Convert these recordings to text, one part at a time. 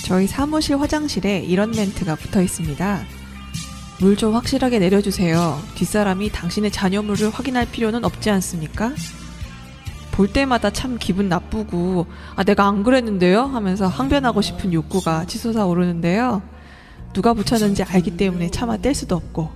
저희 사무실 화장실에 이런 멘트가 붙어 있습니다. 물 좀 확실하게 내려주세요. 뒷사람이 당신의 잔여물을 확인할 필요는 없지 않습니까? 볼 때마다 참 기분 나쁘고 내가 안 그랬는데요? 하면서 항변하고 싶은 욕구가 치솟아 오르는데요. 누가 붙였는지 알기 때문에 차마 뗄 수도 없고,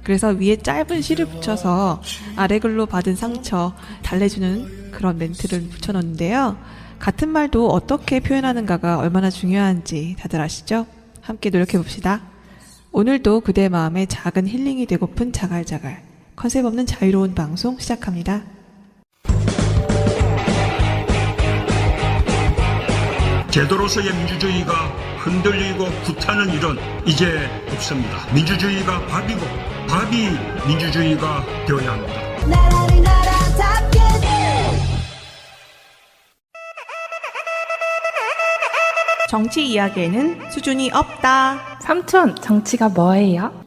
그래서 위에 짧은 실을 붙여서 아래 글로 받은 상처 달래주는 그런 멘트를 붙여놓는데요. 같은 말도 어떻게 표현하는가가 얼마나 중요한지 다들 아시죠? 함께 노력해봅시다. 오늘도 그대 마음에 작은 힐링이 되고픈 자갈자갈, 컨셉 없는 자유로운 방송 시작합니다. 제도로서의 민주주의가 흔들리고 구타는 일은 이제 없습니다. 민주주의가 밥이고 밥이 민주주의가 되어야 합니다. 정치 이야기에는 수준이 없다. 삼촌, 정치가 뭐예요?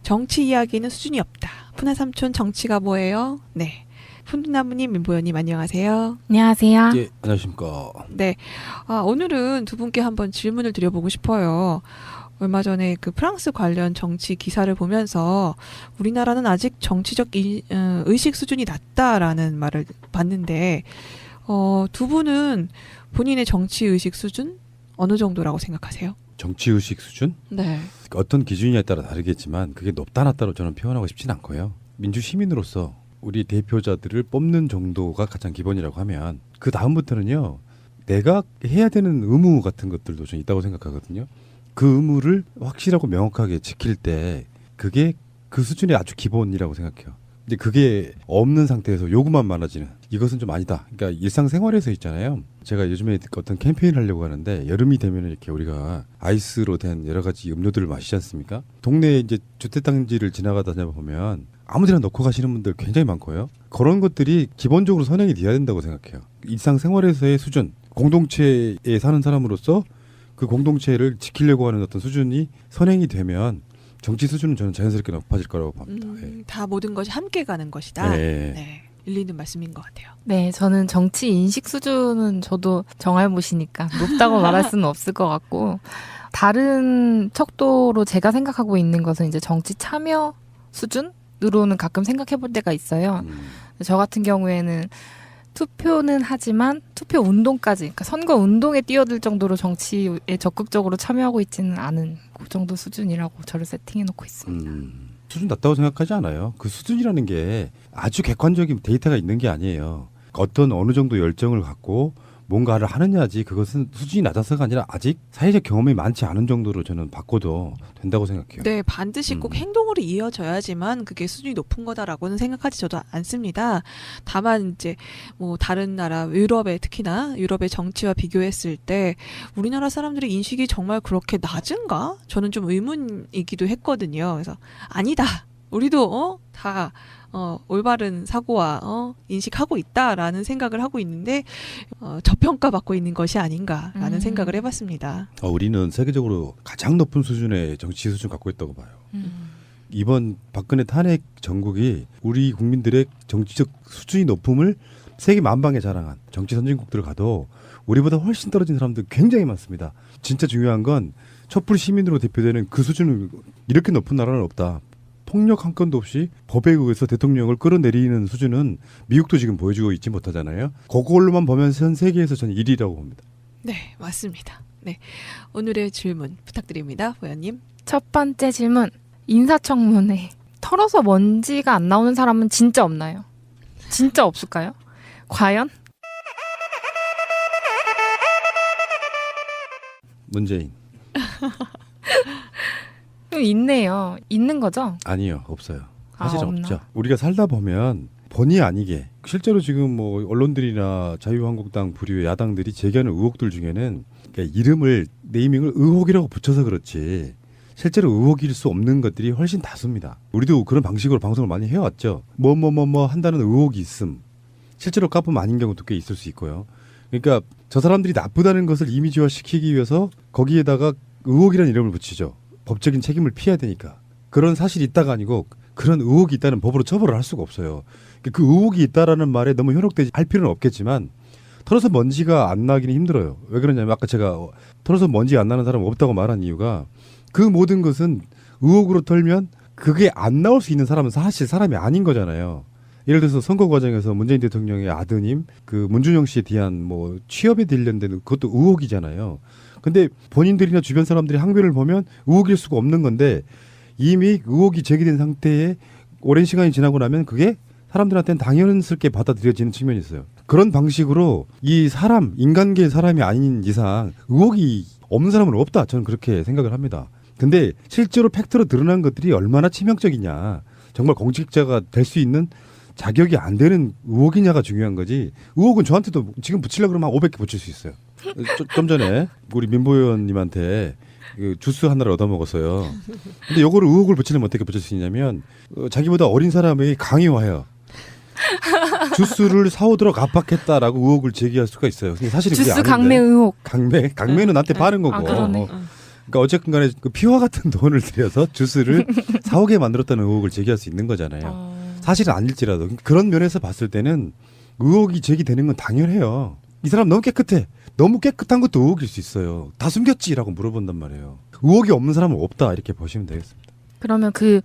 정치 이야기는 수준이 없다. 푸나 삼촌 정치가 뭐예요? 네. 푼나무님, 민보연님 안녕하세요. 안녕하세요. 예, 안녕하십니까. 네. 오늘은 두 분께 한번 질문을 드려보고 싶어요. 얼마 전에 그 프랑스 관련 정치 기사를 보면서 우리나라는 아직 정치적 의식 수준이 낮다라는 말을 봤는데, 두 분은 본인의 정치 의식 수준 어느 정도라고 생각하세요? 정치의식 수준? 네. 어떤 기준이냐에 따라 다르겠지만 그게 높다 낮다로 저는 표현하고 싶진 않고요. 민주시민으로서 우리 대표자들을 뽑는 정도가 가장 기본이라고 하면 그 다음부터는요. 내가 해야 되는 의무 같은 것들도 좀 있다고 생각하거든요. 그 의무를 확실하고 명확하게 지킬 때 그게 그 수준이 아주 기본이라고 생각해요. 근데 그게 없는 상태에서 요구만 많아지는 이것은 좀 아니다. 그러니까 일상생활에서 있잖아요. 제가 요즘에 어떤 캠페인을 하려고 하는데 여름이 되면 이렇게 우리가 아이스로 된 여러 가지 음료들을 마시지 않습니까? 동네에 이제 주택단지를 지나가다 보면 아무데나 넣고 가시는 분들 굉장히 많고요. 그런 것들이 기본적으로 선행이 돼야 된다고 생각해요. 일상생활에서의 수준, 공동체에 사는 사람으로서 그 공동체를 지키려고 하는 어떤 수준이 선행이 되면 정치 수준은 저는 자연스럽게 높아질 거라고 봅니다. 다 모든 것이 함께 가는 것이다. 네. 일리 있는 말씀인 것 같아요. 네, 저는 정치 인식 수준은 저도 정할못이니까 높다고 말할 수는 없을 것 같고, 다른 척도로 제가 생각하고 있는 것은 이제 정치 참여 수준으로는 가끔 생각해 볼 때가 있어요. 저 같은 경우에는 투표는 하지만 투표 운동까지, 그러니까 선거 운동에 뛰어들 정도로 정치에 적극적으로 참여하고 있지는 않은 그 정도 수준이라고 저를 세팅해 놓고 있습니다. 수준 낮다고 생각하지 않아요. 그 수준이라는 게 아주 객관적인 데이터가 있는 게 아니에요. 어떤 어느 정도 열정을 갖고 뭔가를 하느냐지 그것은 수준이 낮아서가 아니라 아직 사회적 경험이 많지 않은 정도로 저는 바꿔도 된다고 생각해요. 네, 반드시 꼭 행동으로 이어져야지만 그게 수준이 높은 거다라고는 생각하지 저도 않습니다. 다만 이제 뭐 다른 나라 유럽의 특히나 유럽의 정치와 비교했을 때 우리나라 사람들의 인식이 정말 그렇게 낮은가? 저는 좀 의문이기도 했거든요. 그래서 아니다. 우리도 다 올바른 사고와 인식하고 있다라는 생각을 하고 있는데 저평가받고 있는 것이 아닌가라는 생각을 해봤습니다. 우리는 세계적으로 가장 높은 수준의 정치 수준 갖고 있다고 봐요. 이번 박근혜 탄핵 정국이 우리 국민들의 정치적 수준이 높음을 세계 만방에 자랑한 정치 선진국들을 가도 우리보다 훨씬 떨어진 사람들 굉장히 많습니다. 진짜 중요한 건 촛불 시민으로 대표되는 그 수준은 이렇게 높은 나라는 없다. 폭력 한 건도 없이 법에 의해서 대통령을 끌어내리는 수준은 미국도 지금 보여주고 있지 못하잖아요. 그걸로만 보면 전 세계에서 저는 1위라고 봅니다. 네, 맞습니다. 네, 오늘의 질문 부탁드립니다. 보현님. 첫 번째 질문. 인사청문회 털어서 먼지가 안 나오는 사람은 진짜 없나요? 진짜 없을까요? 과연? 문재인. 있네요. 있는 거죠? 아니요, 없어요. 사실 없나? 없죠. 우리가 살다 보면 본의 아니게 실제로 지금 뭐 언론들이나 자유한국당 부류의 야당들이 제기하는 의혹들 중에는 그러니까 이름을 네이밍을 의혹이라고 붙여서 그렇지 실제로 의혹일 수 없는 것들이 훨씬 다수입니다. 우리도 그런 방식으로 방송을 많이 해왔죠. 뭐 한다는 의혹이 있음. 실제로 까보면 아닌 경우도 꽤 있을 수 있고요. 그러니까 저 사람들이 나쁘다는 것을 이미지화 시키기 위해서 거기에다가 의혹이라는 이름을 붙이죠. 법적인 책임을 피해야 되니까. 그런 사실이 있다가 아니고 그런 의혹이 있다는 법으로 처벌을 할 수가 없어요. 그 의혹이 있다라는 말에 너무 현혹되지 할 필요는 없겠지만 털어서 먼지가 안 나기는 힘들어요. 왜 그러냐면 아까 제가 털어서 먼지 안 나는 사람은 없다고 말한 이유가 그 모든 것은 의혹으로 털면 그게 안 나올 수 있는 사람은 사실 사람이 아닌 거잖아요. 예를 들어서 선거 과정에서 문재인 대통령의 아드님 그 문준영 씨에 대한 뭐 취업에 관련된 그것도 의혹이잖아요. 근데 본인들이나 주변 사람들이 항변을 보면 의혹일 수가 없는 건데 이미 의혹이 제기된 상태에 오랜 시간이 지나고 나면 그게 사람들한테는 당연스럽게 받아들여지는 측면이 있어요. 그런 방식으로 이 사람, 인간계의 사람이 아닌 이상 의혹이 없는 사람은 없다. 저는 그렇게 생각을 합니다. 근데 실제로 팩트로 드러난 것들이 얼마나 치명적이냐. 정말 공직자가 될 수 있는 자격이 안 되는 의혹이냐가 중요한 거지. 의혹은 저한테도 지금 붙이려고 그러면 한 500개 붙일 수 있어요. 좀 전에 우리 민보 의원님한테 그 주스 하나를 얻어먹었어요. 근데 요거를 의혹을 붙이려면 어떻게 붙일 수 있냐면 자기보다 어린 사람에게 강요하여 주스를 사오도록 압박했다라고 의혹을 제기할 수가 있어요. 근데 사실 주스 그게 아닌데. 강매 의혹. 강매는 나한테 빠른 거고. 아, 그러네. 그러니까 어쨌든 간에 그 피와 같은 돈을 들여서 주스를 사오게 만들었다는 의혹을 제기할 수 있는 거잖아요. 사실은 아닐지라도 그런 면에서 봤을 때는 의혹이 제기되는 건 당연해요. 이 사람 너무 깨끗해. 너무 깨끗한 것도 의혹일 수 있어요. 다 숨겼지라고 물어본단 말이에요. 의혹이 없는 사람은 없다 이렇게 보시면 되겠습니다. 그러면 그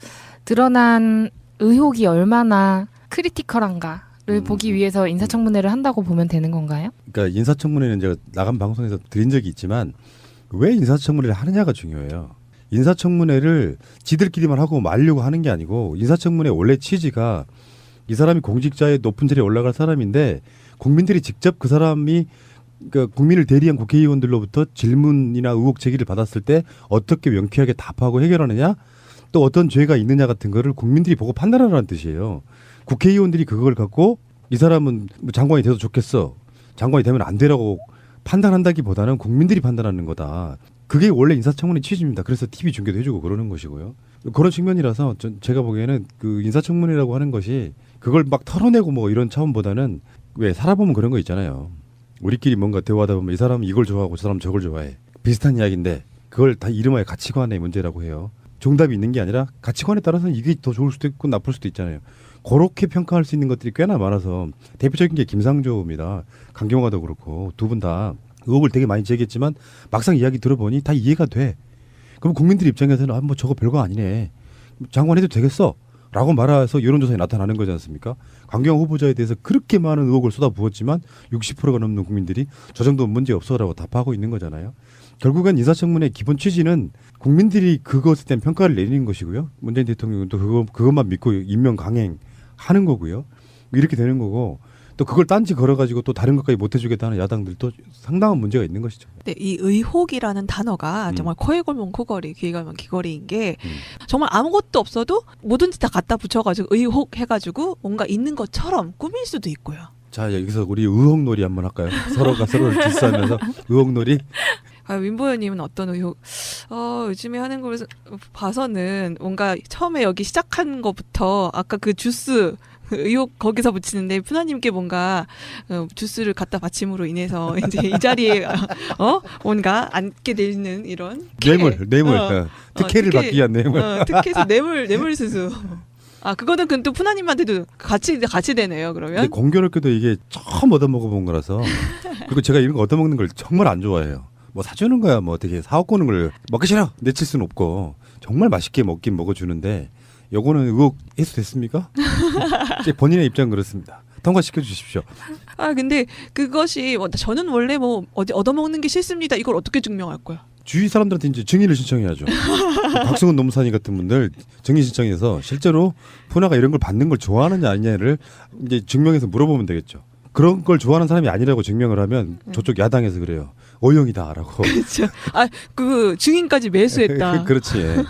드러난 의혹이 얼마나 크리티컬한가를 보기 위해서 인사청문회를 한다고 보면 되는 건가요? 그러니까 인사청문회는 제가 나간 방송에서 드린 적이 있지만 왜 인사청문회를 하느냐가 중요해요. 인사청문회를 지들끼리만 하고 말려고 하는 게 아니고 인사청문회 원래 취지가 이 사람이 공직자의 높은 자리에 올라갈 사람인데 국민들이 직접 그 사람이 그러니까 국민을 대리한 국회의원들로부터 질문이나 의혹 제기를 받았을 때 어떻게 명쾌하게 답하고 해결하느냐 또 어떤 죄가 있느냐 같은 거를 국민들이 보고 판단하라는 뜻이에요. 국회의원들이 그걸 갖고 이 사람은 뭐 장관이 돼도 좋겠어. 장관이 되면 안 되라고 판단한다기보다는 국민들이 판단하는 거다. 그게 원래 인사청문회 취지입니다. 그래서 TV 중계도 해주고 그러는 것이고요. 그런 측면이라서 제가 보기에는 그 인사청문회라고 하는 것이 그걸 막 털어내고 뭐 이런 차원보다는 왜 살아보면 그런 거 있잖아요. 우리끼리 뭔가 대화하다 보면 이 사람은 이걸 좋아하고 저 사람은 저걸 좋아해. 비슷한 이야기인데 그걸 다 이름하여 가치관의 문제라고 해요. 정답이 있는 게 아니라 가치관에 따라서는 이게 더 좋을 수도 있고 나쁠 수도 있잖아요. 그렇게 평가할 수 있는 것들이 꽤나 많아서 대표적인 게 김상조입니다. 강경화도 그렇고 두 분 다 의혹을 되게 많이 제기했지만 막상 이야기 들어보니 다 이해가 돼. 그럼 국민들 입장에서는 아, 뭐 저거 별거 아니네. 장관 해도 되겠어. 라고 말해서 여론조사에 나타나는 거지 않습니까? 강경화 후보자에 대해서 그렇게 많은 의혹을 쏟아부었지만 60%가 넘는 국민들이 저 정도는 문제없어라고 답하고 있는 거잖아요. 결국엔 인사청문회 기본 취지는 국민들이 그것에 대한 평가를 내리는 것이고요. 문재인 대통령은 또 그것만 믿고 임명 강행하는 거고요. 이렇게 되는 거고 또 그걸 딴지 걸어가지고 또 다른 것까지 못 해주겠다는 야당들도 상당한 문제가 있는 것이죠. 근데 이 의혹이라는 단어가 정말 코에 걸면 코걸이, 귀에 걸면 귀걸이인 게 정말 아무것도 없어도 뭐든지 다 갖다 붙여가지고 의혹 해가지고 뭔가 있는 것처럼 꾸밀 수도 있고요. 자 여기서 우리 의혹놀이 한번 할까요? 서로가 서로를 디스하면서 의혹놀이. 민보 의원님은 어떤 의혹? 요즘에 하는 걸 봐서는 뭔가 처음에 여기 시작한 것부터 아까 그 주스 의혹 거기서 붙이는데 푸나님께 뭔가 주스를 갖다 바침으로 인해서 이제 이 자리에 뭔가 앉게 되는 이런 뇌물 특혜를 받기 위한 뇌물. 특혜에서 뇌물 수수. 아 그거는 또 푸나님한테도 같이 되네요. 그러면. 근데 공교롭게도 이게 처음 얻어먹어본 거라서 그리고 제가 이런 거 얻어먹는 걸 정말 안 좋아해요. 뭐 사주는 거야 뭐 어떻게 사갖고 오는 걸 먹기 싫어 내칠 수는 없고 정말 맛있게 먹긴 먹어주는데 요거는 의혹 해소됐습니까? 제 본인의 입장은 그렇습니다. 통과시켜 주십시오. 아 근데 그것이 저는 원래 뭐 어디 얻어먹는 게 싫습니다. 이걸 어떻게 증명할 거야? 주위 사람들한테 이제 증인을 신청해야죠. 박승훈 노무사님 같은 분들 증인 신청해서 실제로 푸나가 이런 걸 받는 걸 좋아하느냐 아니냐를 이제 증명해서 물어보면 되겠죠. 그런 걸 좋아하는 사람이 아니라고 증명을 하면 저쪽 야당에서 그래요. 오형이다라고. 그렇죠. 그 증인까지 매수했다. 그렇지.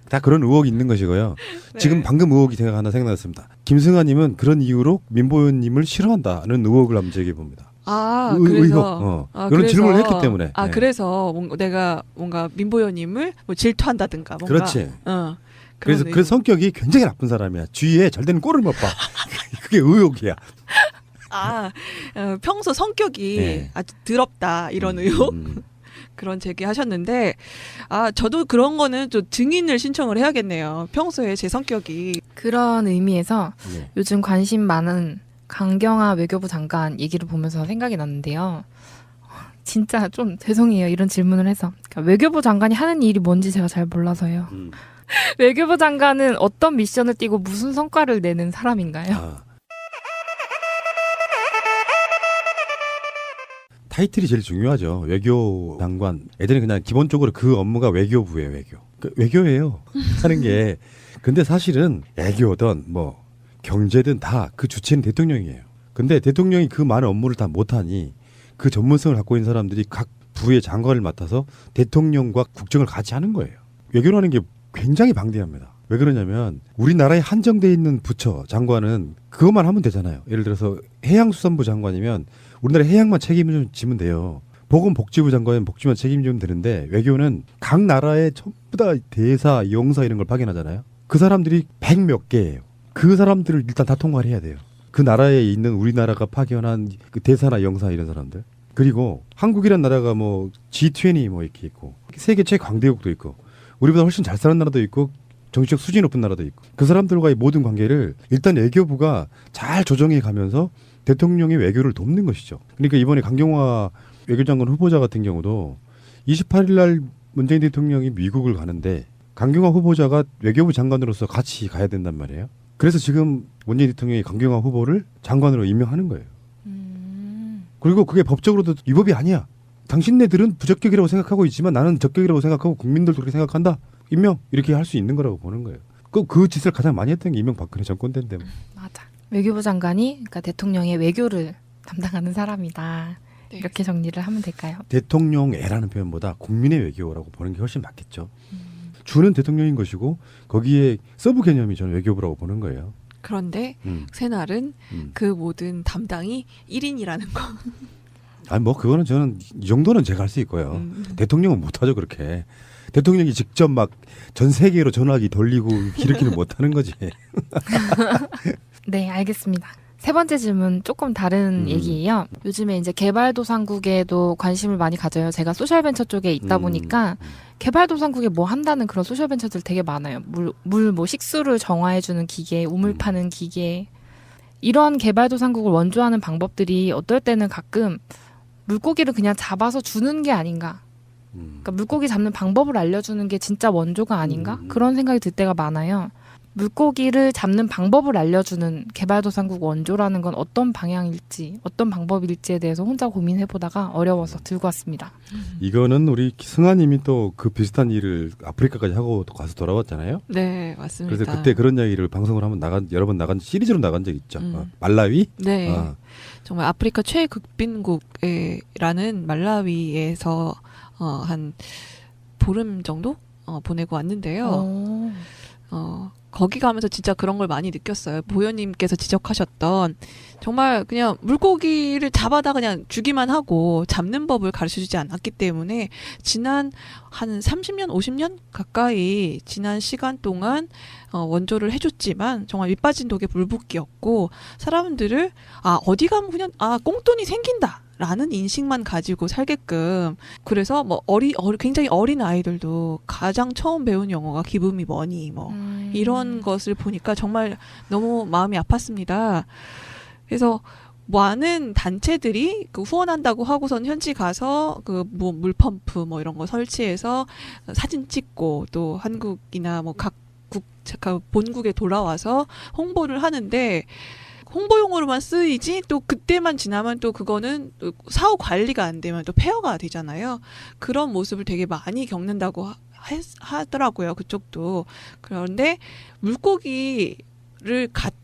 다 그런 의혹이 있는 것이고요. 네. 지금 방금 의혹이 하나 생각났습니다. 김승아님은 그런 이유로 민보 의원님을 싫어한다는 의혹을 한번 제기해 봅니다. 그래서 이런 질문을 했기 때문에. 네. 그래서 내가 뭔가 민보 의원님을 뭐 질투한다든가 뭔가. 그렇지. 그래서 그 성격이 굉장히 나쁜 사람이야. 주위에 잘 되는 꼴을 못 봐. 그게 의혹이야. 평소 성격이 아주 더럽다 이런 의혹 그런 제기하셨는데 저도 그런 거는 좀 증인을 신청을 해야겠네요. 평소에 제 성격이 그런 의미에서 요즘 관심 많은 강경화 외교부 장관 얘기를 보면서 생각이 났는데요. 진짜 좀 죄송해요. 이런 질문을 해서. 그러니까 외교부 장관이 하는 일이 뭔지 제가 잘 몰라서요. 외교부 장관은 어떤 미션을 띠고 무슨 성과를 내는 사람인가요? 아. 타이틀이 제일 중요하죠. 외교 장관. 애들은 그냥 기본적으로 그 업무가 외교부예요. 외교예요. 하는 게. 근데 사실은 애교든 뭐 경제든 다 그 주체는 대통령이에요. 근데 대통령이 그 많은 업무를 다 못하니 그 전문성을 갖고 있는 사람들이 각 부의 장관을 맡아서 대통령과 국정을 같이 하는 거예요. 외교라는 게 굉장히 방대합니다. 왜 그러냐면 우리나라에 한정돼 있는 부처 장관은 그것만 하면 되잖아요. 예를 들어서 해양수산부 장관이면 우리나라 해양만 책임을 지면 돼요. 보건복지부 장관은 복지만 책임지면 되는데 외교는 각 나라에 전부 다 대사, 영사 이런 걸 파견하잖아요. 그 사람들이 100몇 개예요. 그 사람들을 일단 다 통과를 해야 돼요. 그 나라에 있는 우리나라가 파견한 그 대사나 영사 이런 사람들. 그리고 한국이란 나라가 뭐 G20 뭐 이렇게 있고 세계 최강대국도 있고 우리보다 훨씬 잘 사는 나라도 있고 정치적 수준이 높은 나라도 있고 그 사람들과의 모든 관계를 일단 외교부가 잘 조정해 가면서 대통령의 외교를 돕는 것이죠. 그러니까 이번에 강경화 외교장관 후보자 같은 경우도 28일 날 문재인 대통령이 미국을 가는데 강경화 후보자가 외교부 장관으로서 같이 가야 된단 말이에요. 그래서 지금 문재인 대통령이 강경화 후보를 장관으로 임명하는 거예요. 그리고 그게 법적으로도 위법이 아니야. 당신네들은 부적격이라고 생각하고 있지만 나는 적격이라고 생각하고 국민들도 그렇게 생각한다. 임명 이렇게 할 수 있는 거라고 보는 거예요. 그 짓을 가장 많이 했던 게 이명박근혜 정권 때인데. 맞아. 외교부 장관이 그러니까 대통령의 외교를 담당하는 사람이다. 네. 이렇게 정리를 하면 될까요? 대통령애라는 표현보다 국민의 외교라고 보는 게 훨씬 맞겠죠. 주는 대통령인 것이고 거기에 서브 개념이 저는 외교부라고 보는 거예요. 그런데 새날은 그 모든 담당이 1인이라는 거. 아니 뭐 그거는 저는 이 정도는 제가 할 수 있고요. 대통령은 못하죠 그렇게. 대통령이 직접 막 전 세계로 전화기 돌리고 이렇게는 못하는 거지. 네, 알겠습니다. 세 번째 질문 조금 다른 얘기예요. 요즘에 이제 개발도상국에도 관심을 많이 가져요. 제가 소셜벤처 쪽에 있다 보니까 개발도상국에 뭐 한다는 그런 소셜벤처들 되게 많아요. 물 뭐 식수를 정화해주는 기계, 우물 파는 기계. 이런 개발도상국을 원조하는 방법들이 어떨 때는 가끔 물고기를 그냥 잡아서 주는 게 아닌가. 그러니까 물고기 잡는 방법을 알려주는 게 진짜 원조가 아닌가? 그런 생각이 들 때가 많아요. 물고기를 잡는 방법을 알려주는 개발도상국 원조라는 건 어떤 방향일지, 어떤 방법일지에 대해서 혼자 고민해보다가 어려워서 들고 왔습니다. 이거는 우리 승아님이 또 그 비슷한 일을 아프리카까지 하고 가서 돌아왔잖아요. 네, 맞습니다. 그래서 그때 그런 이야기를 방송을 한번 여러 번 나간 시리즈로 나간 적 있죠. 말라위? 네, 정말 아프리카 최극빈국이라는 말라위에서 한 보름 정도 보내고 왔는데요. 거기 가면서 진짜 그런 걸 많이 느꼈어요. 보현님께서 지적하셨던 정말 그냥 물고기를 잡아다 그냥 주기만 하고 잡는 법을 가르쳐주지 않았기 때문에 지난 한 30년, 50년 가까이 지난 시간 동안 원조를 해줬지만 정말 밑빠진 독에 불붙기였고 사람들을 어디 가면 그냥 꽁돈이 생긴다. 라는 인식만 가지고 살게끔 그래서 뭐 굉장히 어린 아이들도 가장 처음 배운 영어가 기분이 뭐니 뭐 이런 것을 보니까 정말 너무 마음이 아팠습니다. 그래서 많은 단체들이 그 후원한다고 하고선 현지 가서 그 뭐 물펌프 뭐 이런 거 설치해서 사진 찍고 또 한국이나 뭐 각 본국에 돌아와서 홍보를 하는데 홍보용으로만 쓰이지 또 그때만 지나면 또 그거는 또 사후 관리가 안 되면 또 폐허가 되잖아요. 그런 모습을 되게 많이 겪는다고 하더라고요. 그쪽도. 그런데 물고기를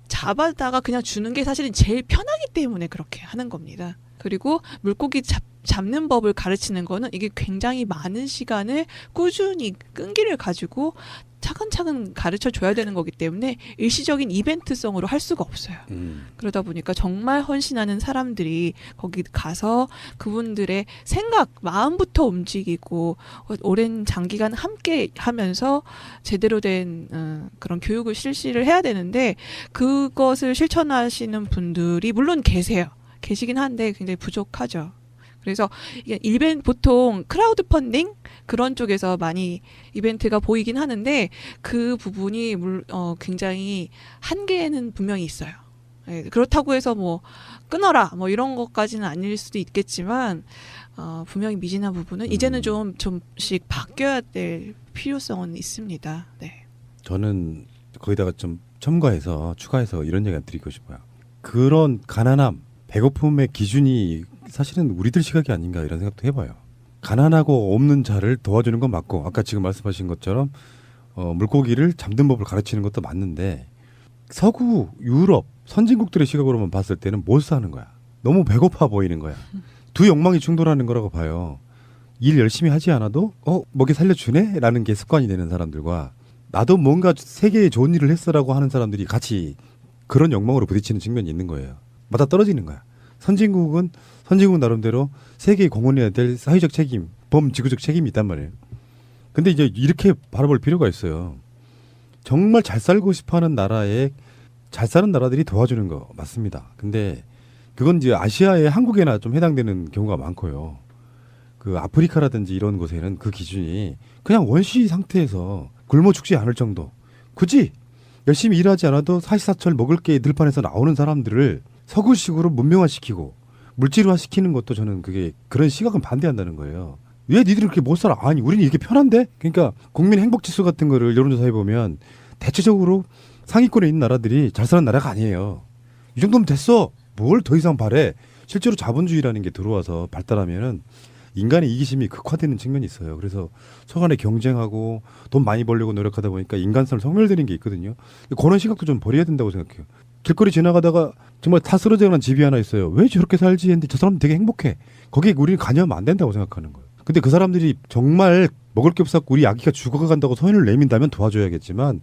잡아다가 그냥 주는 게 사실은 제일 편하기 때문에 그렇게 하는 겁니다. 그리고 물고기 잡는 법을 가르치는 거는 이게 굉장히 많은 시간을 꾸준히 끈기를 가지고 차근차근 가르쳐 줘야 되는 거기 때문에 일시적인 이벤트성으로 할 수가 없어요. 그러다 보니까 정말 헌신하는 사람들이 거기 가서 그분들의 생각, 마음부터 움직이고 오랜 장기간 함께 하면서 제대로 된 그런 교육을 실시를 해야 되는데 그것을 실천하시는 분들이 물론 계시긴 한데 굉장히 부족하죠. 그래서 보통 크라우드 펀딩 그런 쪽에서 많이 이벤트가 보이긴 하는데 그 부분이 굉장히 한계는 분명히 있어요. 예, 그렇다고 해서 뭐 끊어라 뭐 이런 것까지는 아닐 수도 있겠지만 분명히 미진한 부분은 이제는 좀씩 바뀌어야 될 필요성은 있습니다. 네. 저는 거기다가 좀 추가해서 이런 얘기 드리고 싶어요. 그런 가난함, 배고픔의 기준이 사실은 우리들 시각이 아닌가 이런 생각도 해봐요. 가난하고 없는 자를 도와주는 건 맞고 아까 지금 말씀하신 것처럼 물고기를 잠든 법을 가르치는 것도 맞는데 서구 유럽 선진국들의 시각으로만 봤을 때는 못 사는 거야. 너무 배고파 보이는 거야. 두 욕망이 충돌하는 거라고 봐요. 일 열심히 하지 않아도 먹여 살려주네? 라는 게 습관이 되는 사람들과 나도 뭔가 세계에 좋은 일을 했어라고 하는 사람들이 같이 그런 욕망으로 부딪히는 측면이 있는 거예요. 맞아 떨어지는 거야. 선진국 나름대로 세계에 공헌해야 될 사회적 책임, 범지구적 책임이 있단 말이에요. 근데 이제 이렇게 바라볼 필요가 있어요. 정말 잘 살고 싶어하는 나라에 잘 사는 나라들이 도와주는 거 맞습니다. 근데 그건 이제 아시아의 한국에나 좀 해당되는 경우가 많고요. 그 아프리카라든지 이런 곳에는 그 기준이 그냥 원시 상태에서 굶어 죽지 않을 정도. 굳이 열심히 일하지 않아도 사시사철 먹을 게 들판에서 나오는 사람들을 서구식으로 문명화시키고 물질화시키는 것도 저는 그런 시각은 반대한다는 거예요. 왜 니들이 그렇게 못 살아? 아니 우리는 이게 편한데? 그러니까 국민 행복지수 같은 거를 여론조사해 보면 대체적으로 상위권에 있는 나라들이 잘 사는 나라가 아니에요. 이 정도면 됐어. 뭘 더 이상 바래. 실제로 자본주의라는 게 들어와서 발달하면은 인간의 이기심이 극화되는 측면이 있어요. 그래서 서간에 경쟁하고 돈 많이 벌려고 노력하다 보니까 인간성을 소멸되는 게 있거든요. 그런 시각도 좀 버려야 된다고 생각해요. 길거리 지나가다가 정말 다 쓰러져가는 집이 하나 있어요. 왜 저렇게 살지 했는데 저 사람 되게 행복해. 거기에 우리는 관여하면 안 된다고 생각하는 거예요. 근데 그 사람들이 정말 먹을 게 없었고 우리 아기가 죽어간다고 소연을 내민다면 도와줘야겠지만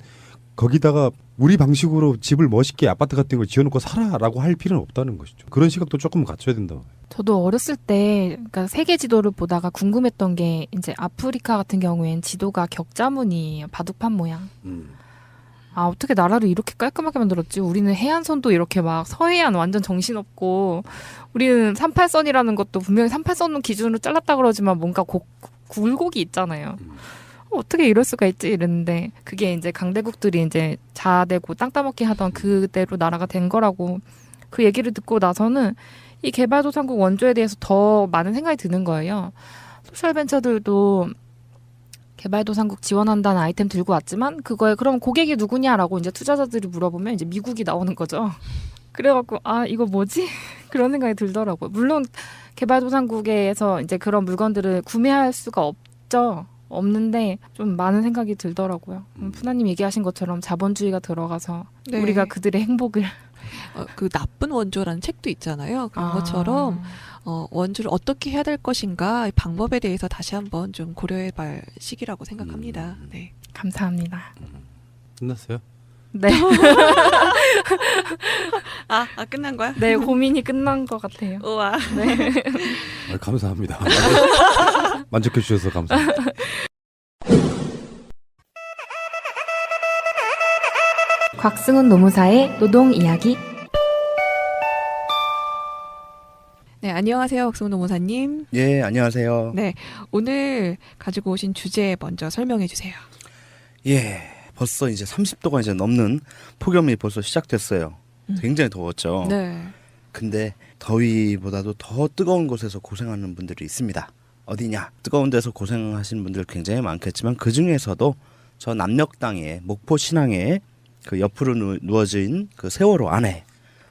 거기다가 우리 방식으로 집을 멋있게 아파트 같은 걸 지어놓고 살아라고 할 필요는 없다는 것이죠. 그런 시각도 조금 갖춰야 된다고. 저도 어렸을 때 그러니까 세계 지도를 보다가 궁금했던 게 이제 아프리카 같은 경우엔 지도가 격자무늬예요. 바둑판 모양. 아 어떻게 나라를 이렇게 깔끔하게 만들었지? 우리는 해안선도 이렇게 막 서해안 완전 정신없고 우리는 38선이라는 것도 분명히 38선 기준으로 잘랐다 그러지만 뭔가 굴곡이 있잖아요. 어떻게 이럴 수가 있지 이랬는데 그게 이제 강대국들이 이제 자아대고 땅 따먹기 하던 그대로 나라가 된 거라고 그 얘기를 듣고 나서는 이 개발도상국 원조에 대해서 더 많은 생각이 드는 거예요. 소셜벤처들도 개발도상국 지원한다는 아이템 들고 왔지만 그거에 그럼 고객이 누구냐라고 이제 투자자들이 물어보면 이제 미국이 나오는 거죠. 그래갖고 아 이거 뭐지? 그런 생각이 들더라고요. 물론 개발도상국에서 이제 그런 물건들을 구매할 수가 없는데 좀 많은 생각이 들더라고요. 푸나님 얘기하신 것처럼 자본주의가 들어가서 네. 우리가 그들의 행복을 그 나쁜 원조라는 책도 있잖아요. 그런 것처럼 원조를 어떻게 해야 될 것인가 이 방법에 대해서 다시 한번 좀 고려해볼 시기라고 생각합니다. 네. 감사합니다. 끝났어요? 네. 끝난 거야? 네, 고민이 끝난 것 같아요. 우와. 네. 감사합니다. 만족해 주셔서 감사합니다. 곽승훈 노무사의 노동 이야기. 네, 안녕하세요. 곽승훈 노무사님. 예, 안녕하세요. 네, 오늘 가지고 오신 주제 먼저 설명해 주세요. 예, 벌써 이제 30도가 이제 넘는 폭염이 벌써 시작됐어요. 굉장히 더웠죠. 네. 근데 더위보다도 더 뜨거운 곳에서 고생하는 분들이 있습니다. 어디냐? 뜨거운 데서 고생하시는 분들 굉장히 많겠지만 그 중에서도 저 남녘 땅에 목포 신항에 그 옆으로 누워진 그 세월호 안에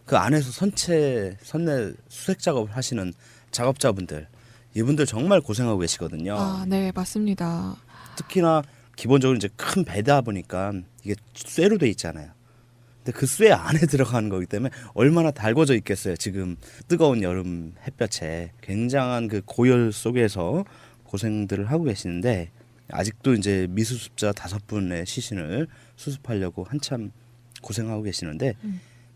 그 안에서 선내 수색 작업을 하시는 작업자분들 이분들 정말 고생하고 계시거든요. 네, 맞습니다. 특히나 기본적으로 이제 큰 배다 보니까 이게 쇠로 돼 있잖아요. 근데 그 쇠 안에 들어가는 거기 때문에 얼마나 달궈져 있겠어요. 지금 뜨거운 여름 햇볕에 굉장한 그 고열 속에서 고생들을 하고 계시는데 아직도 이제 미수습자 5분의 시신을 수습하려고 한참 고생하고 계시는데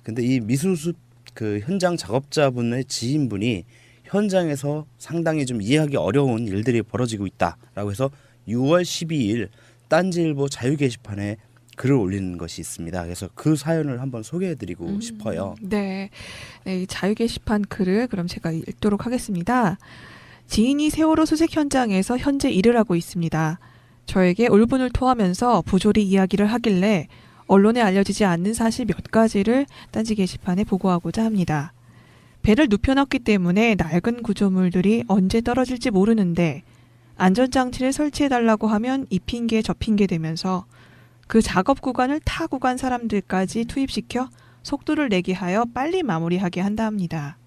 근데 이 미수습 그 현장 작업자분의 지인분이 현장에서 상당히 좀 이해하기 어려운 일들이 벌어지고 있다라고 해서 6월 12일 딴지일보 자유 게시판에 글을 올리는 것이 있습니다. 그래서 그 사연을 한번 소개해드리고 싶어요. 네, 이 자유 게시판 글을 그럼 제가 읽도록 하겠습니다. 지인이 세월호 수색 현장에서 현재 일을 하고 있습니다. 저에게 울분을 토하면서 부조리 이야기를 하길래 언론에 알려지지 않는 사실 몇 가지를 딴지 게시판에 보고하고자 합니다. 배를 눕혀놨기 때문에 낡은 구조물들이 언제 떨어질지 모르는데 안전장치를 설치해달라고 하면 이 핑계 저 핑계 되면서 그 작업 구간을 타고 간 사람들까지 투입시켜 속도를 내게 하여 빨리 마무리하게 한다 합니다.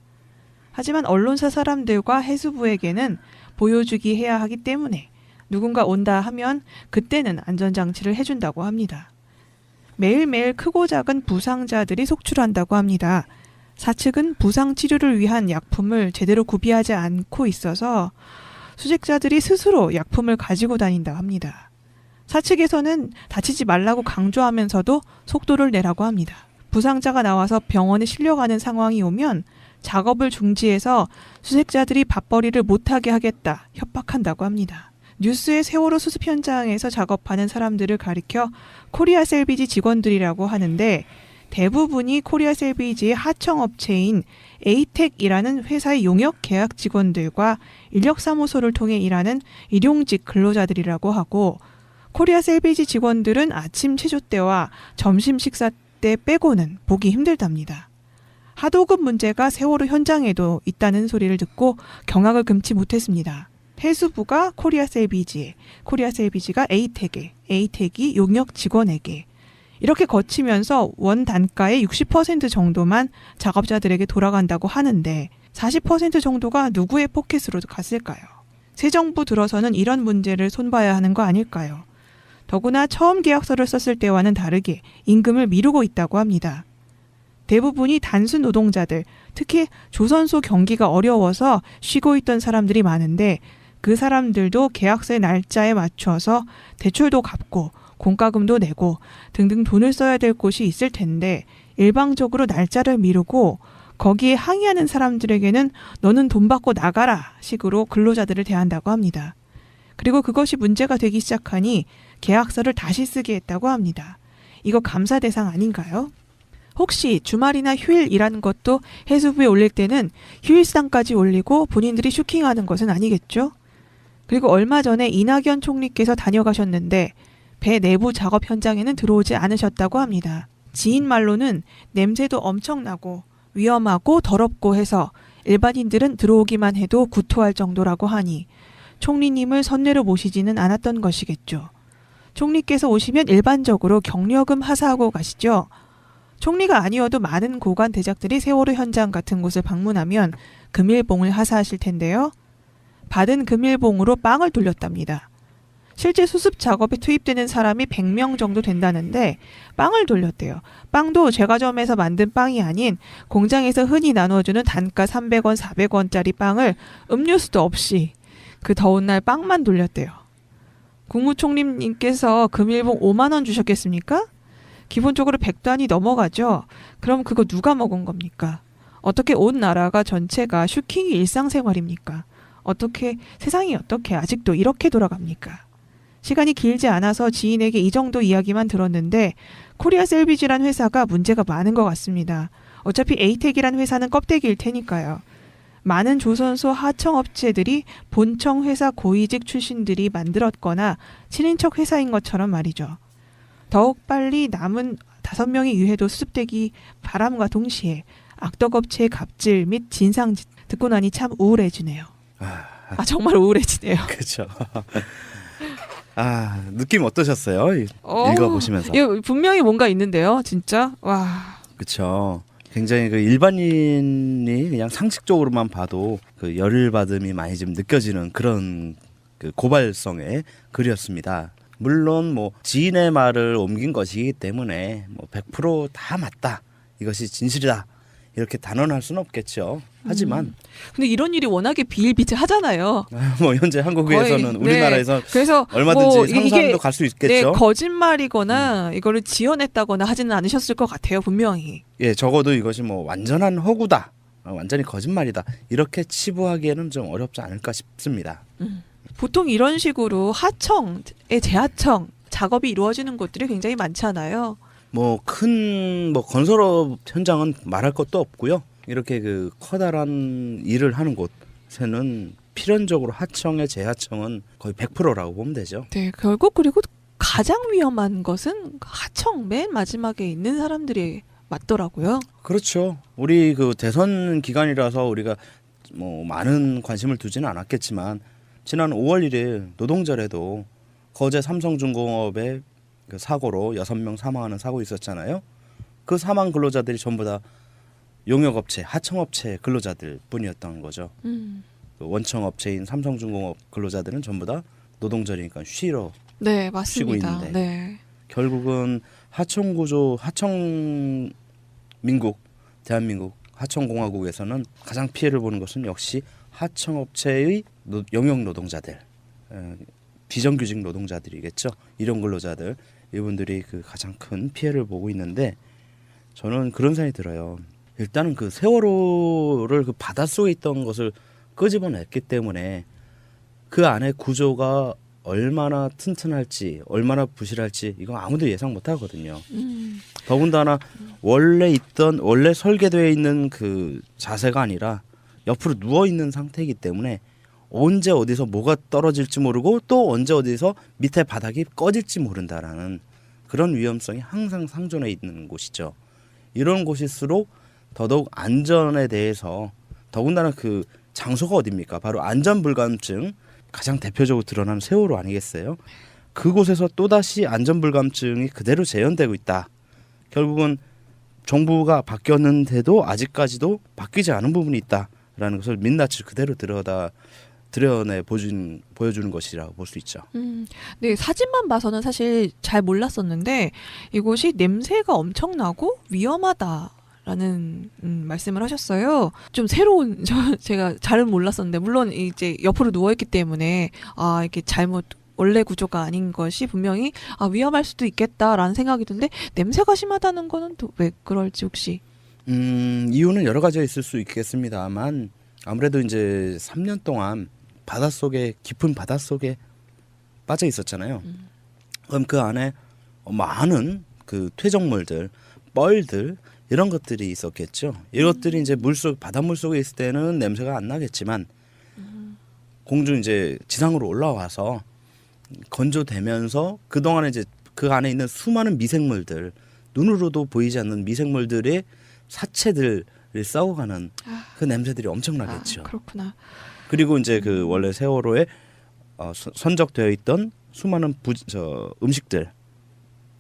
하지만 언론사 사람들과 해수부에게는 보여주기 해야 하기 때문에 누군가 온다 하면 그때는 안전장치를 해준다고 합니다. 매일매일 크고 작은 부상자들이 속출한다고 합니다. 사측은 부상 치료를 위한 약품을 제대로 구비하지 않고 있어서 수색자들이 스스로 약품을 가지고 다닌다 합니다. 사측에서는 다치지 말라고 강조하면서도 속도를 내라고 합니다. 부상자가 나와서 병원에 실려가는 상황이 오면 작업을 중지해서 수색자들이 밥벌이를 못하게 하겠다 협박한다고 합니다. 뉴스의 세월호 수습 현장에서 작업하는 사람들을 가리켜 코리아 셀비지 직원들이라고 하는데 대부분이 코리아 셀비지의 하청업체인 에이텍이라는 회사의 용역 계약 직원들과 인력사무소를 통해 일하는 일용직 근로자들이라고 하고 코리아 셀비지 직원들은 아침 체조 때와 점심 식사 때 빼고는 보기 힘들답니다. 하도급 문제가 세월호 현장에도 있다는 소리를 듣고 경악을 금치 못했습니다. 해수부가 코리아 셀비지에, 코리아 셀비지가 에이텍에, 에이텍이 용역 직원에게 이렇게 거치면서 원 단가의 60% 정도만 작업자들에게 돌아간다고 하는데 40% 정도가 누구의 포켓으로 갔을까요? 새 정부 들어서는 이런 문제를 손봐야 하는 거 아닐까요? 더구나 처음 계약서를 썼을 때와는 다르게 임금을 미루고 있다고 합니다. 대부분이 단순 노동자들, 특히 조선소 경기가 어려워서 쉬고 있던 사람들이 많은데 그 사람들도 계약서의 날짜에 맞춰서 대출도 갚고 공과금도 내고 등등 돈을 써야 될 곳이 있을 텐데 일방적으로 날짜를 미루고 거기에 항의하는 사람들에게는 너는 돈 받고 나가라 식으로 근로자들을 대한다고 합니다. 그리고 그것이 문제가 되기 시작하니 계약서를 다시 쓰게 했다고 합니다. 이거 감사 대상 아닌가요? 혹시 주말이나 휴일 일하는 것도 해수부에 올릴 때는 휴일수당까지 올리고 본인들이 슈킹하는 것은 아니겠죠? 그리고 얼마 전에 이낙연 총리께서 다녀가셨는데 배 내부 작업 현장에는 들어오지 않으셨다고 합니다. 지인 말로는 냄새도 엄청나고 위험하고 더럽고 해서 일반인들은 들어오기만 해도 구토할 정도라고 하니 총리님을 선례로 모시지는 않았던 것이겠죠. 총리께서 오시면 일반적으로 경력금 하사하고 가시죠. 총리가 아니어도 많은 고관 대작들이 세월호 현장 같은 곳을 방문하면 금일봉을 하사하실 텐데요. 받은 금일봉으로 빵을 돌렸답니다. 실제 수습 작업에 투입되는 사람이 100명 정도 된다는데 빵을 돌렸대요. 빵도 제과점에서 만든 빵이 아닌 공장에서 흔히 나눠주는 단가 300원, 400원짜리 빵을 음료수도 없이 그 더운 날 빵만 돌렸대요. 국무총리님께서 금일봉 5만 원 주셨겠습니까? 기본적으로 100단이 넘어가죠. 그럼 그거 누가 먹은 겁니까? 어떻게 온 나라가 전체가 슈킹이 일상생활입니까? 어떻게 세상이 어떻게 아직도 이렇게 돌아갑니까? 시간이 길지 않아서 지인에게 이 정도 이야기만 들었는데 코리아 셀비지란 회사가 문제가 많은 것 같습니다. 어차피 에이텍이란 회사는 껍데기일 테니까요. 많은 조선소 하청업체들이 본청 회사 고위직 출신들이 만들었거나 친인척 회사인 것처럼 말이죠. 더욱 빨리 남은 5명의 유해도 수습되기 바람과 동시에 악덕업체의 갑질 및 진상 듣고 나니 참 우울해지네요. 정말 우울해지네요. 그렇죠. 느낌 어떠셨어요? 읽어보시면서. 분명히 뭔가 있는데요, 진짜. 와. 그렇죠. 굉장히 그 일반인이 그냥 상식적으로만 봐도 그 열받음이 많이 좀 느껴지는 그런 그 고발성의 글이었습니다. 물론 뭐 지인의 말을 옮긴 것이기 때문에 뭐 100% 다 맞다. 이것이 진실이다. 이렇게 단언할 수는 없겠죠. 하지만 근데 이런 일이 워낙에 비일비재하잖아요. 뭐 현재 한국에서는 우리나라에서 그래서 얼마든지 상상도 갈 수 있겠죠. 거짓말이거나 이거를 지어냈다거나 하지는 않으셨을 것 같아요. 분명히. 예, 적어도 이것이 뭐 완전한 허구다. 완전히 거짓말이다. 이렇게 치부하기에는 좀 어렵지 않을까 싶습니다. 보통 이런 식으로 하청의 재하청 작업이 이루어지는 곳들이 굉장히 많잖아요. 뭐 큰 건설업 현장은 말할 것도 없고요. 이렇게 그 커다란 일을 하는 곳에는 필연적으로 하청의 재하청은 거의 100%라고 보면 되죠. 네, 결국 그리고 가장 위험한 것은 하청 맨 마지막에 있는 사람들이 맞더라고요. 그렇죠. 우리 그 대선 기간이라서 우리가 뭐 많은 관심을 두지는 않았겠지만 지난 5월 1일 노동절에도 거제 삼성중공업의 그 사고로 6명 사망하는 사고 있었잖아요. 그 사망 근로자들이 전부 다 용역업체, 하청업체 근로자들 뿐이었던 거죠. 그 원청업체인 삼성중공업 근로자들은 전부 다 노동절이니까 쉬러 네, 쉬고 맞습니다. 있는데. 네. 결국은 하청구조, 하청민국, 대한민국 하청공화국에서는 가장 피해를 보는 것은 역시 하청업체의 영역 노동자들, 비정규직 노동자들이겠죠. 일용 근로자들, 이분들이 그 가장 큰 피해를 보고 있는데 저는 그런 생각이 들어요. 일단은 그 세월호를 그 바닷속에 있던 것을 끄집어냈기 때문에 그 안에 구조가 얼마나 튼튼할지 얼마나 부실할지 이거 아무도 예상 못 하거든요. 더군다나 원래 설계되어 있는 그 자세가 아니라 옆으로 누워 있는 상태이기 때문에 언제 어디서 뭐가 떨어질지 모르고 또 언제 어디서 밑에 바닥이 꺼질지 모른다라는 그런 위험성이 항상 상존해 있는 곳이죠. 이런 곳일수록 더더욱 안전에 대해서 더군다나 그 장소가 어디입니까? 바로 안전불감증 가장 대표적으로 드러나는 세월호 아니겠어요? 그곳에서 또다시 안전불감증이 그대로 재현되고 있다. 결국은 정부가 바뀌었는데도 아직까지도 바뀌지 않은 부분이 있다라는 것을 민낯을 그대로 드러내 보여주는 것이라고 볼 수 있죠. 네, 사진만 봐서는 사실 잘 몰랐었는데 이곳이 냄새가 엄청나고 위험하다. 라는 말씀을 하셨어요. 좀 새로운 제가 잘은 몰랐었는데 물론 이제 옆으로 누워 있기 때문에 이게 잘못 원래 구조가 아닌 것이 분명히 위험할 수도 있겠다라는 생각이 드는데 냄새가 심하다는 거는 또 왜 그럴지 혹시? 이유는 여러 가지가 있을 수 있겠습니다만 아무래도 이제 3년 동안 깊은 바닷속에 빠져 있었잖아요. 그럼 그 안에 많은 그 퇴적물들, 뻘들 이런 것들이 있었겠죠. 이것들이 이제 바닷물 속에 있을 때는 냄새가 안 나겠지만 이제 지상으로 올라와서 건조되면서 그 동안에 이제 그 안에 있는 수많은 미생물들, 눈으로도 보이지 않는 미생물들의 사체들을 썩어가는 그 냄새들이 엄청나겠죠. 그렇구나. 그리고 이제 그 원래 세월호에 선적되어 있던 수많은 음식들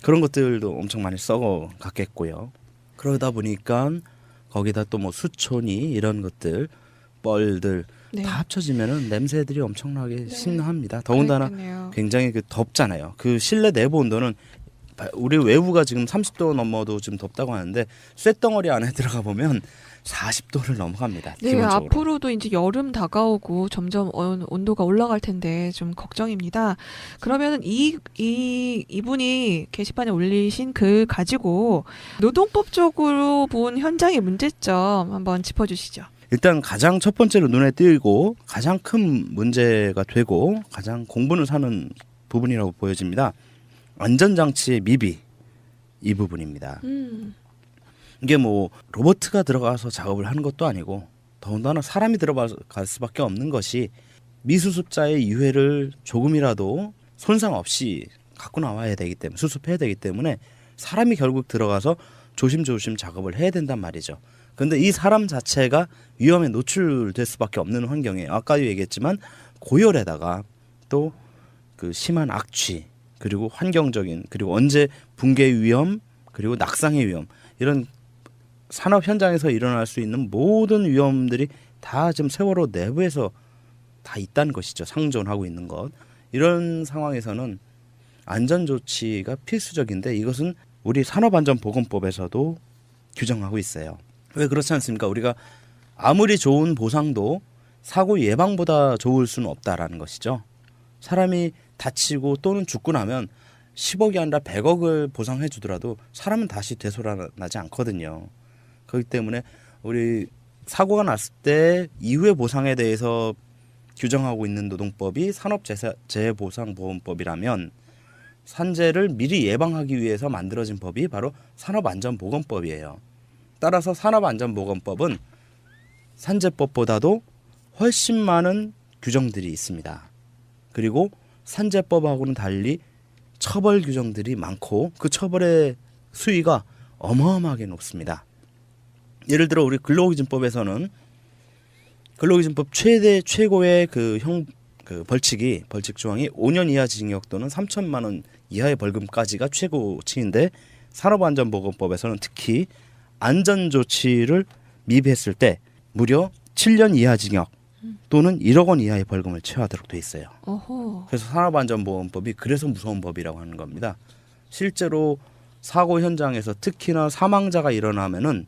그런 것들도 엄청 많이 썩어 갔겠고요. 그러다 보니까 거기다 또 뭐 수초니 이런 것들 뻘들 네. 다 합쳐지면은 냄새들이 엄청나게 심합니다. 더군다나 그랬겠네요. 굉장히 덥잖아요. 그 실내 내부 온도는 우리 외부가 지금 30도 넘어도 좀 덥다고 하는데 쇳덩어리 안에 들어가 보면 40도를 넘어갑니다. 네, 기본적으로. 앞으로도 이제 여름 다가오고 점점 온도가 올라갈 텐데 좀 걱정입니다. 그러면은 이분이 게시판에 올리신 글 가지고 노동법적으로 본 현장의 문제점 한번 짚어주시죠. 일단 가장 첫 번째로 눈에 띄고 가장 큰 문제가 되고 가장 공분을 사는 부분이라고 보여집니다. 안전장치의 미비 이 부분입니다. 이게 뭐 로봇가 들어가서 작업을 하는 것도 아니고 더군다나 사람이 들어갈 수밖에 없는 것이 미수습자의 유해를 조금이라도 손상 없이 갖고 나와야 되기 때문에 수습해야 되기 때문에 사람이 결국 들어가서 조심조심 작업을 해야 된단 말이죠. 그런데 이 사람 자체가 위험에 노출될 수밖에 없는 환경이에요. 아까도 얘기했지만 고열에다가 또 그 심한 악취 그리고 환경적인 그리고 언제 붕괴 위험 그리고 낙상의 위험 이런 산업 현장에서 일어날 수 있는 모든 위험들이 다 지금 세월호 내부에서 다 있다는 것이죠. 상존하고 있는 것. 이런 상황에서는 안전조치가 필수적인데 이것은 우리 산업안전보건법에서도 규정하고 있어요. 왜 그렇지 않습니까? 우리가 아무리 좋은 보상도 사고 예방보다 좋을 수는 없다라는 것이죠. 사람이 다치고 또는 죽고 나면 10억이 아니라 100억을 보상해 주더라도 사람은 다시 되살아나지 않거든요. 그렇기 때문에 우리 사고가 났을 때 이후의 보상에 대해서 규정하고 있는 노동법이 산업재해보상보험법이라면 산재를 미리 예방하기 위해서 만들어진 법이 바로 산업안전보건법이에요. 따라서 산업안전보건법은 산재법보다도 훨씬 많은 규정들이 있습니다. 그리고 산재법하고는 달리 처벌 규정들이 많고 그 처벌의 수위가 어마어마하게 높습니다. 예를 들어 우리 근로기준법에서는 근로기준법 최고의 그 벌칙 조항이 5년 이하 징역 또는 3천만 원 이하의 벌금까지가 최고치인데 산업안전보건법에서는 특히 안전조치를 미비했을 때 무려 7년 이하 징역 또는 1억 원 이하의 벌금을 처하도록 돼 있어요. 어허. 그래서 산업안전보건법이 그래서 무서운 법이라고 하는 겁니다. 실제로 사고 현장에서 특히나 사망자가 일어나면은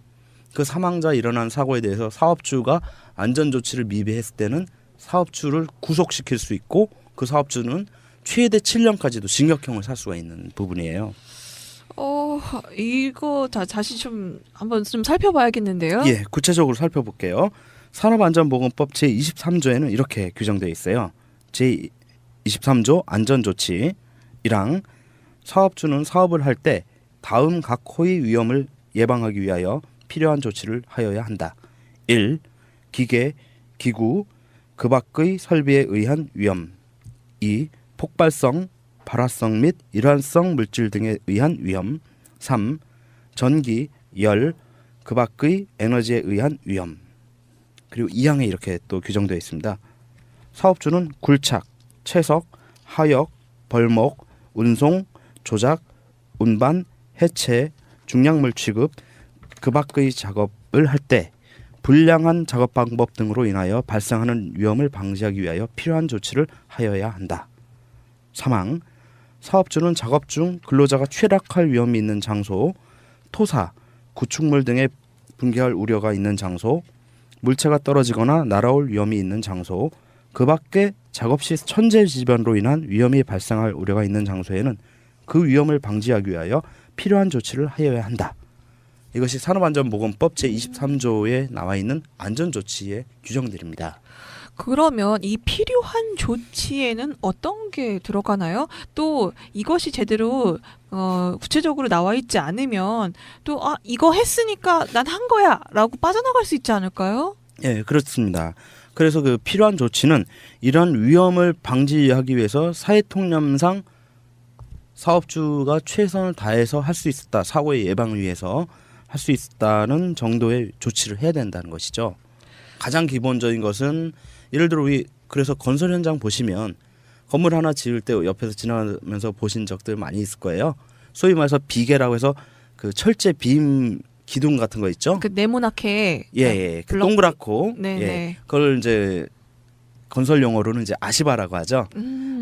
그 사망자 일어난 사고에 대해서 사업주가 안전조치를 미비했을 때는 사업주를 구속시킬 수 있고 그 사업주는 최대 7년까지도 징역형을 살 수가 있는 부분이에요. 이거 다시 좀 한번 좀 살펴봐야겠는데요. 예, 구체적으로 살펴볼게요. 산업안전보건법 제23조에는 이렇게 규정되어 있어요. 제23조 안전조치 1항 사업주는 사업을 할 때 다음 각 호의 위험을 예방하기 위하여 필요한 조치를 하여야 한다. 1. 기계, 기구, 그 밖의 설비에 의한 위험. 2. 폭발성, 발화성 및 일환성 물질 등에 의한 위험. 3. 전기, 열, 그 밖의 에너지에 의한 위험. 그리고 2항에 이렇게 또 규정되어 있습니다. 사업주는 굴착, 채석, 하역, 벌목, 운송, 조작, 운반, 해체, 중량물 취급, 그 밖의 작업을 할 때 불량한 작업 방법 등으로 인하여 발생하는 위험을 방지하기 위하여 필요한 조치를 하여야 한다. 3항 사업주는 작업 중 근로자가 취락할 위험이 있는 장소, 토사, 구축물 등의 붕괴할 우려가 있는 장소, 물체가 떨어지거나 날아올 위험이 있는 장소, 그 밖에 작업 시 천재지변으로 인한 위험이 발생할 우려가 있는 장소에는 그 위험을 방지하기 위하여 필요한 조치를 하여야 한다. 이것이 산업안전보건법 제23조에 나와 있는 안전조치의 규정들입니다. 그러면 이 필요한 조치에는 어떤 게 들어가나요? 또 이것이 제대로 구체적으로 나와 있지 않으면 또 이거 했으니까 난 한 거야 라고 빠져나갈 수 있지 않을까요? 예, 그렇습니다. 그래서 그 필요한 조치는 이런 위험을 방지하기 위해서 사회통념상 사업주가 최선을 다해서 할 수 있었다. 사고의 예방을 위해서 할 수 있다는 정도의 조치를 해야 된다는 것이죠. 가장 기본적인 것은 예를 들어 우리 그래서 건설 현장 보시면 건물 하나 지을 때 옆에서 지나가면서 보신 적들 많이 있을 거예요. 소위 말해서 비계라고 해서 그 철제 빔 기둥 같은 거 있죠. 그 네모나게 예, 그 블럭- 동그랗고 네네. 예, 그걸 이제 건설 용어로는 이제 아시바라고 하죠.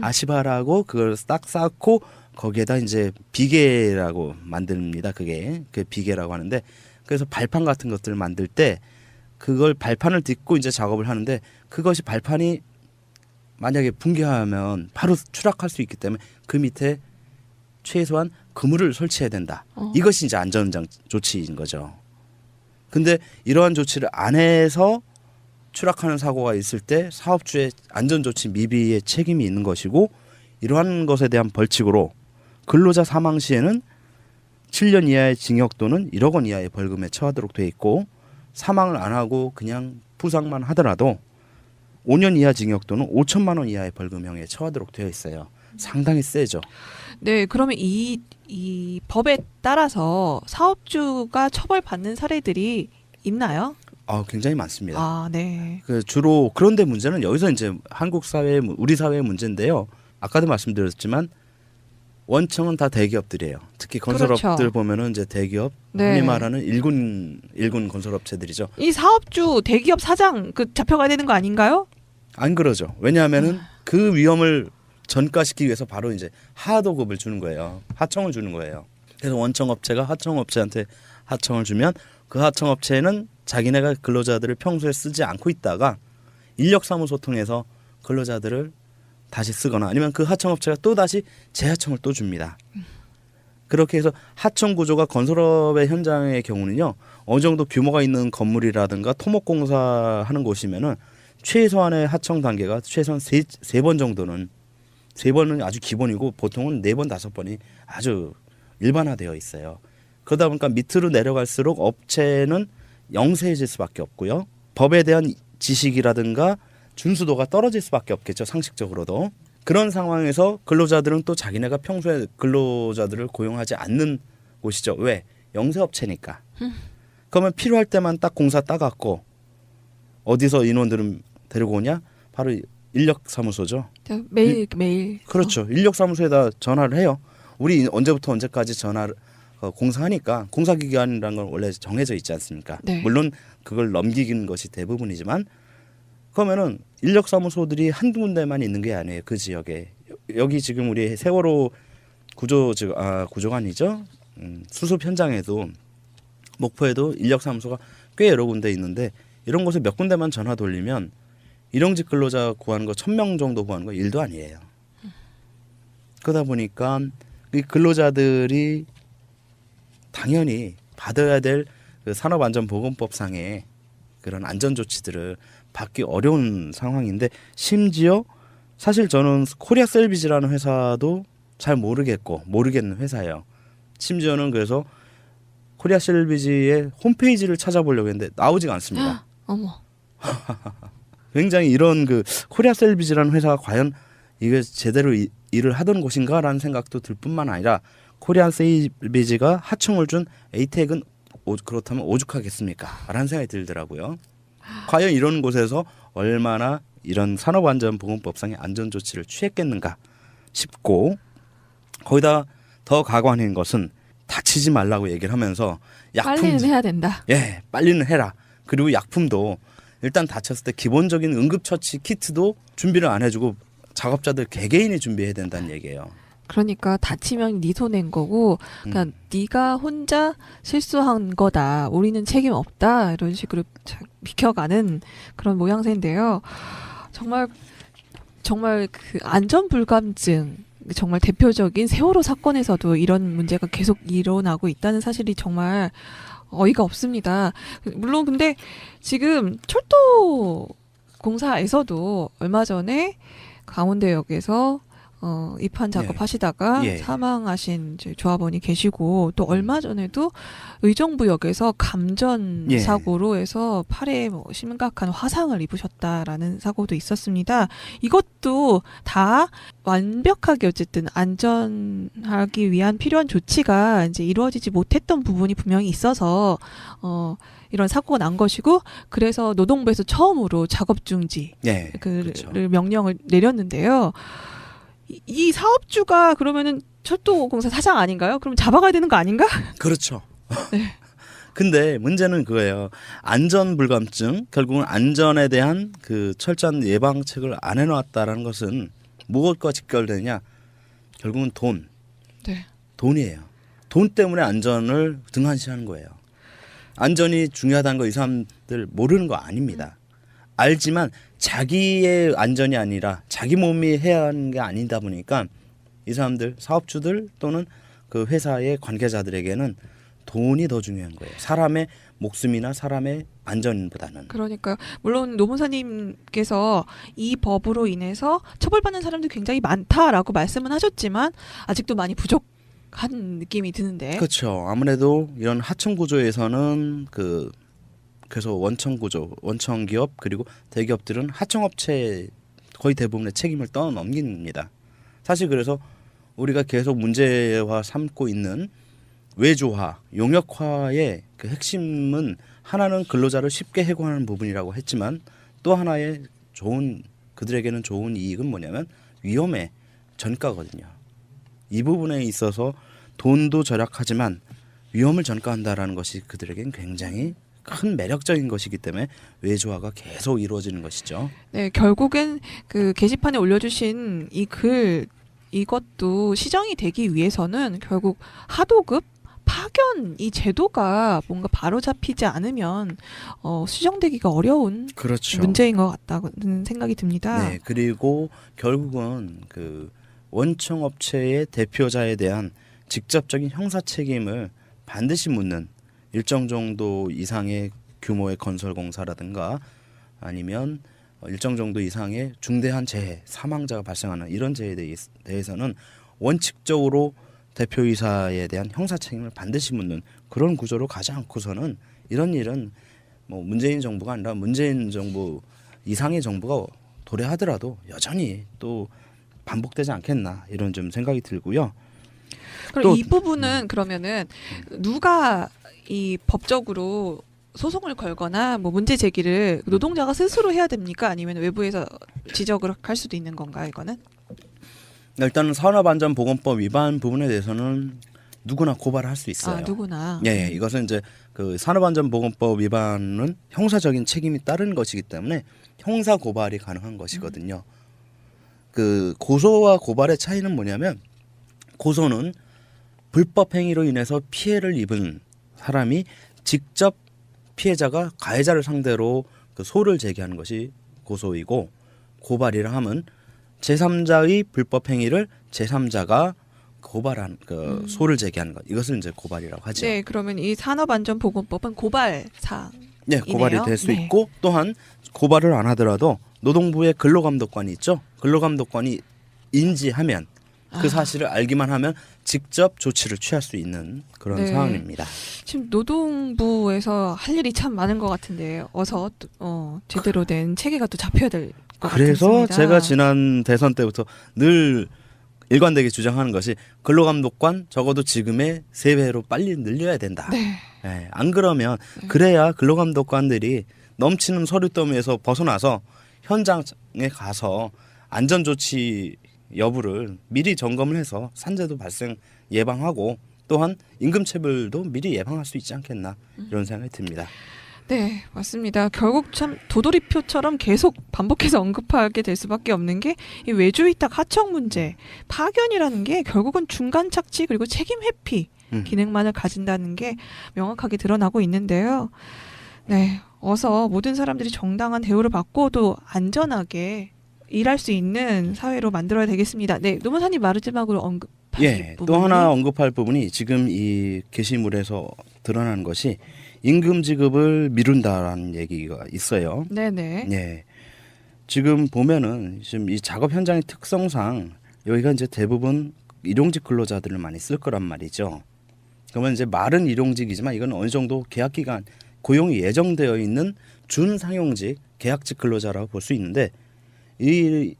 아시바라고 그걸 딱 쌓고 거기에다 이제 비계라고 만듭니다. 그게 그 비계라고 하는데 그래서 발판 같은 것들을 만들 때 그걸 발판을 딛고 이제 작업을 하는데 그것이 발판이 만약에 붕괴하면 바로 추락할 수 있기 때문에 그 밑에 최소한 그물을 설치해야 된다. 이것이 이제 안전 조치인 거죠. 근데 이러한 조치를 안 해서 추락하는 사고가 있을 때 사업주의 안전조치 미비의 책임이 있는 것이고 이러한 것에 대한 벌칙으로 근로자 사망 시에는 7년 이하의 징역 또는 1억 원 이하의 벌금에 처하도록 돼 있고 사망을 안 하고 그냥 부상만 하더라도 5년 이하 징역 또는 5천만 원 이하의 벌금형에 처하도록 되어 있어요. 상당히 세죠. 네, 그러면 이 법에 따라서 사업주가 처벌받는 사례들이 있나요? 굉장히 많습니다. 네. 그 주로 그런데 문제는 여기서 이제 한국 사회, 우리 사회의 문제인데요. 아까도 말씀드렸지만 원청은 다 대기업들이에요. 특히 건설업들 그렇죠. 보면은 이제 대기업, 네. 흔히 말하는 일군 건설업체들이죠. 이 사업주 대기업 사장 잡혀가야 되는 거 아닌가요? 안 그러죠. 왜냐하면은 그 위험을 전가시키기 위해서 바로 이제 하도급을 주는 거예요. 하청을 주는 거예요. 그래서 원청업체가 하청업체한테 하청을 주면 그 하청업체는 자기네가 근로자들을 평소에 쓰지 않고 있다가 인력사무소 통해서 근로자들을 다시 쓰거나 아니면 그 하청업체가 또 다시 재하청을 또 줍니다. 그렇게 해서 하청 구조가 건설업의 현장의 경우는요. 어느 정도 규모가 있는 건물이라든가 토목공사 하는 곳이면은 최소한의 하청 단계가 최소한 세 번 정도는 3번은 아주 기본이고 보통은 4번, 5번이 아주 일반화되어 있어요. 그러다 보니까 밑으로 내려갈수록 업체는 영세해질 수밖에 없고요. 법에 대한 지식이라든가 준수도가 떨어질 수밖에 없겠죠. 상식적으로도. 그런 상황에서 근로자들은 또 자기네가 평소에 근로자들을 고용하지 않는 곳이죠. 왜? 영세업체니까. 그러면 필요할 때만 딱 공사 따갖고 어디서 인원들은 데리고 오냐? 바로 인력사무소죠. 매일 그렇죠. 인력사무소에다 전화를 해요. 우리 언제부터 언제까지 전화를 공사하니까 공사기간이라는 건 원래 정해져 있지 않습니까? 네. 물론 그걸 넘기는 것이 대부분이지만 그러면은 인력사무소들이 한두 군데만 있는 게 아니에요. 그 지역에. 여기 지금 우리 세월호 구조가 아니죠. 수습 현장에도 목포에도 인력사무소가 꽤 여러 군데 있는데 이런 곳에 몇 군데만 전화 돌리면 일용직 근로자 구하는 거 1,000명 정도 구하는 거 일도 아니에요. 그러다 보니까 이 근로자들이 당연히 받아야 될 그 산업안전보건법상의 그런 안전조치들을 받기 어려운 상황인데 심지어 사실 저는 코리아 셀비지라는 회사도 잘 모르겠는 회사예요. 심지어는 그래서 코리아 셀비지의 홈페이지를 찾아보려고 했는데 나오지가 않습니다. 어머. 굉장히 이런 그 코리아 셀비지라는 회사가 과연 이게 제대로 일을 하던 곳인가라는 생각도 들 뿐만 아니라 코리아 셀비지가 하청을 준 에이텍은 그렇다면 오죽하겠습니까? 라는 생각이 들더라고요. 과연 이런 곳에서 얼마나 이런 산업안전보건법상의 안전조치를 취했겠는가 싶고 거기다 더 가관인 것은 다치지 말라고 얘기를 하면서 빨리는 해야 된다. 예, 빨리는 해라. 그리고 약품도 일단 다쳤을 때 기본적인 응급처치 키트도 준비를 안 해주고 작업자들 개개인이 준비해야 된다는 얘기예요. 그러니까 다치면 네 손해인 거고, 그러니까 네가 혼자 실수한 거다. 우리는 책임 없다. 이런 식으로 비켜가는 그런 모양새인데요. 정말 그 안전불감증. 정말 대표적인 세월호 사건에서도 이런 문제가 계속 일어나고 있다는 사실이 정말 어이가 없습니다. 물론 근데 지금 철도 공사에서도 얼마 전에 강원대역에서 입판 작업하시다가 예. 사망하신 조합원이 계시고 또 얼마 전에도 의정부역에서 감전 예. 사고로 해서 팔에 심각한 화상을 입으셨다라는 사고도 있었습니다. 이것도 다 완벽하게 어쨌든 안전하기 위한 필요한 조치가 이제 이루어지지 못했던 부분이 분명히 있어서 이런 사고가 난 것이고 그래서 노동부에서 처음으로 작업 중지 네, 를 그렇죠. 명령을 내렸는데요. 이 사업주가 그러면은 철도공사 사장 아닌가요? 그럼 잡아가야 되는 거 아닌가? 그렇죠. 네. 근데 문제는 그거예요. 안전불감증, 결국은 안전에 대한 그 철저한 예방책을 안 해놨다라는 것은 무엇과 직결되냐? 결국은 돈. 네. 돈이에요. 돈 때문에 안전을 등한시하는 거예요. 안전이 중요하다는 거 이 사람들 모르는 거 아닙니다. 알지만 자기의 안전이 아니라 자기 몸이 해야 하는 게 아니다 보니까 이 사람들 사업주들 또는 그 회사의 관계자들에게는 돈이 더 중요한 거예요. 사람의 목숨이나 사람의 안전보다는. 그러니까요. 물론 노무사님께서 이 법으로 인해서 처벌받는 사람들이 굉장히 많다라고 말씀은 하셨지만 아직도 많이 부족한 느낌이 드는데. 그렇죠. 아무래도 이런 하청 구조에서는 그래서 원청 구조, 원청 기업 그리고 대기업들은 하청업체 거의 대부분의 책임을 떠넘깁니다. 사실 그래서 우리가 계속 문제화 삼고 있는 외주화, 용역화의 그 핵심은 하나는 근로자를 쉽게 해고하는 부분이라고 했지만 또 하나의 그들에게는 좋은 이익은 뭐냐면 위험의 전가거든요. 이 부분에 있어서 돈도 절약하지만 위험을 전가한다라는 것이 그들에겐 굉장히 큰 매력적인 것이기 때문에 외주화가 계속 이루어지는 것이죠. 네, 결국엔 그 게시판에 올려주신 이 글 이것도 시정이 되기 위해서는 결국 하도급 파견 이 제도가 뭔가 바로 잡히지 않으면 수정되기가 어려운 그렇죠. 문제인 것 같다는 생각이 듭니다. 네, 그리고 결국은 그 원청 업체의 대표자에 대한 직접적인 형사 책임을 반드시 묻는 일정 정도 이상의 규모의 건설 공사라든가 아니면 일정 정도 이상의 중대한 재해, 사망자가 발생하는 이런 재해에 대해서는 원칙적으로 대표이사에 대한 형사 책임을 반드시 묻는 그런 구조로 가지 않고서는 이런 일은 뭐 문재인 정부가 아니라 문재인 정부 이상의 정부가 도래하더라도 여전히 또 반복되지 않겠나 이런 좀 생각이 들고요. 그럼 또- 이 부분은 그러면은 누가 이 법적으로 소송을 걸거나 뭐 문제 제기를 노동자가 스스로 해야 됩니까? 아니면 외부에서 지적을 할 수도 있는 건가요, 이거는? 일단은 산업안전보건법 위반 부분에 대해서는 누구나 고발을 할 수 있어요. 아, 누구나. 예, 이것은 이제 그 산업안전보건법 위반은 형사적인 책임이 따르는 것이기 때문에 형사 고발이 가능한 것이거든요. 그 고소와 고발의 차이는 뭐냐면 고소는 불법 행위로 인해서 피해를 입은 사람이 직접 피해자가 가해자를 상대로 그 소를 제기하는 것이 고소이고, 고발이라 함은 제3자의 불법 행위를 제3자가 고발한 그 소를 제기하는 것, 이것을 이제 고발이라고 하죠. 네, 그러면 이 산업안전보건법은 고발 사항. 네, 고발이 이네요. 될 수 네. 있고, 또한 고발을 안 하더라도 노동부의 근로감독관이 있죠. 근로감독관이 인지하면 그 사실을 알기만 하면 직접 조치를 취할 수 있는 그런 네. 상황입니다. 지금 노동부에서 할 일이 참 많은 것 같은데 어서 제대로 된 체계가 또 잡혀야 될 것 그래서 같습니다. 제가 지난 대선 때부터 늘 일관되게 주장하는 것이 근로감독관 적어도 지금의 3배로 빨리 늘려야 된다. 네. 예, 안 그러면 그래야 근로감독관들이 넘치는 서류 더미에서 벗어나서 현장에 가서 안전조치 여부를 미리 점검을 해서 산재도 발생 예방하고, 또한 임금체불도 미리 예방할 수 있지 않겠나 이런 생각이 듭니다. 네, 맞습니다. 결국 참 도돌이표처럼 계속 반복해서 언급하게 될 수밖에 없는 게 이 외주위탁 하청 문제, 파견이라는 게 결국은 중간 착취 그리고 책임 회피 기능만을 가진다는 게 명확하게 드러나고 있는데요. 네, 어서 모든 사람들이 정당한 대우를 받고 또 안전하게 일할 수 있는 사회로 만들어야 되겠습니다. 네, 노무사님 마지막으로 언급하실 예, 또 부분이 하나 언급할 부분이 지금 이 게시물에서 드러나는 것이 임금 지급을 미룬다라는 얘기가 있어요. 네네. 예, 지금 보면은 지금 이 작업 현장의 특성상 여기가 이제 대부분 일용직 근로자들을 많이 쓸 거란 말이죠. 그러면 이제 말은 일용직이지만 이건 어느 정도 계약 기간 고용이 예정되어 있는 준상용직 계약직 근로자라고 볼 수 있는데, 이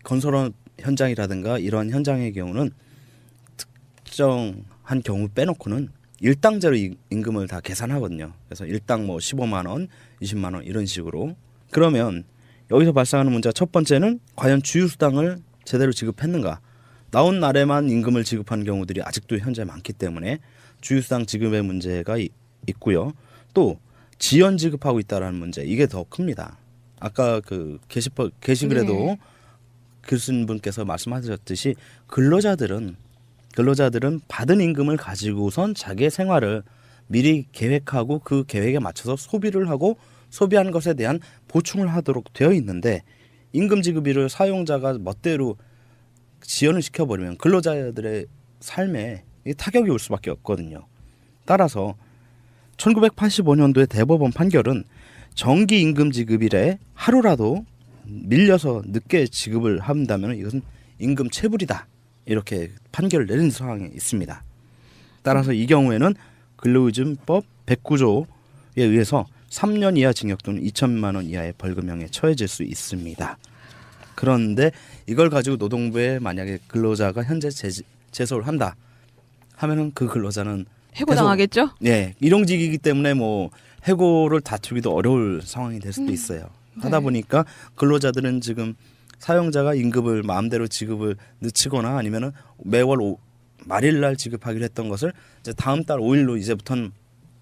건설업 현장이라든가 이러한 현장의 경우는 특정한 경우 빼놓고는 일당제로 임금을 다 계산하거든요. 그래서 일당 뭐 15만 원, 20만 원 이런 식으로. 그러면 여기서 발생하는 문제가 첫 번째는 과연 주휴수당을 제대로 지급했는가. 나온 날에만 임금을 지급하는 경우들이 아직도 현재 많기 때문에 주휴수당 지급의 문제가 있고요. 또 지연 지급하고 있다라는 문제, 이게 더 큽니다. 아까 그 게시글에도 네. 글 쓴 분께서 말씀하셨듯이 근로자들은 받은 임금을 가지고선 자기의 생활을 미리 계획하고 그 계획에 맞춰서 소비를 하고 소비한 것에 대한 보충을 하도록 되어 있는데, 임금 지급일을 사용자가 멋대로 지연을 시켜버리면 근로자들의 삶에 타격이 올 수밖에 없거든요. 따라서 1985년도의 대법원 판결은 정기 임금 지급일에 하루라도 밀려서 늦게 지급을 한다면 이것은 임금 체불이다, 이렇게 판결을 내린 상황이 있습니다. 따라서 이 경우에는 근로의존법 109조에 의해서 3년 이하 징역 또는 2천만 원 이하의 벌금형에 처해질 수 있습니다. 그런데 이걸 가지고 노동부에 만약에 근로자가 현재 제소를 한다 하면은 그 근로자는 해고당하겠죠? 예, 일용직이기 때문에 뭐 해고를 다투기도 어려울 상황이 될 수도 있어요. 하다 보니까 근로자들은 지금 사용자가 임금을 마음대로 지급을 늦추거나 아니면은 매월 말일날 지급하기로 했던 것을 이제 다음 달 5일로 이제부터는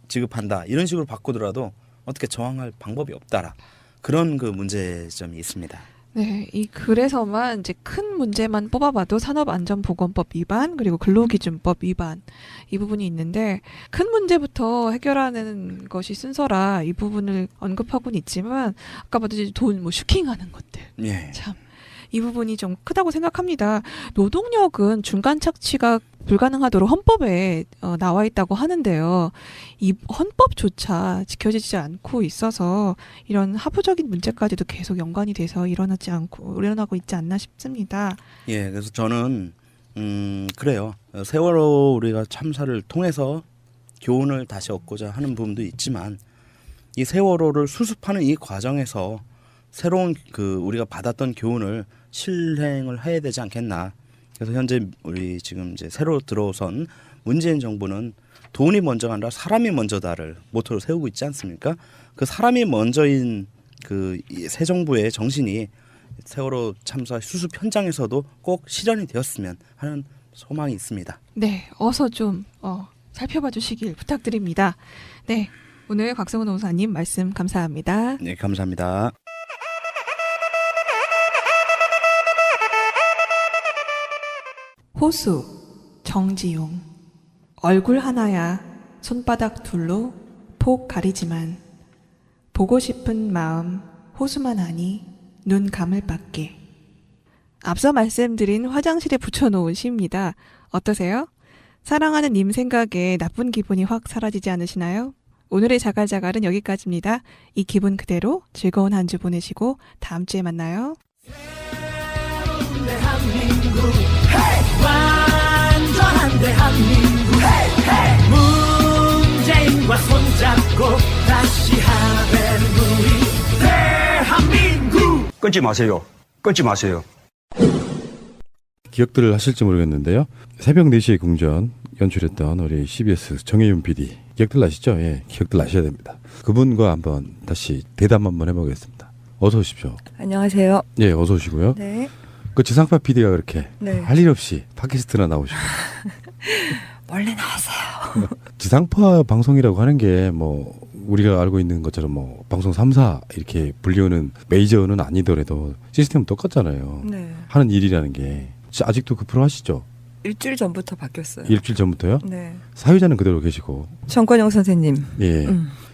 지급한다, 이런 식으로 바꾸더라도 어떻게 저항할 방법이 없다라, 그런 그 문제점이 있습니다. 네, 이 글에서만 이제 큰 문제만 뽑아봐도 산업안전보건법 위반 그리고 근로기준법 위반 이 부분이 있는데, 큰 문제부터 해결하는 것이 순서라 이 부분을 언급하고는 있지만 아까 봐도 이제 돈 슈킹하는 것들 예. 참 이 부분이 좀 크다고 생각합니다. 노동력은 중간 착취가 불가능하도록 헌법에 나와 있다고 하는데요. 이 헌법조차 지켜지지 않고 있어서 이런 하부적인 문제까지도 계속 연관이 돼서 일어나고 있지 않나 싶습니다. 예, 그래서 저는 그래요. 세월호 우리가 참사를 통해서 교훈을 다시 얻고자 하는 부분도 있지만, 이 세월호를 수습하는 이 과정에서 새로운 그 우리가 받았던 교훈을 실행을 해야 되지 않겠나. 그래서 현재 우리 지금 이제 새로 들어선 문재인 정부는 돈이 먼저가 아니라 사람이 먼저다를 모토로 세우고 있지 않습니까? 그 사람이 먼저인 그 새 정부의 정신이 세월호 참사 수습 현장에서도 꼭 실현이 되었으면 하는 소망이 있습니다. 네, 어서 좀 살펴봐 주시길 부탁드립니다. 네, 오늘 곽성훈 원사님 말씀 감사합니다. 네, 감사합니다. 호수 정지용 얼굴 하나야 손바닥 둘로 폭 가리지만 보고 싶은 마음 호수만 하니 눈 감을 밖에. 앞서 말씀드린 화장실에 붙여놓은 시입니다. 어떠세요? 사랑하는 님 생각에 나쁜 기분이 확 사라지지 않으시나요? 오늘의 자갈자갈은 여기까지입니다. 이 기분 그대로 즐거운 한 주 보내시고 다음 주에 만나요. 대한민국 완전한 대한민국 문재인과 손잡고 다시 하나 되는 우리 대한민국. 끊지 마세요. 끊지 마세요. 기억들을 하실지 모르겠는데요. 새벽 4시에 궁전 연출했던 우리 CBS 정혜윤 PD. 기억들 나시죠? 예, 기억들 나셔야 됩니다. 그분과 한번 다시 대담 한번 해보겠습니다. 어서 오십시오. 안녕하세요. 예, 어서 오시고요. 네. 그 지상파 PD가 그렇게 네. 할 일 없이 팟캐스트나 나오시고. 원래 나왔어요. 지상파 방송이라고 하는 게 뭐 우리가 알고 있는 것처럼 뭐 방송 3사 이렇게 불리우는 메이저는 아니더라도 시스템은 똑같잖아요. 네. 하는 일이라는 게. 아직도 그 프로 하시죠? 일주일 전부터 바뀌었어요. 일주일 전부터요? 네. 사회자는 그대로 계시고. 정권영 선생님. 예.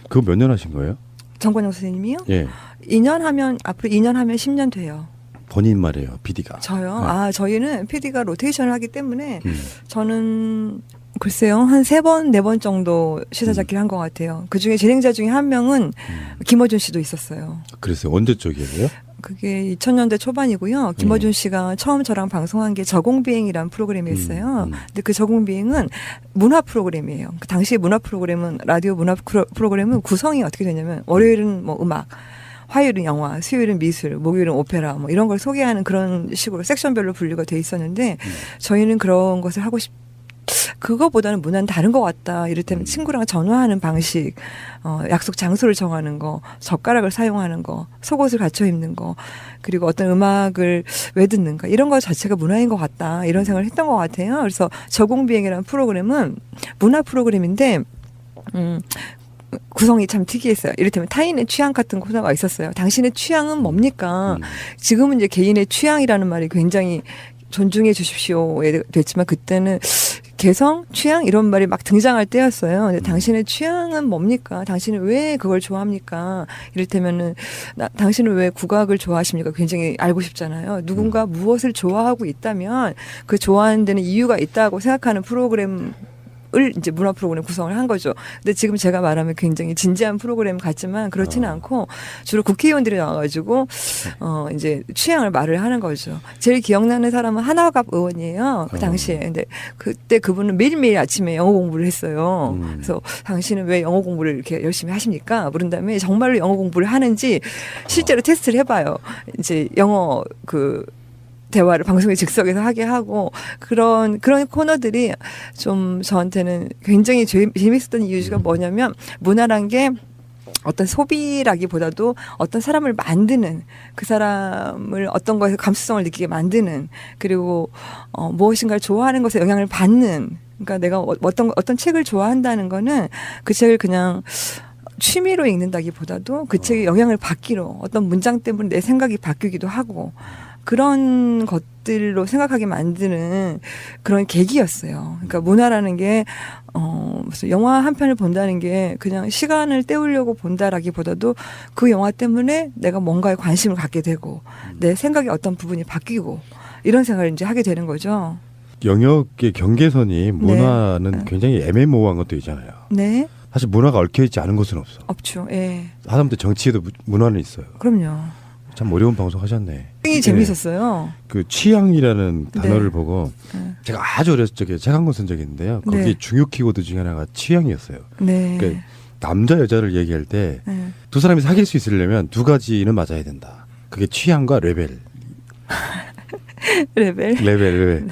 그거 몇 년 하신 거예요? 정권영 선생님이요? 예. 2년 하면 앞으로 2년 하면 10년 돼요. 본인 말이에요, PD가. 저요? 네. 저희는 PD가 로테이션을 하기 때문에 저는 글쎄요 한 3번, 4번 정도 시사잡기를 한 것 같아요. 그중에 진행자 중에 한 명은 김어준 씨도 있었어요. 그랬어요. 언제 쪽이에요? 그게 2000년대 초반이고요. 김어준 씨가 처음 저랑 방송한 게 저공비행이라는 프로그램이었어요. 근데 그 저공비행은 문화 프로그램이에요. 그 당시에 문화 프로그램은 라디오 문화 프로그램은 구성이 어떻게 되냐면 월요일은 뭐 음악, 화요일은 영화, 수요일은 미술, 목요일은 오페라 뭐 이런 걸 소개하는 그런 식으로 섹션별로 분류가 돼 있었는데 저희는 그런 것을 하고 그거보다는 문화는 다른 것 같다. 이를테면 친구랑 전화하는 방식, 약속 장소를 정하는 거, 젓가락을 사용하는 거, 속옷을 갖춰 입는 거, 그리고 어떤 음악을 왜 듣는가 이런 것 자체가 문화인 것 같다. 이런 생각을 했던 것 같아요. 그래서 저공비행이라는 프로그램은 문화 프로그램인데 구성이 참 특이했어요. 이를테면 타인의 취향 같은 코너가 있었어요. 당신의 취향은 뭡니까? 지금은 이제 개인의 취향이라는 말이 굉장히 존중해 주십시오에 됐지만 그때는 개성, 취향 이런 말이 막 등장할 때였어요. 근데 당신의 취향은 뭡니까? 당신은 왜 그걸 좋아합니까? 이를테면은 당신은 왜 국악을 좋아하십니까? 굉장히 알고 싶잖아요. 누군가 무엇을 좋아하고 있다면 그 좋아하는 데는 이유가 있다고 생각하는 프로그램 을 이제 문화 프로그램 구성을 한 거죠. 근데 지금 제가 말하면 굉장히 진지한 프로그램 같지만 그렇지는 않고 주로 국회의원들이 나와가지고 이제 취향을 말을 하는 거죠. 제일 기억나는 사람은 한화갑 의원이에요. 그 당시에. 근데 그때 그분은 매일매일 아침에 영어 공부를 했어요. 그래서 당신은 왜 영어 공부를 이렇게 열심히 하십니까? 물은 다음에 정말로 영어 공부를 하는지 실제로 테스트를 해봐요. 이제 영어 대화를 방송의 즉석에서 하게 하고 그런 코너들이 좀 저한테는 굉장히 재밌었던 이유가 뭐냐면 문화란 게 어떤 소비라기보다도 어떤 사람을 만드는 그 사람을 어떤 것에 감수성을 느끼게 만드는 그리고 무엇인가를 좋아하는 것에 영향을 받는 그러니까 내가 어떤 책을 좋아한다는 거는 그 책을 그냥 취미로 읽는다기보다도 그 책에 영향을 받기로 어떤 문장 때문에 내 생각이 바뀌기도 하고 그런 것들로 생각하게 만드는 그런 계기였어요. 그러니까 문화라는 게 무슨 영화 한 편을 본다는 게 그냥 시간을 때우려고 본다라기보다도 그 영화 때문에 내가 뭔가에 관심을 갖게 되고 내 생각의 어떤 부분이 바뀌고 이런 생각을 이제 하게 되는 거죠. 영역의 경계선이 문화는 굉장히 애매모호한 것도 있잖아요. 네. 사실 문화가 얽혀있지 않은 것은 없어. 없죠. 예. 하다못해 정치에도 문화는 있어요. 그럼요. 참 어려운 방송 하셨네. 굉장히 재밌었어요. 그 취향이라는 단어를 보고 제가 아주 어렸을 적에 책 한 권 쓴 적이 있는데요. 거기 중요 키워드 중에 하나가 취향이었어요. 네. 그러니까 남자 여자를 얘기할 때 두 사람이 사귈 수 있으려면 두 가지는 맞아야 된다. 그게 취향과 레벨. 레벨.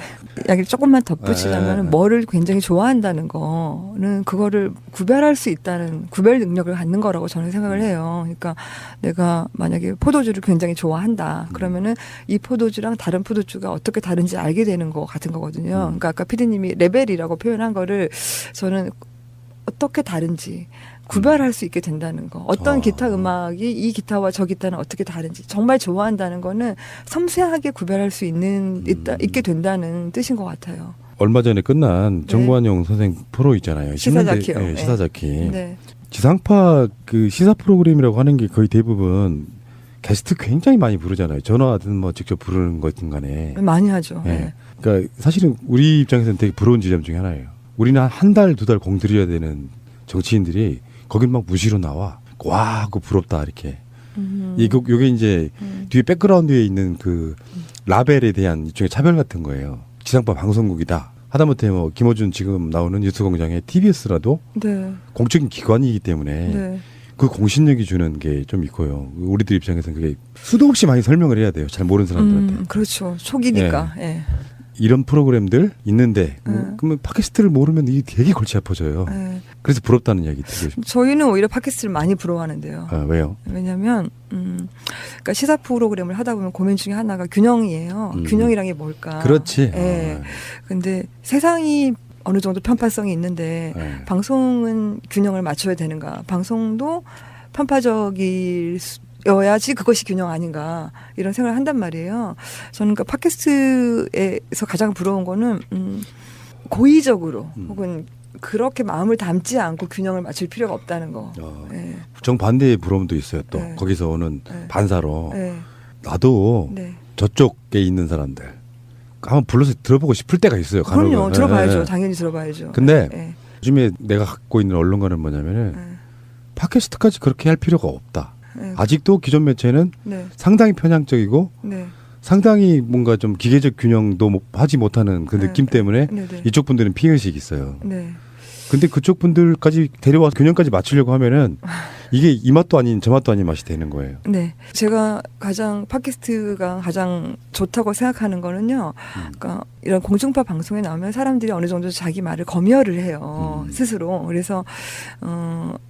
약간 조금만 덧붙이자면 네. 뭐를 굉장히 좋아한다는 거는 그거를 구별할 수 있다는 구별 능력을 갖는 거라고 저는 생각을 해요. 그러니까 내가 만약에 포도주를 굉장히 좋아한다. 그러면은 이 포도주랑 다른 포도주가 어떻게 다른지 알게 되는 거 같은 거거든요. 그러니까 아까 피디님이 레벨이라고 표현한 거를 저는 어떻게 다른지 구별할 수 있게 된다는 거. 어떤 기타 음악이 이 기타와 저 기타는 어떻게 다른지 정말 좋아한다는 거는 섬세하게 구별할 수 있게 된다는 뜻인 것 같아요. 얼마 전에 끝난 정관용 선생 프로 있잖아요. 시사자키요. 네, 시사자키. 네. 지상파 그 시사 프로그램이라고 하는 게 거의 대부분 게스트 굉장히 많이 부르잖아요. 전화든 뭐 직접 부르는 거든 간에. 많이 하죠. 네. 네. 그러니까 사실은 우리 입장에서는 되게 부러운 지점 중에 하나예요. 우리는 한 달, 두 달 공들여야 되는 정치인들이 거긴 막 무시로 나와. 와 하고 부럽다 이렇게. 요게 이제 뒤에 백그라운드에 있는 그 라벨에 대한 일종의 차별 같은 거예요. 지상파 방송국이다. 하다못해 뭐 김어준 지금 나오는 뉴스공장의 TBS라도 네. 공적인 기관이기 때문에 네. 그 공신력이 주는 게 좀 있고요. 우리들 입장에서는 그게 수도 없이 많이 설명을 해야 돼요. 잘 모르는 사람들한테. 그렇죠. 초기니까. 예. 이런 프로그램들 있는데 그러면 팟캐스트를 모르면 이게 되게 골치 아파져요. 예. 그래서 부럽다는 이야기 드리고 싶어요. 저희는 오히려 팟캐스트를 많이 부러워하는데요. 아, 왜요? 왜냐하면 그러니까 시사 프로그램을 하다 보면 고민 중에 하나가 균형이에요. 균형이란 게 뭘까? 그렇지. 예. 근데 세상이 어느 정도 편파성이 있는데 네. 방송은 균형을 맞춰야 되는가? 방송도 편파적이어야지 그것이 균형 아닌가? 이런 생각을 한단 말이에요. 저는 그러니까 팟캐스트에서 가장 부러운 거는 고의적으로 혹은 그렇게 마음을 담지 않고 균형을 맞출 필요가 없다는 거. 예. 정반대의 부러움도 있어요. 또 네. 거기서 오는 네. 반사로 네. 나도 네. 저쪽에 있는 사람들 한번 불러서 들어보고 싶을 때가 있어요. 간혹은. 그럼요. 들어봐야죠. 네. 당연히 들어봐야죠. 근데 예. 요즘에 내가 갖고 있는 언론관은 뭐냐면은 팟캐스트까지 그렇게 할 필요가 없다. 네. 아직도 기존 매체는 네. 상당히 편향적이고 네. 상당히 뭔가 좀 기계적 균형도 하지 못하는 그 네. 느낌 때문에 네. 네. 이쪽 분들은 피해의식이 있어요. 네. 근데 그쪽 분들까지 데려와 균형까지 맞추려고 하면은 이게 이 맛도 아닌 저 맛도 아닌 맛이 되는 거예요. 네. 제가 가장 팟캐스트가 가장 좋다고 생각하는 거는요. 그러니까 이런 공중파 방송에 나오면 사람들이 어느 정도 자기 말을 검열을 해요. 스스로. 그래서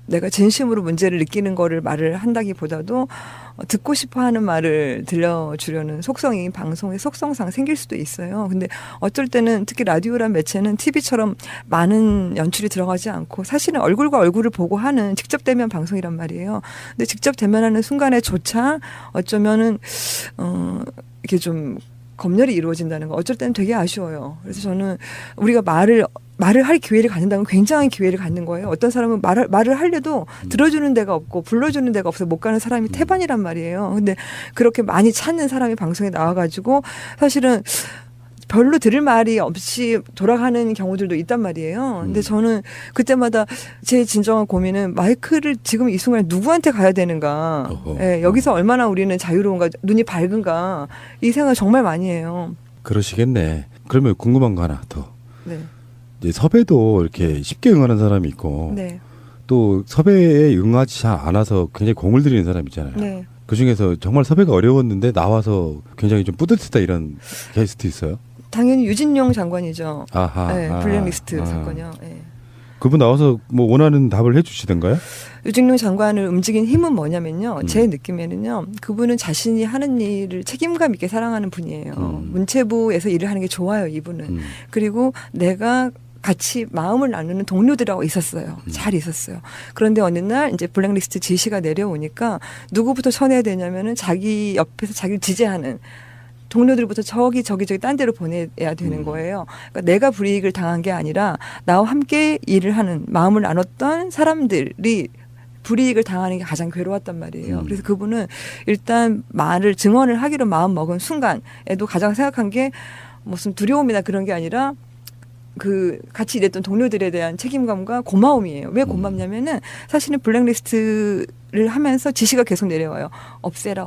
내가 진심으로 문제를 느끼는 거를 말을 한다기보다도 듣고 싶어 하는 말을 들려주려는 속성이 방송의 속성상 생길 수도 있어요. 근데 어쩔 때는 특히 라디오란 매체는 TV처럼 많은 연출이 들어가지 않고 사실은 얼굴과 얼굴을 보고 하는 직접 대면 방송이란 말이에요. 근데 직접 대면하는 순간에조차 어쩌면은 이렇게 좀 검열이 이루어진다는 거 어쩔 때는 되게 아쉬워요. 그래서 저는 우리가 말을 할 기회를 갖는다면 굉장한 기회를 갖는 거예요. 어떤 사람은 말을 하려도 들어주는 데가 없고 불러주는 데가 없어서 못 가는 사람이 태반이란 말이에요. 근데 그렇게 많이 찾는 사람이 방송에 나와가지고 사실은 별로 들을 말이 없이 돌아가는 경우들도 있단 말이에요. 근데 저는 그때마다 제 진정한 고민은 마이크를 지금 이 순간에 누구한테 가야 되는가. 예, 여기서 얼마나 우리는 자유로운가, 눈이 밝은가. 이 생각을 정말 많이 해요. 그러시겠네. 그러면 궁금한 거 하나 더. 네. 이제 섭외도 이렇게 쉽게 응하는 사람이 있고 네. 또 섭외에 응하지 잘 않아서 굉장히 공을 들이는 사람 있잖아요. 네. 그중에서 정말 섭외가 어려웠는데 나와서 굉장히 좀 뿌듯했다 이런 게스트 있어요? 당연히 유진용 장관이죠. 아하. 네, 블랙리스트 사건이요. 네. 그분 나와서 뭐 원하는 답을 해주시던가요? 유진용 장관을 움직인 힘은 뭐냐면요. 제 느낌에는요. 그분은 자신이 하는 일을 책임감 있게 사랑하는 분이에요. 문체부에서 일을 하는 게 좋아요, 이분은. 그리고 내가 같이 마음을 나누는 동료들하고 있었어요. 잘 있었어요. 그런데 어느 날 이제 블랙리스트 지시가 내려오니까 누구부터 쳐내야 되냐면은 자기 옆에서 자기를 지지하는 동료들부터 저기 딴 데로 보내야 되는 거예요. 그러니까 내가 불이익을 당한 게 아니라 나와 함께 일을 하는 마음을 나눴던 사람들이 불이익을 당하는 게 가장 괴로웠단 말이에요. 그래서 그분은 일단 증언을 하기로 마음 먹은 순간에도 가장 생각한 게 무슨 두려움이나 그런 게 아니라 그 같이 일했던 동료들에 대한 책임감과 고마움이에요. 왜 고맙냐면은 사실은 블랙리스트를 하면서 지시가 계속 내려와요. 없애라.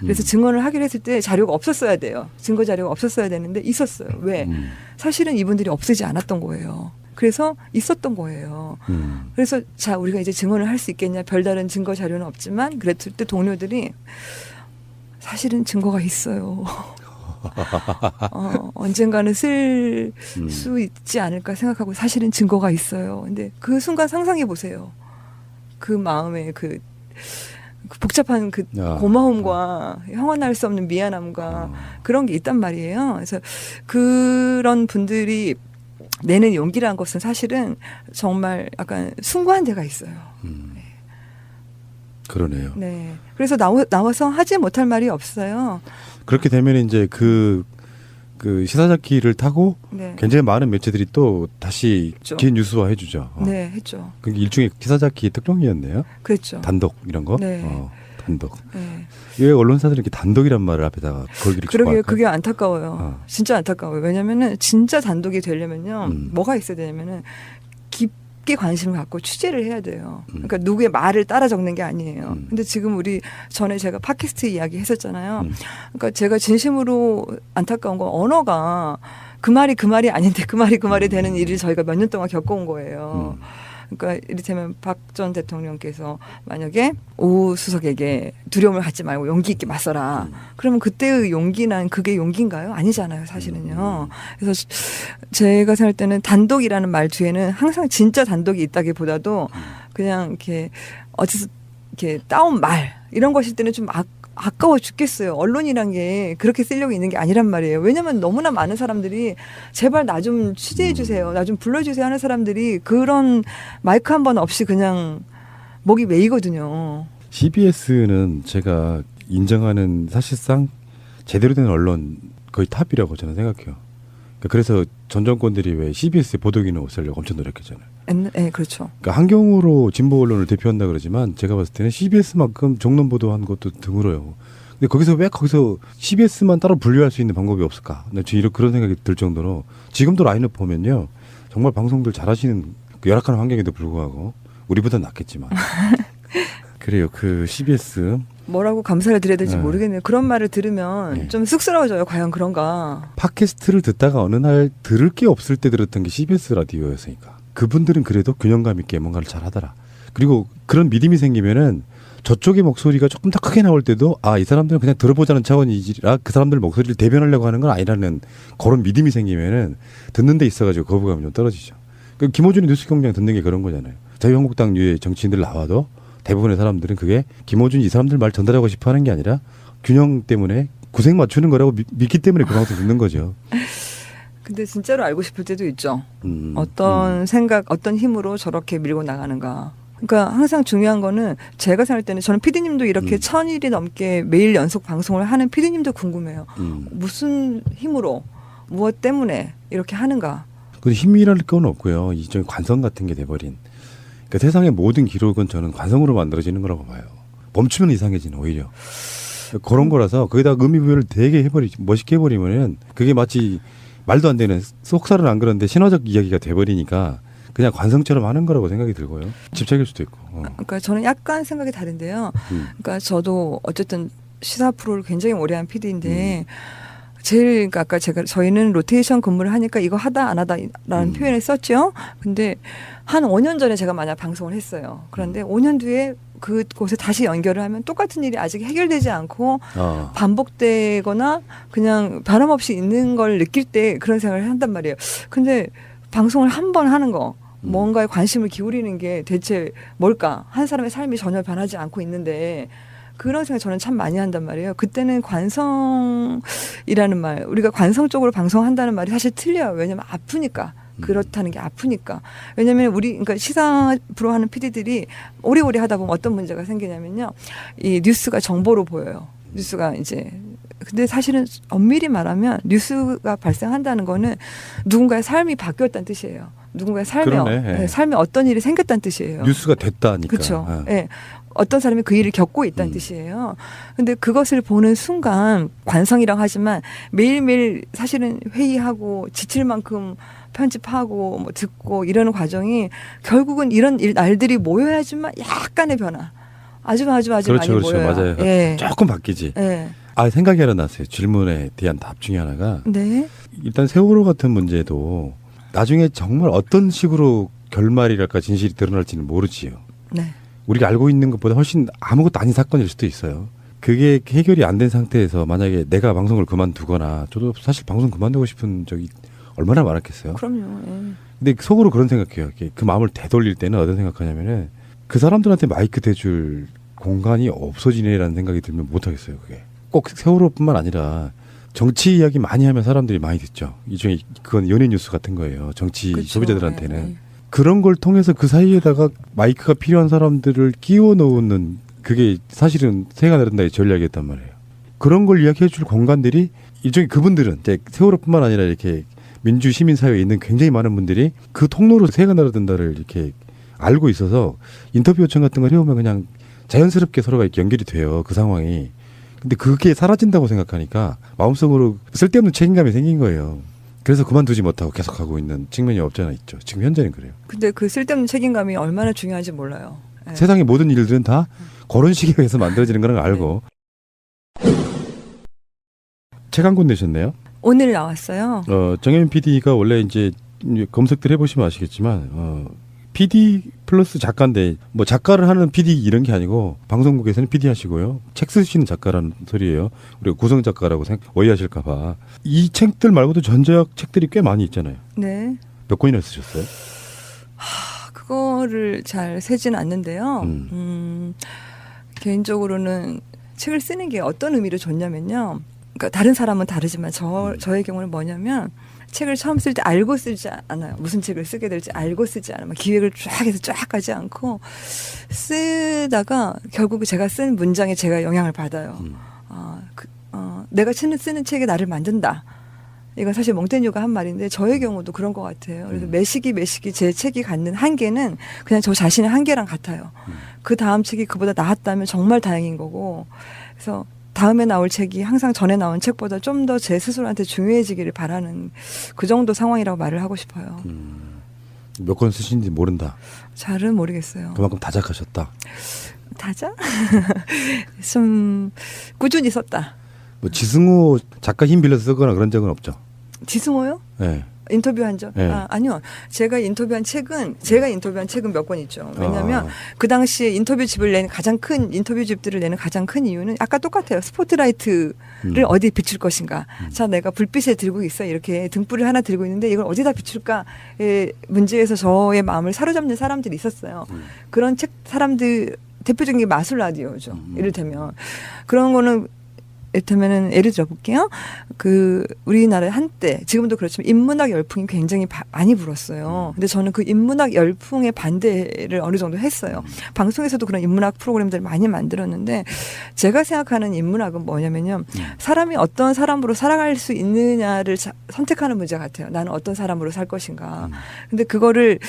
그래서 증언을 하기로 했을 때 자료가 없었어야 돼요. 증거 자료가 없었어야 되는데 있었어요. 왜? 사실은 이분들이 없애지 않았던 거예요. 그래서 있었던 거예요. 그래서 자 우리가 이제 증언을 할 수 있겠냐. 별다른 증거 자료는 없지만 그랬을 때 동료들이 사실은 증거가 있어요. 언젠가는 쓸 수 있지 않을까 생각하고 사실은 증거가 있어요. 근데 그 순간 상상해 보세요. 그 마음에 그 복잡한 그 고마움과 형언할 수 없는 미안함과 그런 게 있단 말이에요. 그래서 그런 분들이 내는 용기라는 것은 사실은 정말 약간 숭고한 데가 있어요. 그러네요. 네. 그래서 나와서 하지 못할 말이 없어요. 그렇게 되면 이제 그 시사잡기를 타고 네. 굉장히 많은 매체들이 또 다시 그렇죠. 긴 뉴스화 해주죠. 네, 했죠. 그게 일종의 시사잡기 특종이었네요. 그렇죠. 단독 이런 거. 네. 단독. 네. 왜 언론사들이 이렇게 단독이란 말을 앞에다가 걸기를 그러게요. 좋아할까요? 그게 안타까워요. 진짜 안타까워요. 왜냐면은 진짜 단독이 되려면요. 뭐가 있어야 되냐면은 깊게 관심을 갖고 취재를 해야 돼요. 그러니까 누구의 말을 따라 적는 게 아니에요. 근데 지금 우리 전에 제가 팟캐스트 이야기 했었잖아요. 그러니까 제가 진심으로 안타까운 건 언어가 그 말이 아닌데 그 말이 되는 일을 저희가 몇 년 동안 겪어온 거예요. 그러니까 이를테면 박 전 대통령께서 만약에 오 수석에게 두려움을 갖지 말고 용기 있게 맞서라. 그러면 그때의 용기는 그게 용기인가요? 아니잖아요, 사실은요. 그래서 제가 생각할 때는 단독이라는 말 뒤에는 항상 진짜 단독이 있다기보다도 그냥 이렇게 어디서 이렇게 따온 말 이런 것일 때는 좀 아까워 죽겠어요. 언론이란 게 그렇게 쓰려고 있는 게 아니란 말이에요. 왜냐면 너무나 많은 사람들이 제발 나 좀 취재해 주세요. 나 좀 불러주세요 하는 사람들이 그런 마이크 한 번 없이 그냥 목이 메이거든요. CBS는 제가 인정하는 사실상 제대로 된 언론 거의 탑이라고 저는 생각해요. 그래서 전 정권들이 왜 CBS에 보도기능 없애려고 엄청 노력했잖아요. 네, 그렇죠. 그러니까 한경우로 진보 언론을 대표한다 그러지만 제가 봤을 때는 CBS만큼 종론 보도한 것도 드물어요. 근데 거기서 CBS만 따로 분류할 수 있는 방법이 없을까? 저는 그런 생각이 들 정도로 지금도 라인업 보면요. 정말 방송들 잘하시는 그 열악한 환경에도 불구하고 우리보다 낫겠지만 그래요. 그 CBS 뭐라고 감사를 드려야 될지 네. 모르겠네요. 그런 말을 들으면 네. 좀 쑥스러워져요. 과연 그런가? 팟캐스트를 듣다가 어느 날 들을 게 없을 때 들었던 게 CBS 라디오였으니까 그분들은 그래도 균형감 있게 뭔가를 잘하더라. 그리고 그런 믿음이 생기면은 저쪽의 목소리가 조금 더 크게 나올 때도 이 사람들은 그냥 들어보자는 차원이지라 그 사람들 목소리를 대변하려고 하는 건 아니라는 그런 믿음이 생기면은 듣는 데 있어가지고 거부감이 좀 떨어지죠. 김어준의 뉴스공장 듣는 게 그런 거잖아요. 자유한국당 류의 정치인들 나와도 대부분의 사람들은 그게 김어준이 이 사람들 말 전달하고 싶어 하는 게 아니라 균형 때문에 구색 맞추는 거라고 믿기 때문에 그 방송 듣는 거죠. 근데 진짜로 알고 싶을 때도 있죠. 어떤 생각, 어떤 힘으로 저렇게 밀고 나가는가. 그러니까 항상 중요한 거는 제가 생각할 때는 저는 PD님도 이렇게 1000일이 넘게 매일 연속 방송을 하는 PD님도 궁금해요. 무슨 힘으로, 무엇 때문에 이렇게 하는가. 근데 힘이랄 건 없고요. 이종의 관성 같은 게 돼버린. 그러니까 세상의 모든 기록은 저는 관성으로 만들어지는 거라고 봐요. 멈추면 이상해지는 오히려. 그런 거라서 거기다 의미부여를 되게 멋있게 해버리면은 그게 마치 말도 안 되는 속살은 안 그런데 신화적 이야기가 돼버리니까 그냥 관성처럼 하는 거라고 생각이 들고요. 집착일 수도 있고. 그러니까 저는 약간 생각이 다른데요. 그러니까 저도 어쨌든 시사 프로를 굉장히 오래 한 PD인데 제일 그러니까 아까 저희는 로테이션 근무를 하니까 이거 하다 안 하다라는 표현을 썼죠. 근데 한 5년 전에 제가 만약 방송을 했어요. 그런데 5년 뒤에 그곳에 다시 연결을 하면 똑같은 일이 아직 해결되지 않고 반복되거나 그냥 변함없이 있는 걸 느낄 때 그런 생각을 한단 말이에요. 근데 방송을 한 번 하는 거 뭔가에 관심을 기울이는 게 대체 뭘까? 한 사람의 삶이 전혀 변하지 않고 있는데 그런 생각 저는 참 많이 한단 말이에요. 그때는 관성이라는 말, 우리가 관성적으로 방송한다는 말이 사실 틀려요. 왜냐하면 아프니까. 그렇다는 게 아프니까. 왜냐하면 그러니까 시사 프로 하는 PD들이 오래오래 하다 보면 어떤 문제가 생기냐면요. 이 뉴스가 정보로 보여요. 뉴스가 이제. 근데 사실은 엄밀히 말하면 뉴스가 발생한다는 거는 누군가의 삶이 바뀌었다는 뜻이에요. 누군가의 삶에 어떤 일이 생겼다는 뜻이에요. 뉴스가 됐다니까. 그렇죠. 네. 어떤 사람이 그 일을 겪고 있다는 뜻이에요. 근데 그것을 보는 순간 관성이라고 하지만 매일매일 사실은 회의하고 지칠 만큼 편집하고 뭐 듣고 이러는 과정이 결국은 이런 날들이 모여야지만 약간의 변화. 아주 많이 모여요. 맞아요. 예. 조금 바뀌지. 예. 생각이 하나 났어요. 질문에 대한 답 중에 하나가 네. 일단 세월호 같은 문제도 나중에 정말 어떤 식으로 결말이랄까 진실이 드러날지는 모르지요. 네. 우리가 알고 있는 것보다 훨씬 아무것도 아닌 사건일 수도 있어요. 그게 해결이 안 된 상태에서 만약에 내가 방송을 그만두거나 저도 사실 방송 그만두고 싶은 적이 얼마나 많았겠어요. 그럼요. 예. 근데 속으로 그런 생각해요. 그 마음을 되돌릴 때는 어떤 생각하냐면은 그 사람들한테 마이크 대줄 공간이 없어지네라는 생각이 들면 못하겠어요. 그게 꼭 세월호뿐만 아니라 정치 이야기 많이 하면 사람들이 많이 듣죠. 이중에 그건 연예 뉴스 같은 거예요. 정치 그쵸. 소비자들한테는. 예, 예. 그런 걸 통해서 그 사이에다가 마이크가 필요한 사람들을 끼워 넣는 그게 사실은 새가 나른다의 전략이었단 말이에요. 그런 걸 이야기해 줄 공간들이 일종의 그분들은 이제 세월호뿐만 아니라 이렇게 민주 시민 사회에 있는 굉장히 많은 분들이 그 통로로 새가 나른다를 이렇게 알고 있어서 인터뷰 요청 같은 걸 해오면 그냥 자연스럽게 서로가 이렇게 연결이 돼요. 그 상황이. 근데 그게 사라진다고 생각하니까 마음속으로 쓸데없는 책임감이 생긴 거예요. 그래서 그만두지 못하고 계속 하고 있는 측면이 없지 않아 있죠. 지금 현재는 그래요. 근데 그 쓸데없는 책임감이 얼마나 중요한지 몰라요. 예. 세상의 모든 일들은 다 그런 식에 의해서 만들어지는 걸 알고. 책 한 권 내셨네요. 오늘 나왔어요. 정혜민 PD가 원래 이제 검색들 해보시면 아시겠지만 PD 플러스 작가인데 뭐 작가를 하는 PD 이런 게 아니고 방송국에서는 PD 하시고요. 책 쓰시는 작가라는 소리예요. 우리가 구성 작가라고 오해하실까봐. 이 책들 말고도 전작 책들이 꽤 많이 있잖아요. 네. 몇 권이나 쓰셨어요? 그거를 잘 세진 않는데요. 개인적으로는 책을 쓰는 게 어떤 의미로 좋냐면요. 그러니까 다른 사람은 다르지만 저의 경우는 뭐냐면 책을 처음 쓸 때 알고 쓰지 않아요. 무슨 책을 쓰게 될지 알고 쓰지 않아요. 막 기획을 쫙 해서 쫙 가지 않고 쓰다가 결국 제가 쓴 문장에 제가 영향을 받아요. 내가 쓰는 책이 나를 만든다. 이건 사실 몽테뉴가 한 말인데 저의 경우도 그런 것 같아요. 그래서 매시기 제 책이 갖는 한계는 그냥 저 자신의 한계랑 같아요. 그 다음 책이 그보다 나았다면 정말 다행인 거고. 그래서 다음에 나올 책이 항상 전에 나온 책보다 좀 더 제 스스로한테 중요해지기를 바라는 그 정도 상황이라고 말을 하고 싶어요. 몇 권 쓰신지 모른다. 잘은 모르겠어요. 그만큼 다작하셨다. 다자? 좀 꾸준히 썼다. 뭐 지승호 작가 힘 빌려서 쓰거나 그런 적은 없죠. 지승호요? 네. 인터뷰한 적? 네. 아니요. 제가 인터뷰한 책은 몇 권 있죠. 왜냐하면 그 당시에 인터뷰집들을 내는 가장 큰 이유는 아까 똑같아요. 스포트라이트를 어디에 비출 것인가. 자, 내가 불빛에 들고 있어. 이렇게 등불을 하나 들고 있는데 이걸 어디다 비출까의 문제에서 저의 마음을 사로잡는 사람들이 있었어요. 그런 사람들 대표적인 게 마술 라디오죠. 이를테면. 그런 거는 이를테면은 예를 들어볼게요. 우리나라 한때 지금도 그렇지만 인문학 열풍이 굉장히 많이 불었어요. 근데 저는 그 인문학 열풍의 반대를 어느 정도 했어요. 방송에서도 그런 인문학 프로그램들을 많이 만들었는데 제가 생각하는 인문학은 뭐냐면요. 사람이 어떤 사람으로 살아갈 수 있느냐를 선택하는 문제 같아요. 나는 어떤 사람으로 살 것인가. 근데 그거를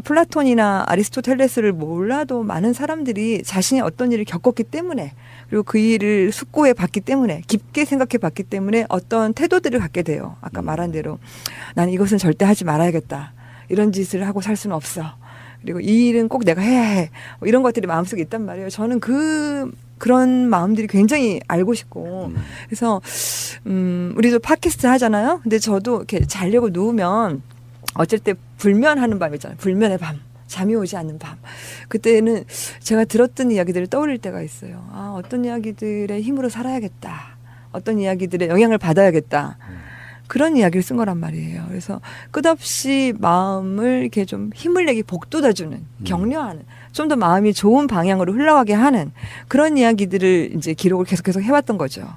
플라톤이나 아리스토텔레스를 몰라도 많은 사람들이 자신이 어떤 일을 겪었기 때문에 그리고 그 일을 숙고해 봤기 때문에 깊게 생각해 봤기 때문에 어떤 태도들을 갖게 돼요. 아까 말한 대로 나는 이것은 절대 하지 말아야겠다. 이런 짓을 하고 살 수는 없어. 그리고 이 일은 꼭 내가 해야 해. 뭐 이런 것들이 마음속에 있단 말이에요. 저는 그런 마음들이 굉장히 알고 싶고 그래서 우리도 팟캐스트 하잖아요. 근데 저도 이렇게 자려고 누우면 어쩔 때 불면하는 밤 있잖아요. 불면의 밤. 잠이 오지 않는 밤. 그때는 제가 들었던 이야기들을 떠올릴 때가 있어요. 어떤 이야기들의 힘으로 살아야겠다. 어떤 이야기들의 영향을 받아야겠다. 그런 이야기를 쓴 거란 말이에요. 그래서 끝없이 마음을 이렇게 좀 힘을 내기 복돋아주는, 격려하는, 좀 더 마음이 좋은 방향으로 흘러가게 하는 그런 이야기들을 이제 기록을 계속 해왔던 거죠.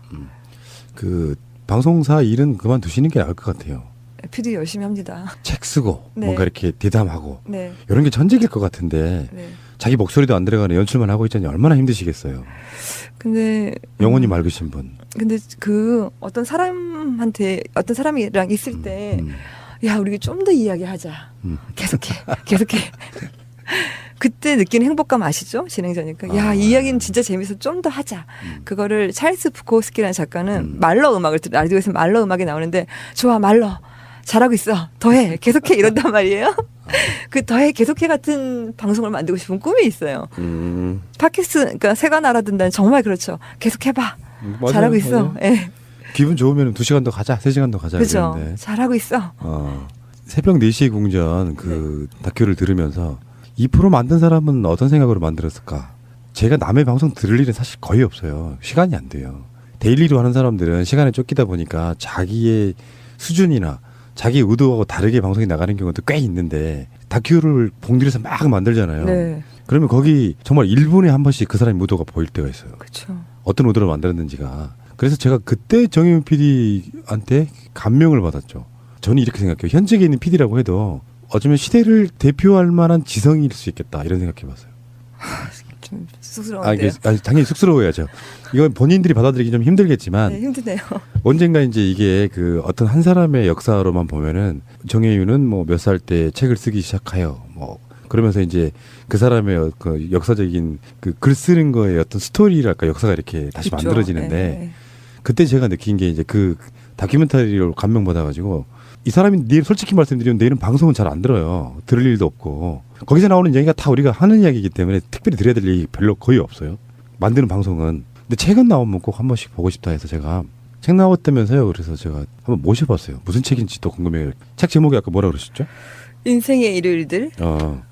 그 방송사 일은 그만두시는 게 나을 것 같아요. PD 열심히 합니다. 책 쓰고 네. 뭔가 이렇게 대담하고 네. 이런 게 천직일 것 같은데 네. 자기 목소리도 안 들어가는 연출만 하고 있자니 얼마나 힘드시겠어요. 근데 영혼이 맑으신 분. 근데 어떤 사람이랑 있을 때 야, 우리 좀 더 이야기하자. 계속해. 그때 느끼는 행복감 아시죠? 진행자니까. 야, 이 이야기는 진짜 재밌어. 좀 더 하자. 그거를 찰스 부코스키라는 작가는 말러 음악을 라디오에서 말러 음악이 나오는데 좋아, 말러. 잘하고 있어. 더해. 계속해. 이런단 말이에요. 그 더해. 계속해 같은 방송을 만들고 싶은 꿈이 있어요. 팟캐스트, 그러니까 새가 날아든다는 정말 그렇죠. 계속해봐. 맞아요, 잘하고 있어. 예. 기분 좋으면 2시간 더 가자, 3시간 더 가자. 그죠. 그러는데. 잘하고 있어. 새벽 4시에 궁전 다큐를 들으면서 2% 만든 사람은 어떤 생각으로 만들었을까? 제가 남의 방송 들을 일은 사실 거의 없어요. 시간이 안 돼요. 데일리로 하는 사람들은 시간에 쫓기다 보니까 자기의 수준이나 자기 의도하고 다르게 방송이 나가는 경우도 꽤 있는데 다큐를 봉들여서 막 만들잖아요. 네. 그러면 거기 정말 1분에 한 번씩 그 사람의 의도가 보일 때가 있어요. 그렇죠. 어떤 의도를 만들었는지가. 그래서 제가 그때 정혜윤 PD한테 감명을 받았죠. 저는 이렇게 생각해요. 현직에 있는 PD라고 해도 어쩌면 시대를 대표할 만한 지성일 수 있겠다 이런 생각해봤어요. 좀 쑥스러운데요. 당연히 쑥스러워야죠. 이건 본인들이 받아들이기 좀 힘들겠지만 네, 힘드네요. 언젠가 이제 이게 그 어떤 한 사람의 역사로만 보면은 정혜윤은 뭐 몇 살 때 책을 쓰기 시작하여 뭐 그러면서 이제 그 사람의 그 역사적인 그 글 쓰는 거에 어떤 스토리랄까 역사가 이렇게 다시 있죠. 만들어지는데 네. 그때 제가 느낀 게 이제 그 다큐멘터리로 감명받아가지고 이 사람이 솔직히 말씀드리면 내일은 방송은 잘 안 들어요. 들을 일도 없고 거기서 나오는 얘기가 다 우리가 하는 이야기이기 때문에 특별히 들어야 될 얘기 별로 거의 없어요. 만드는 방송은. 근데 책은 나오면 꼭 한 번씩 보고 싶다 해서 제가 책 나왔다면서요. 그래서 제가 한번 모셔봤어요. 무슨 책인지 또 궁금해요. 책 제목이 아까 뭐라 그러셨죠? 인생의 일요일들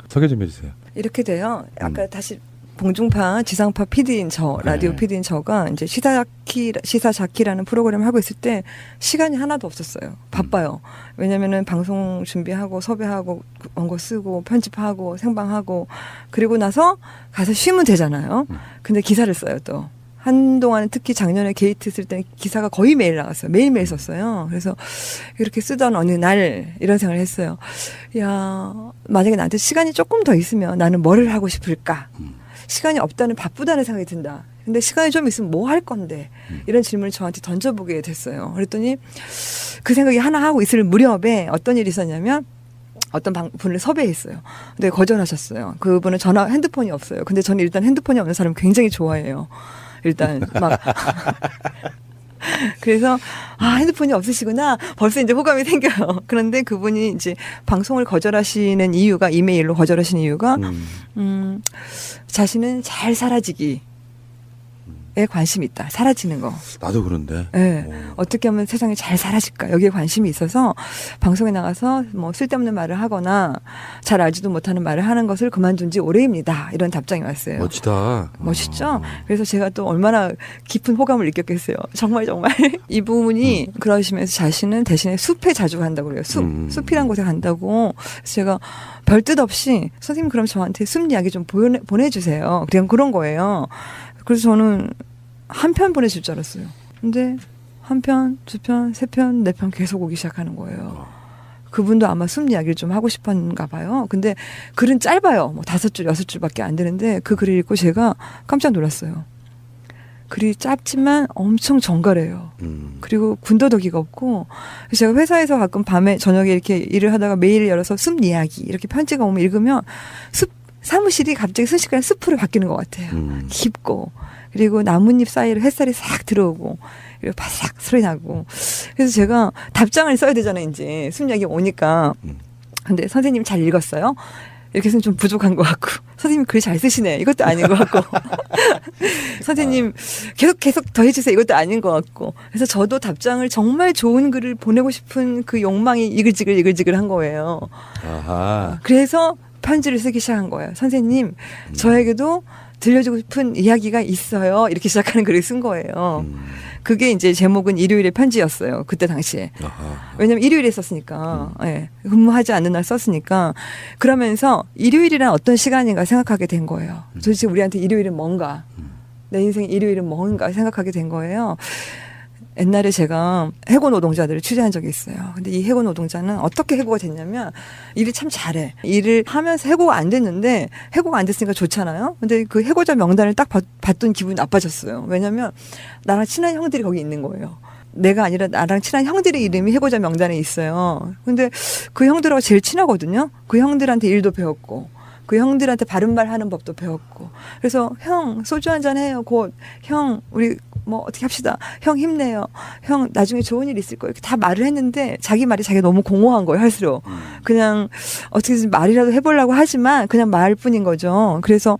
소개 좀 해주세요. 이렇게 돼요. 아까 다시 봉중파, 지상파 PD인 라디오 네. PD인 저가 이제 시사자키라는 프로그램을 하고 있을 때 시간이 하나도 없었어요. 바빠요. 왜냐면은 방송 준비하고 섭외하고 원고 쓰고 편집하고 생방하고 그리고 나서 가서 쉬면 되잖아요. 근데 기사를 써요 또. 한동안은 특히 작년에 게이트 쓸 때는 기사가 거의 매일 나갔어요. 매일매일 썼어요. 그래서 이렇게 쓰던 어느 날 이런 생각을 했어요. 야, 만약에 나한테 시간이 조금 더 있으면 나는 뭐를 하고 싶을까? 시간이 없다는 바쁘다는 생각이 든다. 근데 시간이 좀 있으면 뭐 할 건데? 이런 질문을 저한테 던져보게 됐어요. 그랬더니 그 생각이 하나 하고 있을 무렵에 어떤 일이 있었냐면 어떤 분을 섭외했어요. 근데 거절하셨어요. 그분은 핸드폰이 없어요. 근데 저는 일단 핸드폰이 없는 사람 굉장히 좋아해요. 일단 막 그래서 핸드폰이 없으시구나. 벌써 이제 호감이 생겨요. 그런데 그분이 이제 방송을 거절하시는 이유가 이메일로 거절하시는 이유가 자신은 잘 사라지기에 관심이 있다. 사라지는 거. 나도 그런데. 네. 어떻게 하면 세상에 잘 사라질까 여기에 관심이 있어서 방송에 나가서 뭐 쓸데없는 말을 하거나 잘 알지도 못하는 말을 하는 것을 그만둔 지 오래입니다. 이런 답장이 왔어요. 멋지다. 멋있죠? 그래서 제가 또 얼마나 깊은 호감을 느꼈겠어요. 정말 이분이 그러시면서 자신은 대신에 숲에 자주 간다고 그래요. 숲이란 곳에 간다고. 그래서 제가 별 뜻 없이 선생님 그럼 저한테 숲 이야기 좀 보내주세요. 그냥 그런 거예요. 그래서 저는 한 편 보내줄 줄 알았어요. 근데 한 편, 두 편, 세 편, 네 편 계속 오기 시작하는 거예요. 그분도 아마 숲 이야기를 좀 하고 싶었는가 봐요. 근데 글은 짧아요. 뭐 5줄, 6줄밖에 안 되는데 그 글을 읽고 제가 깜짝 놀랐어요. 글이 짧지만 엄청 정갈해요. 그리고 군더더기가 없고 제가 회사에서 가끔 밤에 저녁에 이렇게 일을 하다가 메일을 열어서 숲 이야기 이렇게 편지가 오면 읽으면 사무실이 갑자기 순식간에 숲으로 바뀌는 것 같아요. 깊고 그리고 나뭇잎 사이로 햇살이 싹 들어오고 그리고 바삭 소리 나고 그래서 제가 답장을 써야 되잖아요. 이제 숲 이야기 오니까 근데 선생님 잘 읽었어요? 이렇게 해서는 좀 부족한 것 같고 선생님 글 잘 쓰시네 이것도 아닌 것 같고 선생님 계속 더 해주세요 이것도 아닌 것 같고 그래서 저도 답장을 정말 좋은 글을 보내고 싶은 그 욕망이 이글지글한 거예요. 아하. 그래서 편지를 쓰기 시작한 거예요. 선생님 저에게도 들려주고 싶은 이야기가 있어요. 이렇게 시작하는 글을 쓴 거예요. 그게 이제 제목은 일요일의 편지였어요. 그때 당시에. 아하. 왜냐면 일요일에 썼으니까. 예. 근무하지 않는 날 썼으니까. 그러면서 일요일이란 어떤 시간인가 생각하게 된 거예요. 도대체 우리한테 일요일은 뭔가. 내 인생 일요일은 뭔가 생각하게 된 거예요. 옛날에 제가 해고 노동자들을 취재한 적이 있어요. 근데 이 해고 노동자는 어떻게 해고가 됐냐면 일을 참 잘해. 일을 하면서 해고가 안 됐는데 해고가 안 됐으니까 좋잖아요. 근데 그 해고자 명단을 딱 봤더니 기분이 나빠졌어요. 왜냐면 나랑 친한 형들이 거기 있는 거예요. 내가 아니라 나랑 친한 형들의 이름이 해고자 명단에 있어요. 근데 그 형들하고 제일 친하거든요. 그 형들한테 일도 배웠고 그 형들한테 바른말 하는 법도 배웠고 그래서 형 소주 한잔 해요. 곧 형 우리 뭐 어떻게 합시다. 형 힘내요. 형 나중에 좋은 일 있을 거예요. 이렇게 다 말을 했는데 자기 말이 자기가 너무 공허한 거예요. 할수록. 그냥 어떻게든 말이라도 해보려고 하지만 그냥 말뿐인 거죠. 그래서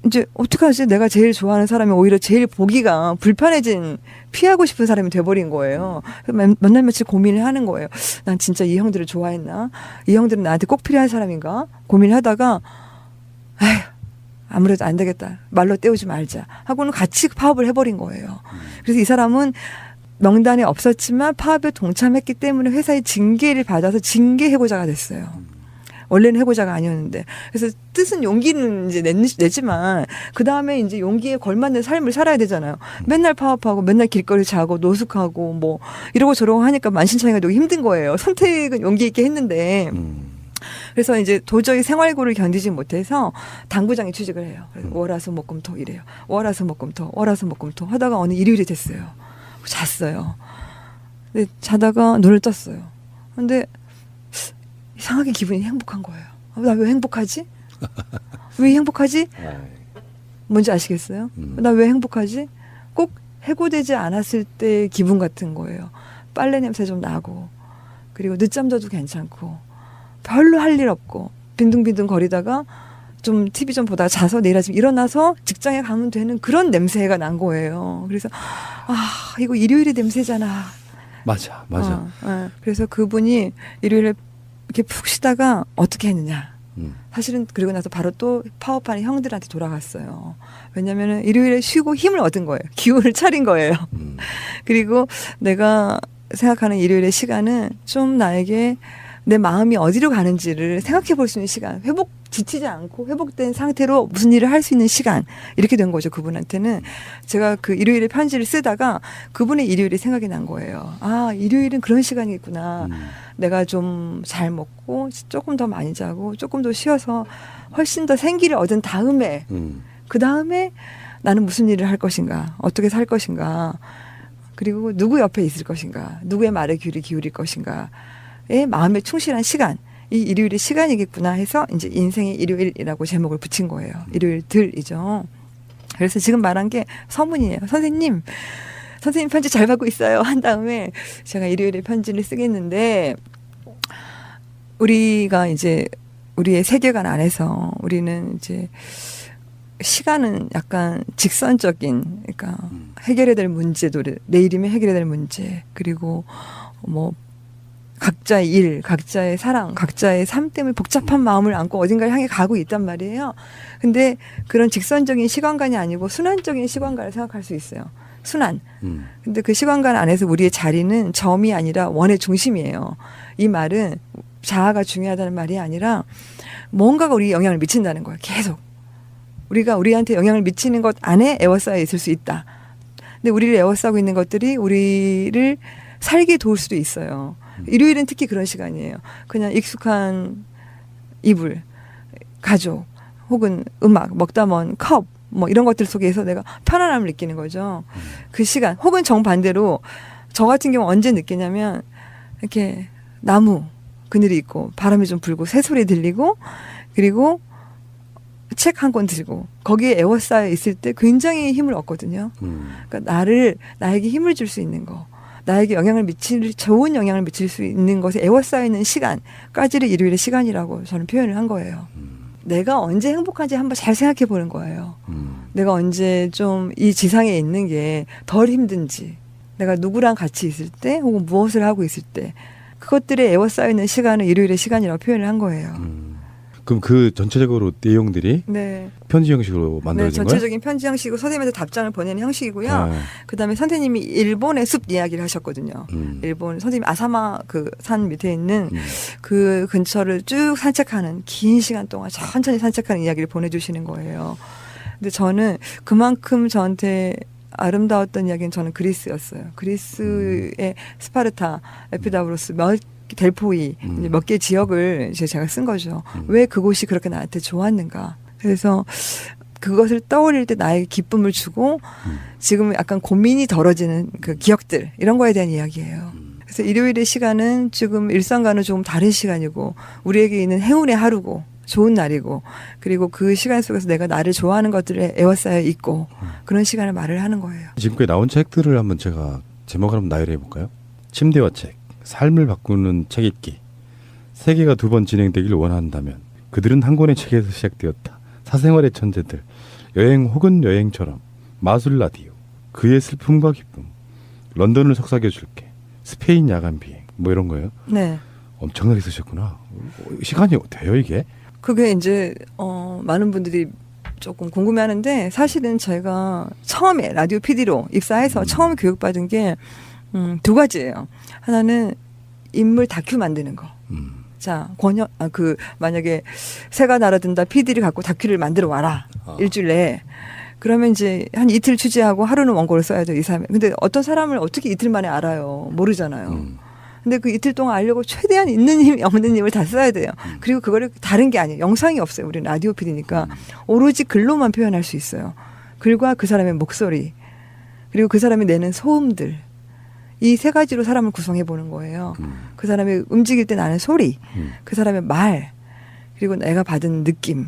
이제 어떡하지? 내가 제일 좋아하는 사람이 오히려 제일 보기가 불편해진 피하고 싶은 사람이 돼버린 거예요. 몇 날 며칠 고민을 하는 거예요. 난 진짜 이 형들을 좋아했나? 이 형들은 나한테 꼭 필요한 사람인가? 고민을 하다가 아무래도 안 되겠다. 말로 때우지 말자. 하고는 같이 파업을 해버린 거예요. 그래서 이 사람은 명단에 없었지만 파업에 동참했기 때문에 회사의 징계를 받아서 징계 해고자가 됐어요. 원래는 해고자가 아니었는데. 그래서 뜻은 용기는 이제 냈지만 그 다음에 이제 용기에 걸맞는 삶을 살아야 되잖아요. 맨날 파업하고 맨날 길거리 자고 노숙하고 뭐 이러고 저러고 하니까 만신창이가 되게 힘든 거예요. 선택은 용기 있게 했는데. 그래서 이제 도저히 생활고를 견디지 못해서 당구장에 취직을 해요. 월화수목금토 이래요. 월화수목금토 월화수목금토 하다가 어느 일요일이 됐어요. 잤어요. 근데 자다가 눈을 떴어요. 근데 이상하게 기분이 행복한 거예요. 나 왜 행복하지? 왜 행복하지? 뭔지 아시겠어요? 나 왜 행복하지? 꼭 해고되지 않았을 때 기분 같은 거예요. 빨래 냄새 좀 나고 그리고 늦잠 자도 괜찮고 별로 할 일 없고 빈둥빈둥 거리다가 좀 TV 좀 보다가 자서 내일 아침 일어나서 직장에 가면 되는 그런 냄새가 난 거예요. 그래서 이거 일요일의 냄새잖아. 맞아. 그래서 그분이 일요일에 이렇게 푹 쉬다가 어떻게 했느냐. 사실은 그리고 나서 바로 또 파업하는 형들한테 돌아갔어요. 왜냐면은 일요일에 쉬고 힘을 얻은 거예요. 기운을 차린 거예요. 그리고 내가 생각하는 일요일의 시간은 좀 나에게 내 마음이 어디로 가는지를 생각해 볼 수 있는 시간. 지치지 않고 회복된 상태로 무슨 일을 할 수 있는 시간. 이렇게 된 거죠, 그분한테는. 제가 그 일요일에 편지를 쓰다가 그분의 일요일이 생각이 난 거예요. 일요일은 그런 시간이겠구나. 내가 좀 잘 먹고 조금 더 많이 자고 조금 더 쉬어서 훨씬 더 생기를 얻은 다음에 그 다음에 나는 무슨 일을 할 것인가. 어떻게 살 것인가. 그리고 누구 옆에 있을 것인가. 누구의 말에 귀를 기울일 것인가. 마음에 충실한 시간, 이 일요일의 시간이겠구나 해서 이제 인생의 일요일이라고 제목을 붙인 거예요. 일요일들이죠. 그래서 지금 말한 게 서문이에요. 선생님 편지 잘 받고 있어요. 한 다음에 제가 일요일에 편지를 쓰겠는데 우리가 이제 우리의 세계관 안에서 우리는 이제 시간은 약간 직선적인, 그러니까 해결해야 될 문제들, 내일이면 해결해야 될 문제, 그리고 뭐 각자의 일, 각자의 사랑, 각자의 삶 때문에 복잡한 마음을 안고 어딘가를 향해 가고 있단 말이에요. 근데 그런 직선적인 시간관이 아니고 순환적인 시간관을 생각할 수 있어요. 순환. 근데 그 시간관 안에서 우리의 자리는 점이 아니라 원의 중심이에요. 이 말은 자아가 중요하다는 말이 아니라 뭔가가 우리에 영향을 미친다는 거예요. 계속. 우리가 우리한테 영향을 미치는 것 안에 에워싸여 있을 수 있다. 근데 우리를 에워싸고 있는 것들이 우리를 살게 도울 수도 있어요. 일요일은 특히 그런 시간이에요. 그냥 익숙한 이불, 가족, 혹은 음악, 먹다 먼 컵, 뭐 이런 것들 속에서 내가 편안함을 느끼는 거죠. 그 시간. 혹은 정반대로 저 같은 경우 언제 느끼냐면 이렇게 나무 그늘이 있고 바람이 좀 불고 새소리 들리고 그리고 책 한 권 들고 거기에 에워싸여 있을 때 굉장히 힘을 얻거든요. 그러니까 나에게 힘을 줄 수 있는 거. 나에게 좋은 영향을 미칠 수 있는 것에 에워싸여 있는 시간까지를 일요일의 시간이라고 저는 표현을 한 거예요. 내가 언제 행복한지 한번 잘 생각해 보는 거예요. 내가 언제 좀 이 지상에 있는 게 덜 힘든지, 내가 누구랑 같이 있을 때 혹은 무엇을 하고 있을 때 그것들에 에워싸여 있는 시간을 일요일의 시간이라고 표현을 한 거예요. 그럼 그 전체적으로 내용들이 네. 편지 형식으로 만들어진 거예요? 전체적인 편지 형식이고 선생님한테 답장을 보내는 형식이고요. 그다음에 선생님이 일본의 숲 이야기를 하셨거든요. 일본 선생님 아사마 그 산 밑에 있는 그 근처를 쭉 산책하는 긴 시간 동안 천천히 산책하는 이야기를 보내주시는 거예요. 근데 저는 그만큼 저한테 아름다웠던 이야기는 저는 그리스였어요. 그리스의 스파르타, 에피다브로스 델포이 몇 개 지역을 제가 쓴 거죠. 왜 그곳이 그렇게 나한테 좋았는가. 그래서 그것을 떠올릴 때 나에게 기쁨을 주고 지금 약간 고민이 덜어지는 그 기억들 이런 거에 대한 이야기예요. 그래서 일요일의 시간은 지금 일상과는 조금 다른 시간이고 우리에게 있는 행운의 하루고 좋은 날이고 그리고 그 시간 속에서 내가 나를 좋아하는 것들에 에워싸여 있고 그런 시간을 말을 하는 거예요. 지금까지 나온 책들을 한번 제가 제목을 한번 나열해 볼까요? 침대와 책, 삶을 바꾸는 책 읽기, 세계가 2번 진행되길 원한다면, 그들은 한 권의 책에서 시작되었다, 사생활의 천재들, 여행 혹은 여행처럼, 마술 라디오, 그의 슬픔과 기쁨, 런던을 속삭여줄게, 스페인 야간 비행, 뭐 이런 거예요. 네. 엄청나게 쓰셨구나. 시간이 돼요 이게? 그게 이제 많은 분들이 조금 궁금해하는데 사실은 저희가 처음에 라디오 PD로 입사해서 처음 교육받은 게 두 가지예요. 하나는 인물 다큐 만드는 거. 자, 만약에 새가 날아든다 PD를 갖고 다큐를 만들어 와라. 일주일 내에. 그러면 이제 한 이틀 취재하고 하루는 원고를 써야 돼요. 2, 3일. 근데 어떤 사람을 어떻게 이틀 만에 알아요? 모르잖아요. 근데 그 이틀 동안 알려고 최대한 있는 힘, 없는 힘을 다 써야 돼요. 그리고 그거를 다른 게 아니에요. 영상이 없어요. 우리는 라디오 PD니까. 오로지 글로만 표현할 수 있어요. 글과 그 사람의 목소리. 그리고 그 사람이 내는 소음들. 이 세 가지로 사람을 구성해 보는 거예요. 그 사람이 움직일 때 나는 소리. 그 사람의 말. 그리고 내가 받은 느낌.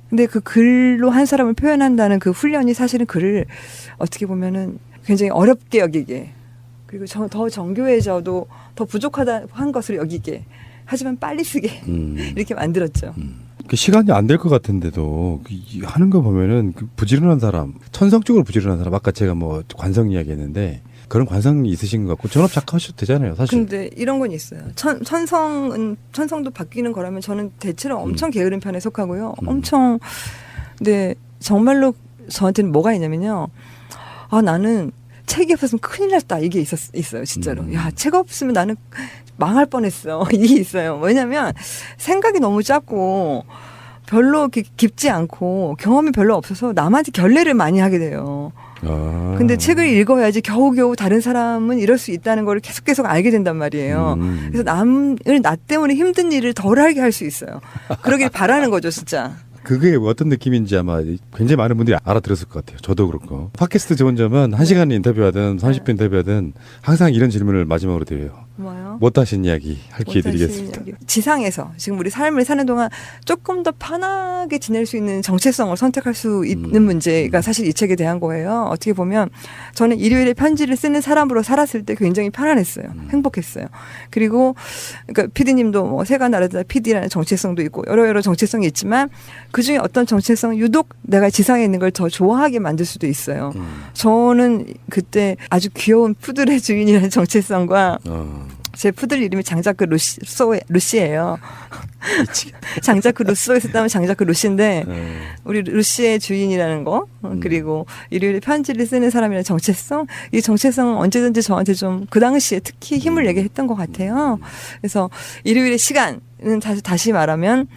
근데 그 글로 한 사람을 표현한다는 그 훈련이 사실은 글을 어떻게 보면은 굉장히 어렵게 여기게. 그리고 더 정교해져도 더 부족하다 한 것을 여기게. 하지만 빨리 쓰게. 이렇게 만들었죠. 그 시간이 안 될 것 같은데도 하는 거 보면은 그 부지런한 사람, 천성적으로 부지런한 사람, 아까 제가 뭐 관성 이야기했는데 그런 관성이 있으신 것 같고 전업 작가하셔도 되잖아요, 사실. 근데 이런 건 있어요. 천성도 바뀌는 거라면 저는 대체로 엄청 게으른 편에 속하고요. 엄청 근데 정말로 저한테는 뭐가 있냐면요. 아, 나는 책이 없었으면 큰일 났다. 이게 있어요, 진짜로. 야, 책 없으면 나는 망할 뻔했어. 이게 있어요. 왜냐면 생각이 너무 작고 별로 깊지 않고 경험이 별로 없어서 남한테 결례를 많이 하게 돼요. 근데 책을 읽어야지 겨우겨우 다른 사람은 이럴 수 있다는 걸 계속 알게 된단 말이에요. 그래서 남을 나 때문에 힘든 일을 덜하게 할 수 있어요. 그러길 바라는 거죠, 진짜. 그게 어떤 느낌인지 아마 굉장히 많은 분들이 알아들었을 것 같아요. 저도 그렇고. 팟캐스트 좋은 점은 1시간 인터뷰하든 30분 인터뷰하든 항상 이런 질문을 마지막으로 드려요. 뭐요? 못하신 이야기 할 기회 드리겠습니다. 지상에서 지금 우리 삶을 사는 동안 조금 더 편하게 지낼 수 있는 정체성을 선택할 수 있는 문제가 사실 이 책에 대한 거예요. 어떻게 보면 저는 일요일에 편지를 쓰는 사람으로 살았을 때 굉장히 편안했어요. 행복했어요. 그리고 그러니까 PD님도 뭐 새가 날아다 PD라는 정체성도 있고 여러 정체성이 있지만 그중에 어떤 정체성은 유독 내가 지상에 있는 걸 더 좋아하게 만들 수도 있어요. 저는 그때 아주 귀여운 푸들의 주인이라는 정체성과 제 푸들 이름이 장자크 루시예요. 장자크 루소에 있었다면 장자크 루시인데 우리 루시의 주인이라는 거 그리고 일요일에 편지를 쓰는 사람이라는 정체성 이 정체성은 언제든지 저한테 좀 그 당시에 특히 힘을 내게 했던 것 같아요. 그래서 일요일의 시간은 다시 말하면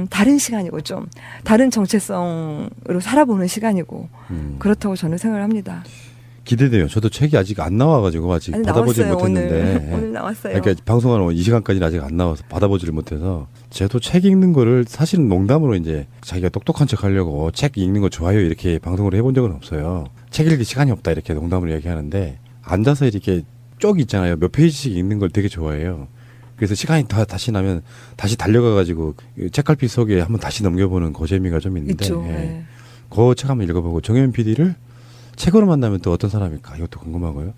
다른 시간이고 좀 다른 정체성으로 살아보는 시간이고 그렇다고 저는 생각을 합니다. 기대돼요. 저도 책이 아직 안 나와가지고 아직 받아보질 못했는데 오늘 나왔어요. 그러니까 방송하는 이 시간까지는 아직 안 나와서 받아보지를 못해서 저도 책 읽는 거를 사실은 농담으로 이제 자기가 똑똑한 척 하려고 책 읽는 거 좋아요 이렇게 방송으로 해본 적은 없어요. 책 읽을 시간이 없다 이렇게 농담으로 얘기하는데 앉아서 이렇게 쪽 있잖아요. 몇 페이지씩 읽는 걸 되게 좋아해요. 그래서 시간이 다시 나면 다시 달려가가지고 책갈피 속에 한번 다시 넘겨보는 그 재미가 좀 있는데 있죠. 네. 그 책 한번 읽어보고 정혜연 PD를 책으로 만나면 또 어떤 사람일까 이것도 궁금하고요.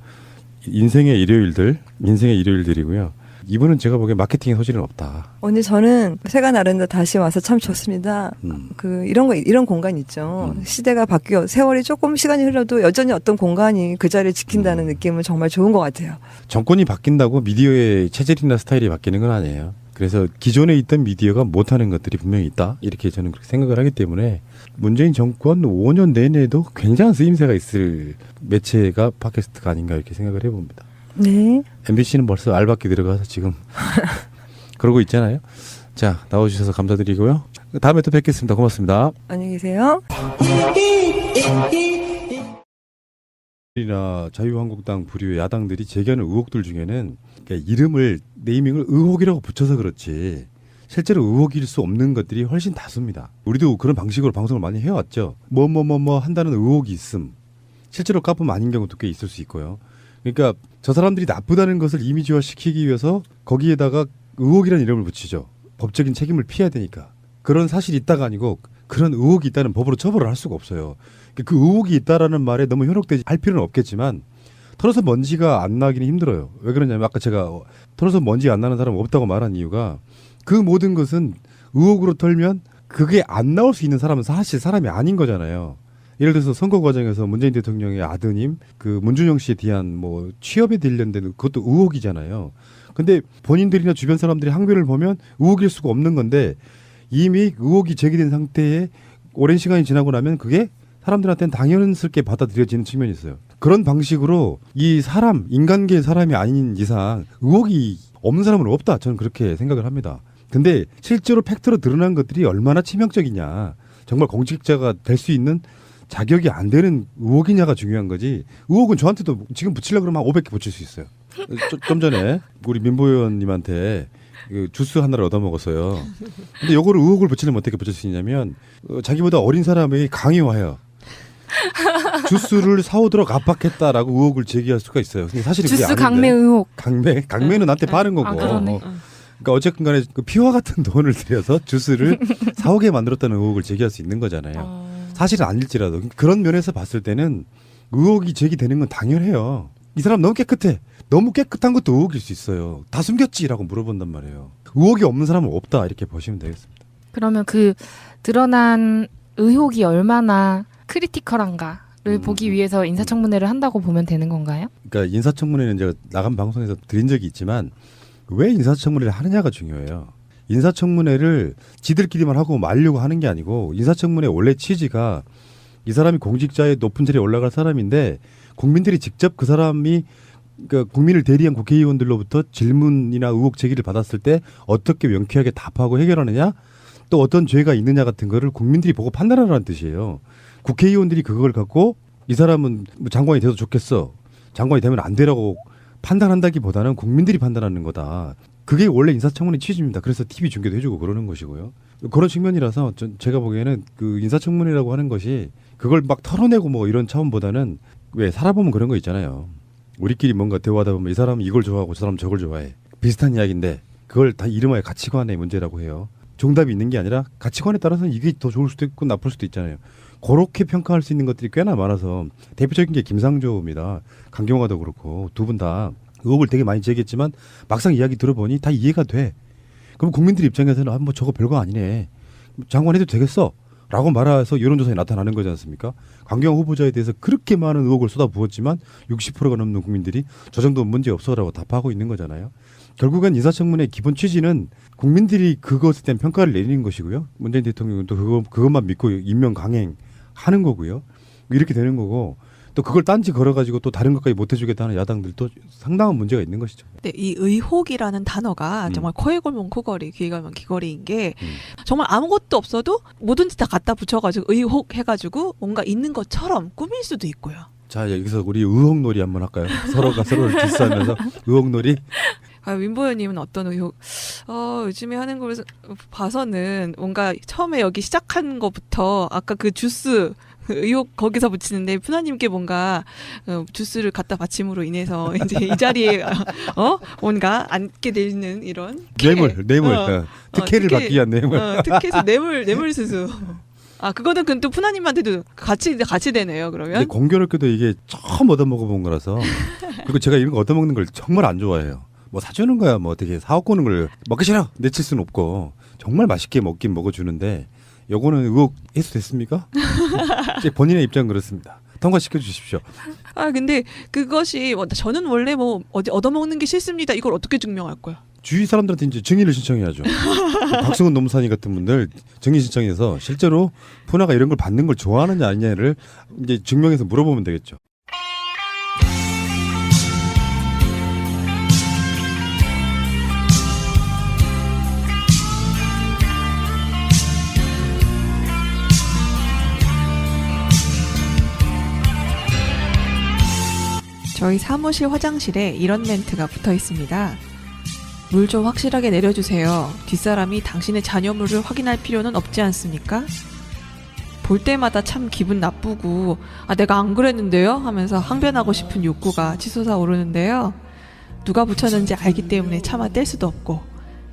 인생의 일요일들이고요. 이분은 제가 보기엔 마케팅의 소질은 없다. 오늘 저는 새가 나른다 다시 와서 참 좋습니다. 이런 공간 있죠. 시대가 바뀌어 세월이 조금 시간이 흘러도 여전히 어떤 공간이 그 자리를 지킨다는 느낌은 정말 좋은 것 같아요. 정권이 바뀐다고 미디어의 체질이나 스타일이 바뀌는 건 아니에요. 그래서 기존에 있던 미디어가 못하는 것들이 분명히 있다. 이렇게 저는 그렇게 생각을 하기 때문에 문재인 정권 5년 내내도 굉장한 쓰임새가 있을 매체가 팟캐스트가 아닌가 이렇게 생각을 해봅니다. 네. MBC는 벌써 알바끼 들어가서 지금 그러고 있잖아요. 자, 나와주셔서 감사드리고요. 다음에 또 뵙겠습니다. 고맙습니다. 안녕히 계세요. 이나 자유한국당 부류의 야당들이 제기하는 의혹들 중에는 그러니까 이름을 네이밍을 의혹이라고 붙여서 그렇지 실제로 의혹일 수 없는 것들이 훨씬 다수입니다. 우리도 그런 방식으로 방송을 많이 해왔죠. 뭐 한다는 의혹이 있음. 실제로 까보면 아닌 경우도 꽤 있을 수 있고요. 그러니까 저 사람들이 나쁘다는 것을 이미지화 시키기 위해서 거기에다가 의혹이라는 이름을 붙이죠. 법적인 책임을 피해야 되니까. 그런 사실이 있다가 아니고 그런 의혹이 있다는 법으로 처벌을 할 수가 없어요. 그 의혹이 있다라는 말에 너무 현혹되지 할 필요는 없겠지만 털어서 먼지가 안 나기는 힘들어요. 왜 그러냐면 아까 제가 털어서 먼지가 안 나는 사람은 없다고 말한 이유가 그 모든 것은 의혹으로 털면 그게 안 나올 수 있는 사람은 사실 사람이 아닌 거잖아요. 예를 들어서 선거 과정에서 문재인 대통령의 아드님 그 문준영 씨에 대한 뭐 취업에 관련된 그것도 의혹이잖아요. 근데 본인들이나 주변 사람들이 항변을 보면 의혹일 수가 없는 건데 이미 의혹이 제기된 상태에 오랜 시간이 지나고 나면 그게 사람들한테는 당연스럽게 받아들여지는 측면이 있어요. 그런 방식으로 이 사람, 인간계의 사람이 아닌 이상 의혹이 없는 사람은 없다. 저는 그렇게 생각을 합니다. 근데 실제로 팩트로 드러난 것들이 얼마나 치명적이냐. 정말 공직자가 될 수 있는 자격이 안 되는 의혹이냐가 중요한 거지. 의혹은 저한테도 지금 붙이려고 그러면 한 500개 붙일 수 있어요. 좀 전에 우리 민보 의원님한테 그 주스 하나를 얻어먹었어요. 근데 요거를 의혹을 붙이려면 어떻게 붙일 수 있냐면 자기보다 어린 사람에게 강요하여 주스를 사오도록 압박했다라고 의혹을 제기할 수가 있어요. 근데 사실은 그게 주스 아닌데. 강매 의혹. 강매는 나한테 파는 거고. 그러네. 그러니까 어쨌든 간에 그 피와 같은 돈을 들여서 주스를 사오게 만들었다는 의혹을 제기할 수 있는 거잖아요. 사실은 아닐지라도 그런 면에서 봤을 때는 의혹이 제기되는 건 당연해요. 이 사람 너무 깨끗해. 너무 깨끗한 것도 의혹일 수 있어요. 다 숨겼지라고 물어본단 말이에요. 의혹이 없는 사람은 없다 이렇게 보시면 되겠습니다. 그러면 그 드러난 의혹이 얼마나 크리티컬한가를 보기 위해서 인사청문회를 한다고 보면 되는 건가요? 그러니까 인사청문회는 제가 나간 방송에서 드린 적이 있지만 왜 인사청문회를 하느냐가 중요해요. 인사청문회를 지들끼리만 하고 말려고 하는 게 아니고 인사청문회 원래 취지가 이 사람이 공직자의 높은 자리에 올라갈 사람인데 국민들이 직접 그 사람이 그러니까 국민을 대리한 국회의원들로부터 질문이나 의혹 제기를 받았을 때 어떻게 명쾌하게 답하고 해결하느냐 또 어떤 죄가 있느냐 같은 거를 국민들이 보고 판단하라는 뜻이에요. 국회의원들이 그걸 갖고 이 사람은 장관이 돼도 좋겠어. 장관이 되면 안 되라고 판단한다기보다는 국민들이 판단하는 거다. 그게 원래 인사청문회 취지입니다. 그래서 TV 중계도 해주고 그러는 것이고요. 그런 측면이라서 제가 보기에는 그 인사청문회라고 하는 것이 그걸 막 털어내고 뭐 이런 차원보다는 왜 살아보면 그런 거 있잖아요. 우리끼리 뭔가 대화하다 보면 이 사람은 이걸 좋아하고 저 사람은 저걸 좋아해. 비슷한 이야기인데 그걸 다 이름하여 가치관의 문제라고 해요. 정답이 있는 게 아니라 가치관에 따라서는 이게 더 좋을 수도 있고 나쁠 수도 있잖아요. 그렇게 평가할 수 있는 것들이 꽤나 많아서 대표적인 게 김상조입니다. 강경화도 그렇고 두 분 다 의혹을 되게 많이 제기했지만 막상 이야기 들어보니 다 이해가 돼. 그럼 국민들 입장에서는 뭐 저거 별거 아니네. 장관 해도 되겠어. 라고 말해서 여론조사에 나타나는 거지 않습니까? 강경화 후보자에 대해서 그렇게 많은 의혹을 쏟아부었지만 60%가 넘는 국민들이 저 정도는 문제없어라고 답하고 있는 거잖아요. 결국엔 인사청문회의 기본 취지는 국민들이 그것에 대한 평가를 내리는 것이고요. 문재인 대통령은 또 그것만 믿고 임명 강행하는 거고요. 이렇게 되는 거고 또 그걸 딴지 걸어가지고 또 다른 것까지 못 해주겠다는 야당들도 상당한 문제가 있는 것이죠. 네, 이 의혹이라는 단어가 정말 코에 걸면 코걸이, 귀에 걸면 귀걸이인 게 정말 아무것도 없어도 뭐든지 다 갖다 붙여가지고 의혹 해가지고 뭔가 있는 것처럼 꾸밀 수도 있고요. 자, 여기서 우리 의혹놀이 한번 할까요? 서로가 서로를 디스하면서 의혹놀이. 민보 의원님은 어떤 의혹? 요즘에 하는 걸 봐서는 뭔가 처음에 여기 시작한 것부터 아까 그 주스 의혹 거기서 붙이는데 푸나님께 뭔가 주스를 갖다 바침으로 인해서 이제 이 자리에 뭔가 앉게 되는 이런 뇌물 특혜를 받기 위한 뇌물. 특혜에서 뇌물 수수. 그거는 또 푸나님한테도 같이 되네요. 그러면. 근데 공교롭게도 이게 처음 얻어먹어본 거라서 그리고 제가 이런 거 얻어먹는 걸 정말 안 좋아해요. 뭐 사주는 거야 뭐 어떻게 사갖고 오는 걸 먹기 싫어 내칠 수는 없고 정말 맛있게 먹긴 먹어주는데 요거는 의혹 해소됐습니까? 이제 본인의 입장 그렇습니다. 통과시켜 주십시오. 근데 그것이 저는 원래 뭐 어디 얻어먹는 게 싫습니다. 이걸 어떻게 증명할 거야? 주위 사람들한테 이제 증인을 신청해야죠. 박승훈 노무사님 같은 분들 증인 신청해서 실제로 푸나가 이런 걸 받는 걸 좋아하느냐 아니냐를 이제 증명해서 물어보면 되겠죠. 저희 사무실 화장실에 이런 멘트가 붙어 있습니다. 물 좀 확실하게 내려주세요. 뒷사람이 당신의 잔여물을 확인할 필요는 없지 않습니까? 볼 때마다 참 기분 나쁘고 내가 안 그랬는데요? 하면서 항변하고 싶은 욕구가 치솟아 오르는데요. 누가 붙였는지 알기 때문에 차마 뗄 수도 없고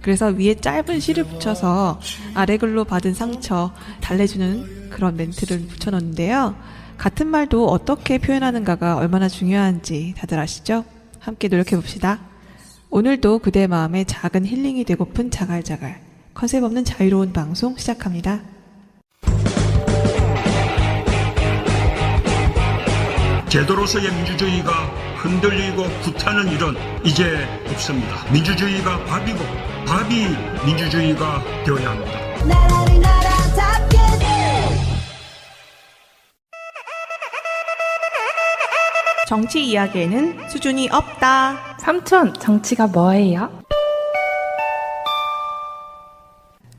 그래서 위에 짧은 실을 붙여서 아래 글로 받은 상처 달래주는 그런 멘트를 붙여놓는데요. 같은 말도 어떻게 표현하는가가 얼마나 중요한지 다들 아시죠? 함께 노력해봅시다. 오늘도 그대 마음에 작은 힐링이 되고픈 자갈자갈 컨셉 없는 자유로운 방송 시작합니다. 제도로서의 민주주의가 흔들리고 구타는 일은 이제 없습니다. 민주주의가 밥이고 밥이 민주주의가 되어야 합니다. 나라를 나라답게 정치 이야기에는 수준이 없다. 삼촌, 정치가 뭐예요?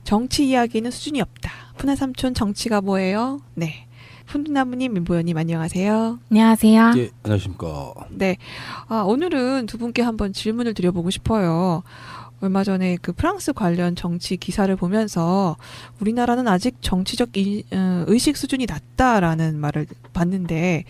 정치 이야기는 수준이 없다. 푸나 삼촌 정치가 뭐예요? 네. 훈나무님, 민보연님 안녕하세요. 안녕하세요. 예, 안녕하십니까. 네. 오늘은 두 분께 한번 질문을 드려보고 싶어요. 얼마 전에 그 프랑스 관련 정치 기사를 보면서 우리나라는 아직 정치적 의식 수준이 낮다라는 말을 봤는데,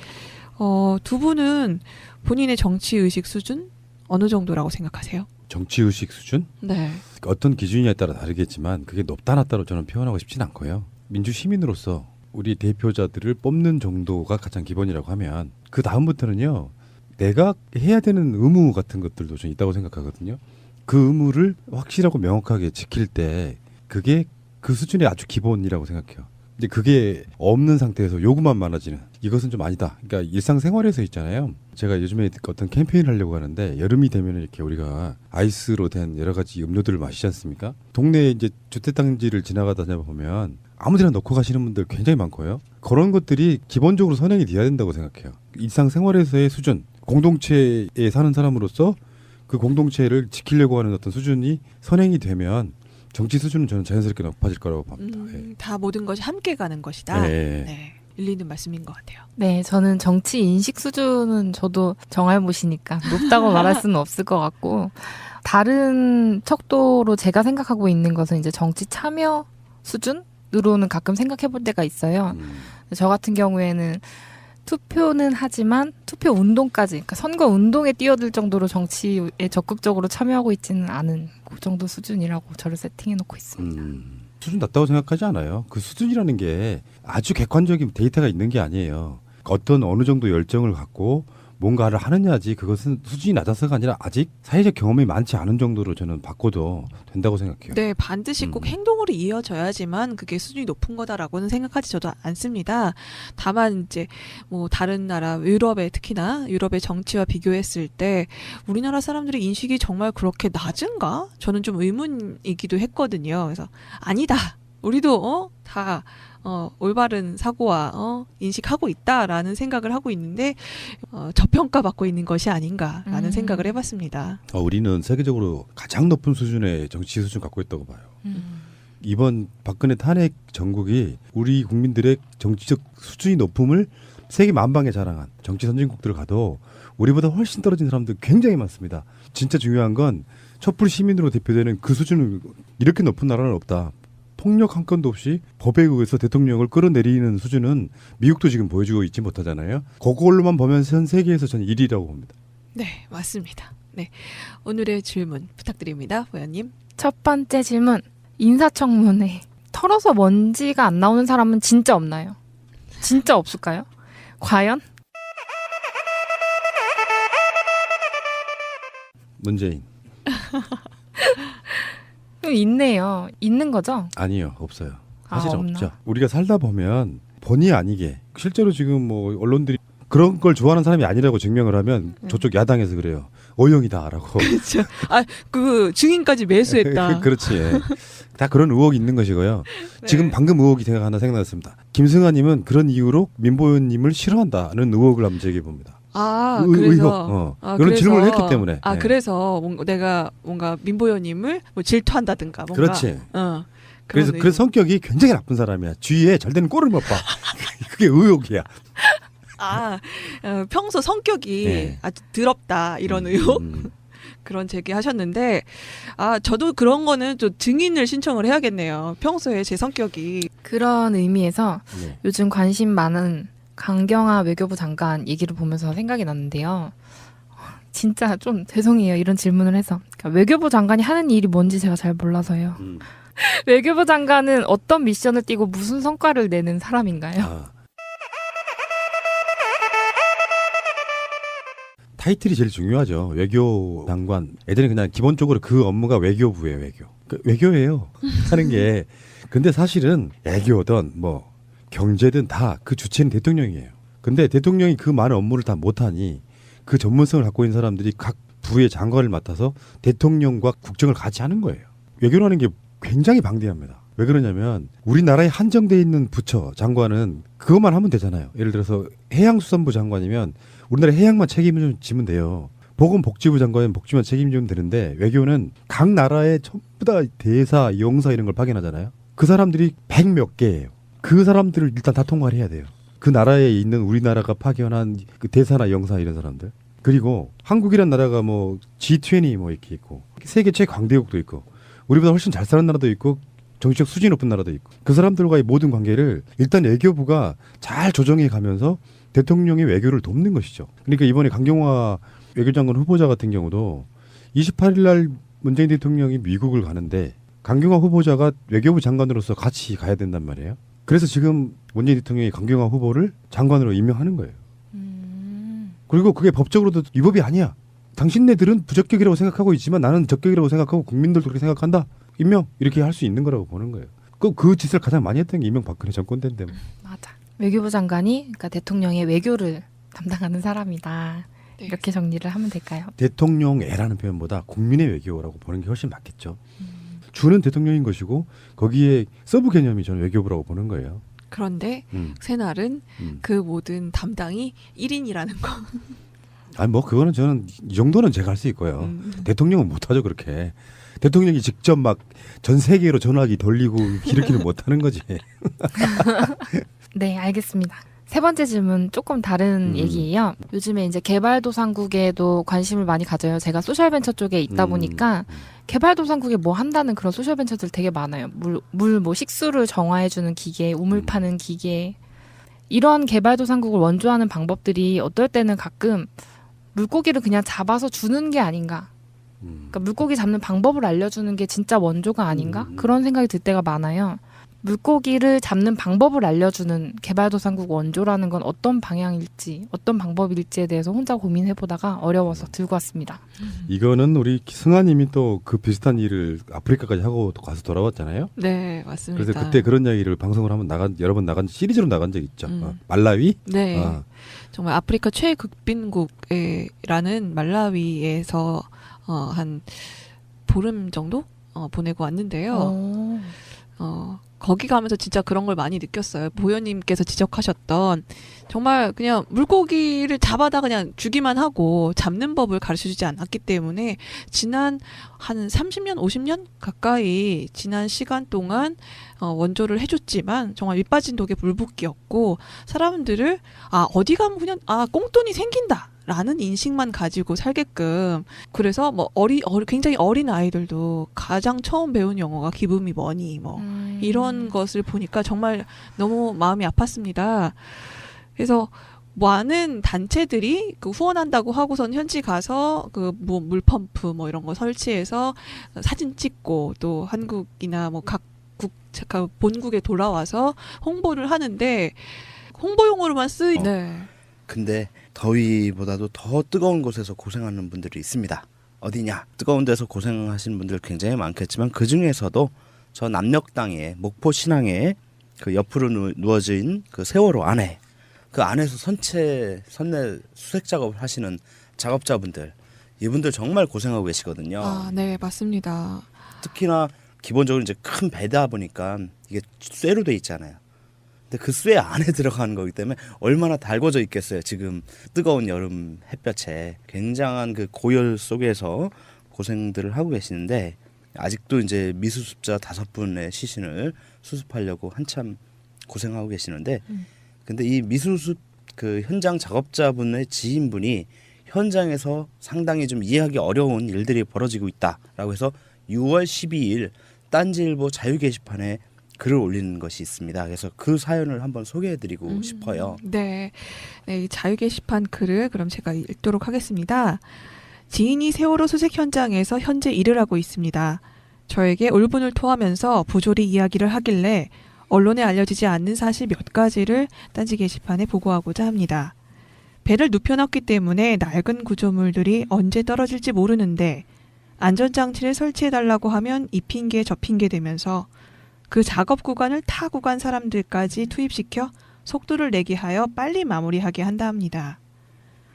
두 분은 본인의 정치 의식 수준 어느 정도라고 생각하세요? 정치의식 수준? 네. 어떤 기준이냐에 따라 다르겠지만 그게 높다 낮다로 저는 표현하고 싶진 않고요. 민주시민으로서 우리 대표자들을 뽑는 정도가 가장 기본이라고 하면 그 다음부터는요. 내가 해야 되는 의무 같은 것들도 좀 있다고 생각하거든요. 그 의무를 확실하고 명확하게 지킬 때 그게 그 수준이 아주 기본이라고 생각해요. 근데 그게 없는 상태에서 요구만 많아지는 이것은 좀 아니다. 그러니까 일상생활에서 있잖아요. 제가 요즘에 어떤 캠페인을 하려고 하는데 여름이 되면 이렇게 우리가 아이스로 된 여러 가지 음료들을 마시지 않습니까? 동네에 이제 주택단지를 지나가다 보면 아무데나 넣고 가시는 분들 굉장히 많고요. 그런 것들이 기본적으로 선행이 돼야 된다고 생각해요. 일상생활에서의 수준, 공동체에 사는 사람으로서 그 공동체를 지키려고 하는 어떤 수준이 선행이 되면 정치 수준은 저는 자연스럽게 높아질 거라고 봅니다. 다 모든 것이 함께 가는 것이다. 네. 일리 있는 말씀인 것 같아요. 네, 저는 정치 인식 수준은 저도 정할못이니까 높다고 말할 수는 없을 것 같고, 다른 척도로 제가 생각하고 있는 것은 이제 정치 참여 수준으로는 가끔 생각해 볼 때가 있어요. 저 같은 경우에는 투표는 하지만 투표 운동까지, 그러니까 선거 운동에 뛰어들 정도로 정치에 적극적으로 참여하고 있지는 않은 그 정도 수준이라고 저를 세팅해 놓고 있습니다. 수준 낮다고 생각하지 않아요. 그 수준이라는 게 아주 객관적인 데이터가 있는 게 아니에요. 어떤 어느 정도 열정을 갖고 뭔가를 하느냐지 그것은 수준이 낮아서가 아니라 아직 사회적 경험이 많지 않은 정도로 저는 바꿔도 된다고 생각해요. 네, 반드시 꼭 행동으로 이어져야지만 그게 수준이 높은 거다라고는 생각하지 저도 않습니다. 다만 이제 뭐 다른 나라 유럽의 특히나 유럽의 정치와 비교했을 때 우리나라 사람들의 인식이 정말 그렇게 낮은가? 저는 좀 의문이기도 했거든요. 그래서 아니다. 우리도 다 올바른 사고와 인식하고 있다라는 생각을 하고 있는데 저평가받고 있는 것이 아닌가라는 생각을 해봤습니다. 우리는 세계적으로 가장 높은 수준의 정치 수준 갖고 있다고 봐요. 이번 박근혜 탄핵 정국이 우리 국민들의 정치적 수준이 높음을 세계 만방에 자랑한 정치 선진국들을 가도 우리보다 훨씬 떨어진 사람들 굉장히 많습니다. 진짜 중요한 건 촛불 시민으로 대표되는 그 수준은 이렇게 높은 나라는 없다. 폭력 한 건도 없이 법에 의해서 대통령을 끌어내리는 수준은 미국도 지금 보여주고 있지 못하잖아요. 그걸로만 보면 전 세계에서 저는 1위라고 봅니다. 네, 맞습니다. 네, 오늘의 질문 부탁드립니다, 보현님. 첫 번째 질문. 인사청문회 털어서 먼지가 안 나오는 사람은 진짜 없나요? 진짜 없을까요? 과연? 문재인. 있네요. 있는 거죠? 아니요, 없어요. 사실 없나? 없죠. 우리가 살다 보면 본의 아니게 실제로 지금 뭐 언론들이 그런 걸 좋아하는 사람이 아니라고 증명을 하면 저쪽 야당에서 그래요. 어용이다라고. 그렇죠. 그 증인까지 매수했다. 그렇지. 예. 다 그런 의혹이 있는 것이고요. 네. 지금 방금 의혹이 하나 생각났습니다. 김승아님은 그런 이유로 민보연님을 싫어한다는 의혹을 한번 제기해 봅니다. 그래서 이런 그래서, 질문을 했기 때문에. 네. 그래서 내가 뭔가 민보연님을 뭐 질투한다든가 뭔가. 그렇지. 그래서 의혹. 그 성격이 굉장히 나쁜 사람이야. 주위에 절대는 꼴을 못 봐. 그게 의혹이야. 평소 성격이 네. 아주 더럽다 이런 의혹 그런 제기하셨는데 저도 그런 거는 좀 증인을 신청을 해야겠네요. 평소에 제 성격이 그런 의미에서 네. 요즘 관심 많은 강경화 외교부 장관 얘기를 보면서 생각이 났는데요. 진짜 좀 죄송해요. 이런 질문을 해서. 그러니까 외교부 장관이 하는 일이 뭔지 제가 잘 몰라서요. 외교부 장관은 어떤 미션을 띠고 무슨 성과를 내는 사람인가요? 타이틀이 제일 중요하죠. 외교 장관. 애들이 그냥 기본적으로 그 업무가 외교부예요. 외교예요. 하는 게. 근데 사실은 애교든 뭐 경제든 다 그 주체는 대통령이에요. 근데 대통령이 그 많은 업무를 다 못하니 그 전문성을 갖고 있는 사람들이 각 부의 장관을 맡아서 대통령과 국정을 같이 하는 거예요. 외교라는 게 굉장히 방대합니다. 왜 그러냐면 우리나라에 한정돼 있는 부처 장관은 그것만 하면 되잖아요. 예를 들어서 해양수산부 장관이면 우리나라 해양만 책임을 지면 돼요. 보건복지부 장관은 복지만 책임지면 되는데 외교는 각 나라의 전부 다 대사, 영사 이런 걸 파견하잖아요. 그 사람들이 100몇 개예요. 그 사람들을 일단 다 통과를 해야 돼요. 그 나라에 있는 우리나라가 파견한 그 대사나 영사 이런 사람들. 그리고 한국이란 나라가 뭐 G20 뭐 이렇게 있고 세계 최강대국도 있고 우리보다 훨씬 잘 사는 나라도 있고 정치적 수준이 높은 나라도 있고 그 사람들과의 모든 관계를 일단 외교부가 잘 조정해 가면서 대통령의 외교를 돕는 것이죠. 그러니까 이번에 강경화 외교장관 후보자 같은 경우도 28일 날 문재인 대통령이 미국을 가는데 강경화 후보자가 외교부 장관으로서 같이 가야 된단 말이에요. 그래서 지금 문재인 대통령이 강경화 후보를 장관으로 임명하는 거예요. 그리고 그게 법적으로도 위법이 아니야. 당신네들은 부적격이라고 생각하고 있지만 나는 적격이라고 생각하고 국민들도 그렇게 생각한다. 임명 이렇게 할 수 있는 거라고 보는 거예요. 그 짓을 가장 많이 했던 게 이명박근혜 정권 때인데. 맞아. 외교부 장관이 그러니까 대통령의 외교를 담당하는 사람이다. 네. 이렇게 정리를 하면 될까요? 대통령애라는 표현보다 국민의 외교라고 보는 게 훨씬 맞겠죠. 주는 대통령인 것이고 거기에 서브 개념이 저는 외교부라고 보는 거예요. 그런데 새날은 그 모든 담당이 1인이라는 거. 아니 뭐 그거는 저는 이 정도는 제가 할 수 있고요. 대통령은 못하죠 그렇게. 대통령이 직접 막 전 세계로 전화기 돌리고 기르기는 못하는 거지. 네, 알겠습니다. 세 번째 질문 조금 다른 얘기예요. 요즘에 이제 개발도상국에도 관심을 많이 가져요. 제가 소셜벤처 쪽에 있다 보니까 개발도상국에 뭐 한다는 그런 소셜벤처들 되게 많아요. 물 뭐 식수를 정화해주는 기계, 우물 파는 기계. 이런 개발도상국을 원조하는 방법들이 어떨 때는 가끔 물고기를 그냥 잡아서 주는 게 아닌가. 그러니까 물고기 잡는 방법을 알려주는 게 진짜 원조가 아닌가? 그런 생각이 들 때가 많아요. 물고기를 잡는 방법을 알려주는 개발도상국 원조라는 건 어떤 방향일지, 어떤 방법일지에 대해서 혼자 고민해보다가 어려워서 들고 왔습니다. 이거는 우리 승아님이 또 그 비슷한 일을 아프리카까지 하고 또 가서 돌아왔잖아요. 네, 맞습니다. 그래서 그때 그런 이야기를 방송을 한번 여러 번 나간 시리즈로 나간 적 있죠. 말라위? 네, 아. 정말 아프리카 최극빈국이라는 말라위에서 한 보름 정도 보내고 왔는데요. 거기 가면서 진짜 그런 걸 많이 느꼈어요. 보현님께서 지적하셨던 정말 그냥 물고기를 잡아다 그냥 주기만 하고 잡는 법을 가르쳐주지 않았기 때문에 지난 한 30년, 50년 가까이 지난 시간 동안 원조를 해줬지만 정말 밑빠진 독에 불붙기였고 사람들을 어디 가면 그냥 꽁돈이 생긴다. 라는 인식만 가지고 살게끔 그래서 뭐 굉장히 어린 아이들도 가장 처음 배운 영어가 기분이 뭐니 뭐 이런 것을 보니까 정말 너무 마음이 아팠습니다. 그래서 많은 단체들이 그 후원한다고 하고선 현지 가서 그 뭐 물펌프 뭐 이런 거 설치해서 사진 찍고 또 한국이나 뭐 각 본국에 돌아와서 홍보를 하는데 홍보용으로만 네. 근데 더위보다도 더 뜨거운 곳에서 고생하는 분들이 있습니다. 어디냐? 뜨거운 데서 고생하시는 분들 굉장히 많겠지만 그 중에서도 저 남녘 땅에 목포 신항에 그 옆으로 누워진 그 세월호 안에 그 안에서 선내 수색 작업을 하시는 작업자분들 이분들 정말 고생하고 계시거든요. 네, 맞습니다. 특히나 기본적으로 이제 큰 배다 보니까 이게 쇠로 돼 있잖아요. 근데 그 쇠 안에 들어가는 거기 때문에 얼마나 달궈져 있겠어요. 지금 뜨거운 여름 햇볕에 굉장한 그 고열 속에서 고생들을 하고 계시는데 아직도 이제 미수습자 5분의 시신을 수습하려고 한참 고생하고 계시는데 근데 이 미수습 그 현장 작업자분의 지인분이 현장에서 상당히 좀 이해하기 어려운 일들이 벌어지고 있다라고 해서 6월 12일 딴지일보 자유 게시판에 글을 올리는 것이 있습니다. 그래서 그 사연을 한번 소개해드리고 싶어요. 네, 이 자유 게시판 글을 그럼 제가 읽도록 하겠습니다. 지인이 세월호 수색 현장에서 현재 일을 하고 있습니다. 저에게 울분을 토하면서 부조리 이야기를 하길래 언론에 알려지지 않는 사실 몇 가지를 딴지 게시판에 보고하고자 합니다. 배를 눕혀놨기 때문에 낡은 구조물들이 언제 떨어질지 모르는데 안전장치를 설치해달라고 하면 이 핑계 저 핑계 되면서 그 작업 구간을 타고 간 사람들까지 투입시켜 속도를 내게 하여 빨리 마무리하게 한다 합니다.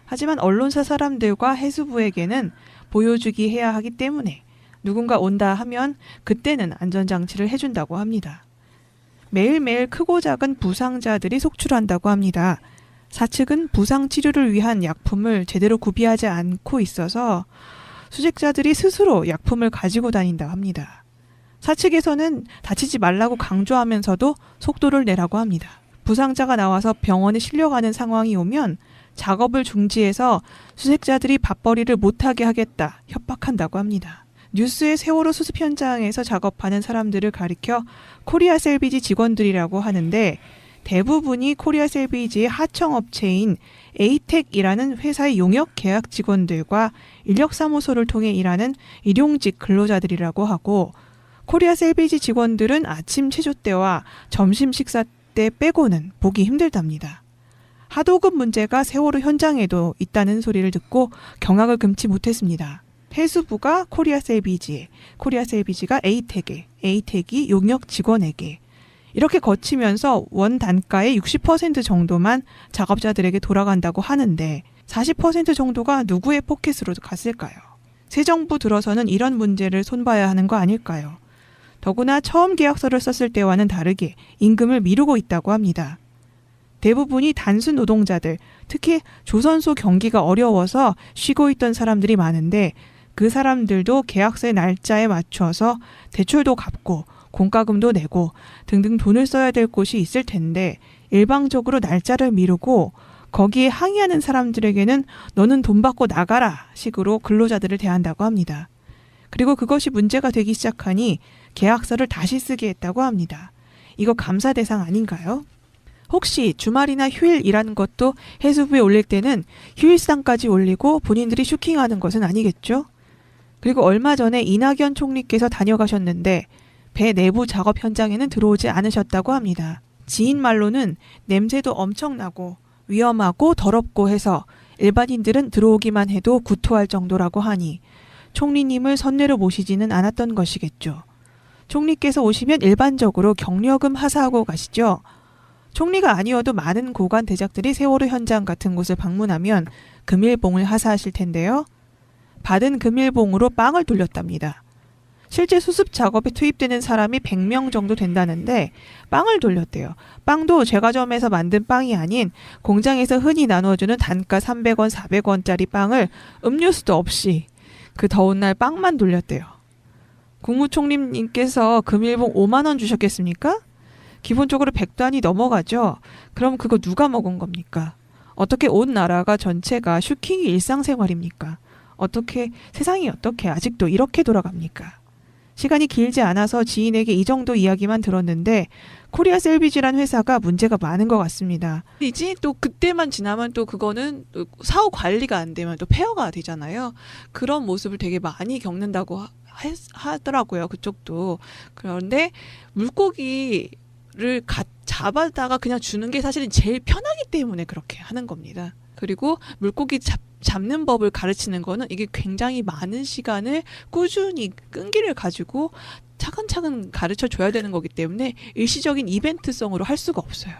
하지만 언론사 사람들과 해수부에게는 보여주기 해야 하기 때문에 누군가 온다 하면 그때는 안전장치를 해준다고 합니다. 매일매일 크고 작은 부상자들이 속출한다고 합니다. 사측은 부상 치료를 위한 약품을 제대로 구비하지 않고 있어서 수색자들이 스스로 약품을 가지고 다닌다 합니다. 사측에서는 다치지 말라고 강조하면서도 속도를 내라고 합니다. 부상자가 나와서 병원에 실려가는 상황이 오면 작업을 중지해서 수색자들이 밥벌이를 못하게 하겠다 협박한다고 합니다. 뉴스의 세월호 수습 현장에서 작업하는 사람들을 가리켜 코리아 셀비지 직원들이라고 하는데 대부분이 코리아 셀비지의 하청업체인 에이텍이라는 회사의 용역 계약 직원들과 인력사무소를 통해 일하는 일용직 근로자들이라고 하고 코리아 셀비지 직원들은 아침 체조 때와 점심 식사 때 빼고는 보기 힘들답니다. 하도급 문제가 세월호 현장에도 있다는 소리를 듣고 경악을 금치 못했습니다. 해수부가 코리아 셀비지에, 코리아 셀비지가 에이텍에, 에이텍이 용역 직원에게 이렇게 거치면서 원 단가의 60% 정도만 작업자들에게 돌아간다고 하는데 40% 정도가 누구의 포켓으로 갔을까요? 새 정부 들어서는 이런 문제를 손봐야 하는 거 아닐까요? 더구나 처음 계약서를 썼을 때와는 다르게 임금을 미루고 있다고 합니다. 대부분이 단순 노동자들, 특히 조선소 경기가 어려워서 쉬고 있던 사람들이 많은데 그 사람들도 계약서의 날짜에 맞춰서 대출도 갚고 공과금도 내고 등등 돈을 써야 될 곳이 있을 텐데 일방적으로 날짜를 미루고 거기에 항의하는 사람들에게는 너는 돈 받고 나가라 식으로 근로자들을 대한다고 합니다. 그리고 그것이 문제가 되기 시작하니 계약서를 다시 쓰게 했다고 합니다. 이거 감사 대상 아닌가요? 혹시 주말이나 휴일 일하는 것도 해수부에 올릴 때는 휴일수당까지 올리고 본인들이 슈킹하는 것은 아니겠죠? 그리고 얼마 전에 이낙연 총리께서 다녀가셨는데 배 내부 작업 현장에는 들어오지 않으셨다고 합니다. 지인 말로는 냄새도 엄청나고 위험하고 더럽고 해서 일반인들은 들어오기만 해도 구토할 정도라고 하니 총리님을 선내로 모시지는 않았던 것이겠죠. 총리께서 오시면 일반적으로 경력금 하사하고 가시죠. 총리가 아니어도 많은 고관 대작들이 세월호 현장 같은 곳을 방문하면 금일봉을 하사하실 텐데요. 받은 금일봉으로 빵을 돌렸답니다. 실제 수습 작업에 투입되는 사람이 100명 정도 된다는데 빵을 돌렸대요. 빵도 제과점에서 만든 빵이 아닌 공장에서 흔히 나눠주는 단가 300원, 400원짜리 빵을 음료수도 없이 그 더운 날 빵만 돌렸대요. 국무총리님께서 금일봉 5만 원 주셨겠습니까? 기본적으로 100단이 넘어가죠. 그럼 그거 누가 먹은 겁니까? 어떻게 온 나라가 전체가 슈킹이 일상생활입니까? 어떻게 세상이 어떻게 아직도 이렇게 돌아갑니까? 시간이 길지 않아서 지인에게 이 정도 이야기만 들었는데 코리아 셀비지란 회사가 문제가 많은 것 같습니다. 이제 또 그때만 지나면 또 그거는 또 사후 관리가 안 되면 또 폐허가 되잖아요. 그런 모습을 되게 많이 겪는다고 하더라고요. 그쪽도. 그런데 물고기를 잡아다가 그냥 주는 게 사실은 제일 편하기 때문에 그렇게 하는 겁니다. 그리고 물고기 잡는 법을 가르치는 거는 이게 굉장히 많은 시간을 꾸준히 끈기를 가지고 차근차근 가르쳐 줘야 되는 거기 때문에 일시적인 이벤트성으로 할 수가 없어요.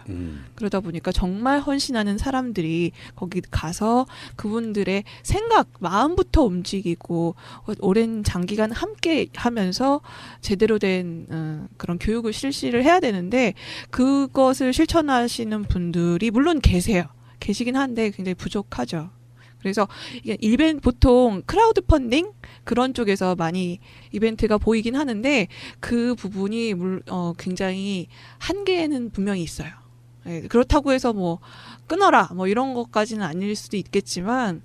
그러다 보니까 정말 헌신하는 사람들이 거기 가서 그분들의 생각, 마음부터 움직이고 오랜 장기간 함께 하면서 제대로 된 그런 교육을 실시를 해야 되는데 그것을 실천하시는 분들이 물론 계시긴 한데 굉장히 부족하죠. 그래서 이게 보통 크라우드 펀딩 그런 쪽에서 많이 이벤트가 보이긴 하는데 그 부분이 굉장히 한계는 분명히 있어요. 네, 그렇다고 해서 뭐 끊어라 뭐 이런 것까지는 아닐 수도 있겠지만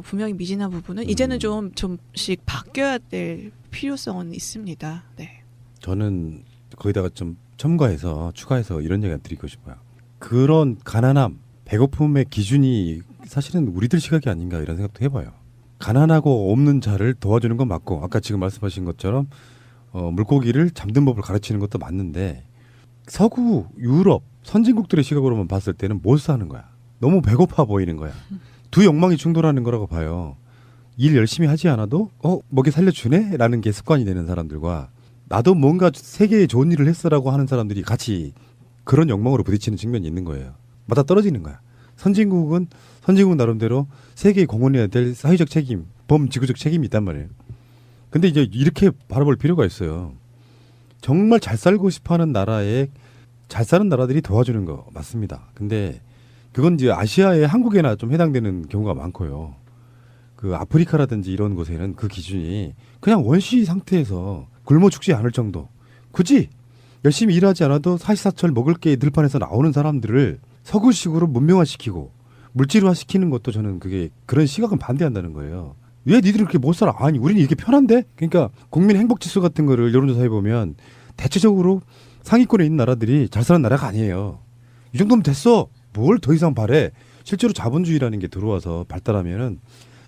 분명히 미진한 부분은 이제는 좀씩 바뀌어야 될 필요성은 있습니다. 네. 저는 거기다가 좀 추가해서 이런 얘기 드리고 싶어요. 그런 가난함, 배고픔의 기준이 사실은 우리들 시각이 아닌가 이런 생각도 해봐요. 가난하고 없는 자를 도와주는 건 맞고 아까 지금 말씀하신 것처럼 물고기를 잡는 법을 가르치는 것도 맞는데 서구 유럽 선진국들의 시각으로만 봤을 때는 못 사는 거야. 너무 배고파 보이는 거야. 두 욕망이 충돌하는 거라고 봐요. 일 열심히 하지 않아도 먹이 살려주네? 라는 게 습관이 되는 사람들과 나도 뭔가 세계에 좋은 일을 했어라고 하는 사람들이 같이 그런 욕망으로 부딪히는 측면이 있는 거예요. 맞아 떨어지는 거야. 선진국 나름대로 세계에 공헌해야 될 사회적 책임, 범지구적 책임이 있단 말이에요. 근데 이제 이렇게 바라볼 필요가 있어요. 정말 잘 살고 싶어하는 나라에 잘 사는 나라들이 도와주는 거 맞습니다. 근데 그건 이제 아시아의 한국에나 좀 해당되는 경우가 많고요. 그 아프리카라든지 이런 곳에는 그 기준이 그냥 원시 상태에서 굶어 죽지 않을 정도. 굳이 열심히 일하지 않아도 사시사철 먹을 게 들판에서 나오는 사람들을 서구식으로 문명화시키고 물질화시키는 것도 저는 그게 그런 시각은 반대한다는 거예요. 왜 니들이 그렇게 못 살아? 아니 우리는 이게 편한데? 그러니까 국민 행복지수 같은 거를 여론조사해 보면 대체적으로 상위권에 있는 나라들이 잘 사는 나라가 아니에요. 이 정도면 됐어. 뭘 더 이상 바래? 실제로 자본주의라는 게 들어와서 발달하면은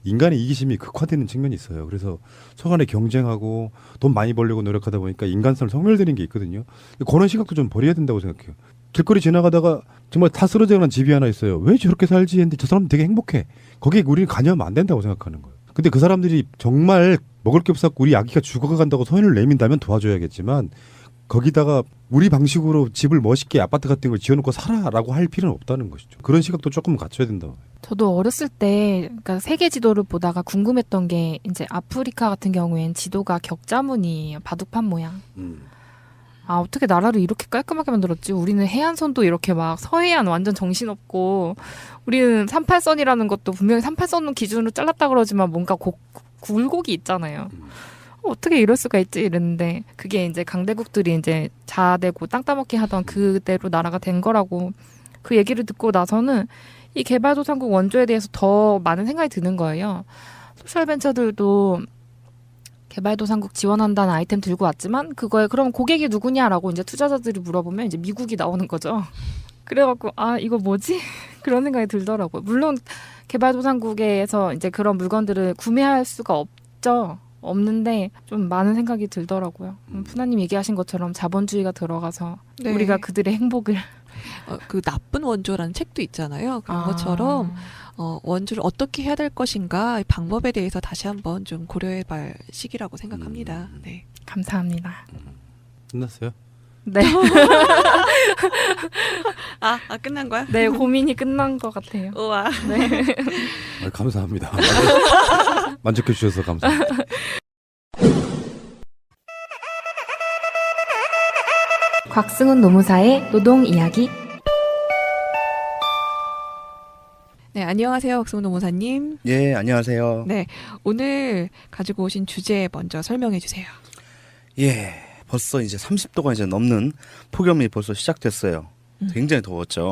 인간의 이기심이 극화되는 측면이 있어요. 그래서 서간에 경쟁하고 돈 많이 벌려고 노력하다 보니까 인간성을 소멸되는 게 있거든요. 그런 시각도 좀 버려야 된다고 생각해요. 길거리 지나가다가 정말 다 쓰러져가는 집이 하나 있어요. 왜 저렇게 살지 했는데 저 사람 되게 행복해. 거기에 우리는 관여하면 안 된다고 생각하는 거예요. 근데 그 사람들이 정말 먹을 게 없었고 우리 아기가 죽어간다고 손을 내민다면 도와줘야겠지만 거기다가 우리 방식으로 집을 멋있게 아파트 같은 걸 지어놓고 살아라고 할 필요는 없다는 것이죠. 그런 시각도 조금 갖춰야 된다. 저도 어렸을 때 그러니까 세계 지도를 보다가 궁금했던 게 이제 아프리카 같은 경우엔 지도가 격자무늬예요. 바둑판 모양. 아 어떻게 나라를 이렇게 깔끔하게 만들었지? 우리는 해안선도 이렇게 막 서해안 완전 정신없고 우리는 38선이라는 것도 분명히 38선 기준으로 잘랐다 그러지만 뭔가 굴곡이 있잖아요. 어떻게 이럴 수가 있지 이랬는데 그게 이제 강대국들이 이제 자대고 땅 따먹기 하던 그대로 나라가 된 거라고 그 얘기를 듣고 나서는 이 개발도상국 원조에 대해서 더 많은 생각이 드는 거예요. 소셜벤처들도 개발도상국 지원한다는 아이템 들고 왔지만 그거에 그럼 고객이 누구냐라고 이제 투자자들이 물어보면 이제 미국이 나오는 거죠. 그래갖고 아 이거 뭐지? 그런 생각이 들더라고요. 물론 개발도상국에서 이제 그런 물건들을 구매할 수가 없죠. 없는데 좀 많은 생각이 들더라고요. 푸나님 얘기하신 것처럼 자본주의가 들어가서 네. 우리가 그들의 행복을 그 나쁜 원조라는 책도 있잖아요. 그런 것처럼 원조를 어떻게 해야 될 것인가 방법에 대해서 다시 한번 좀 고려해볼 시기라고 생각합니다. 네. 감사합니다. 끝났어요? 네. 끝난 거야? 네, 고민이 끝난 것 같아요. 우와. 네. 감사합니다. 만족해 주셔서 감사합니다. 곽승훈 노무사의 노동 이야기. 네, 안녕하세요. 박승훈 노무사님. 예, 안녕하세요. 네, 오늘 가지고 오신 주제 먼저 설명해 주세요. 예, 벌써 이제 30도가 이제 넘는 폭염이 벌써 시작됐어요. 굉장히 더웠죠.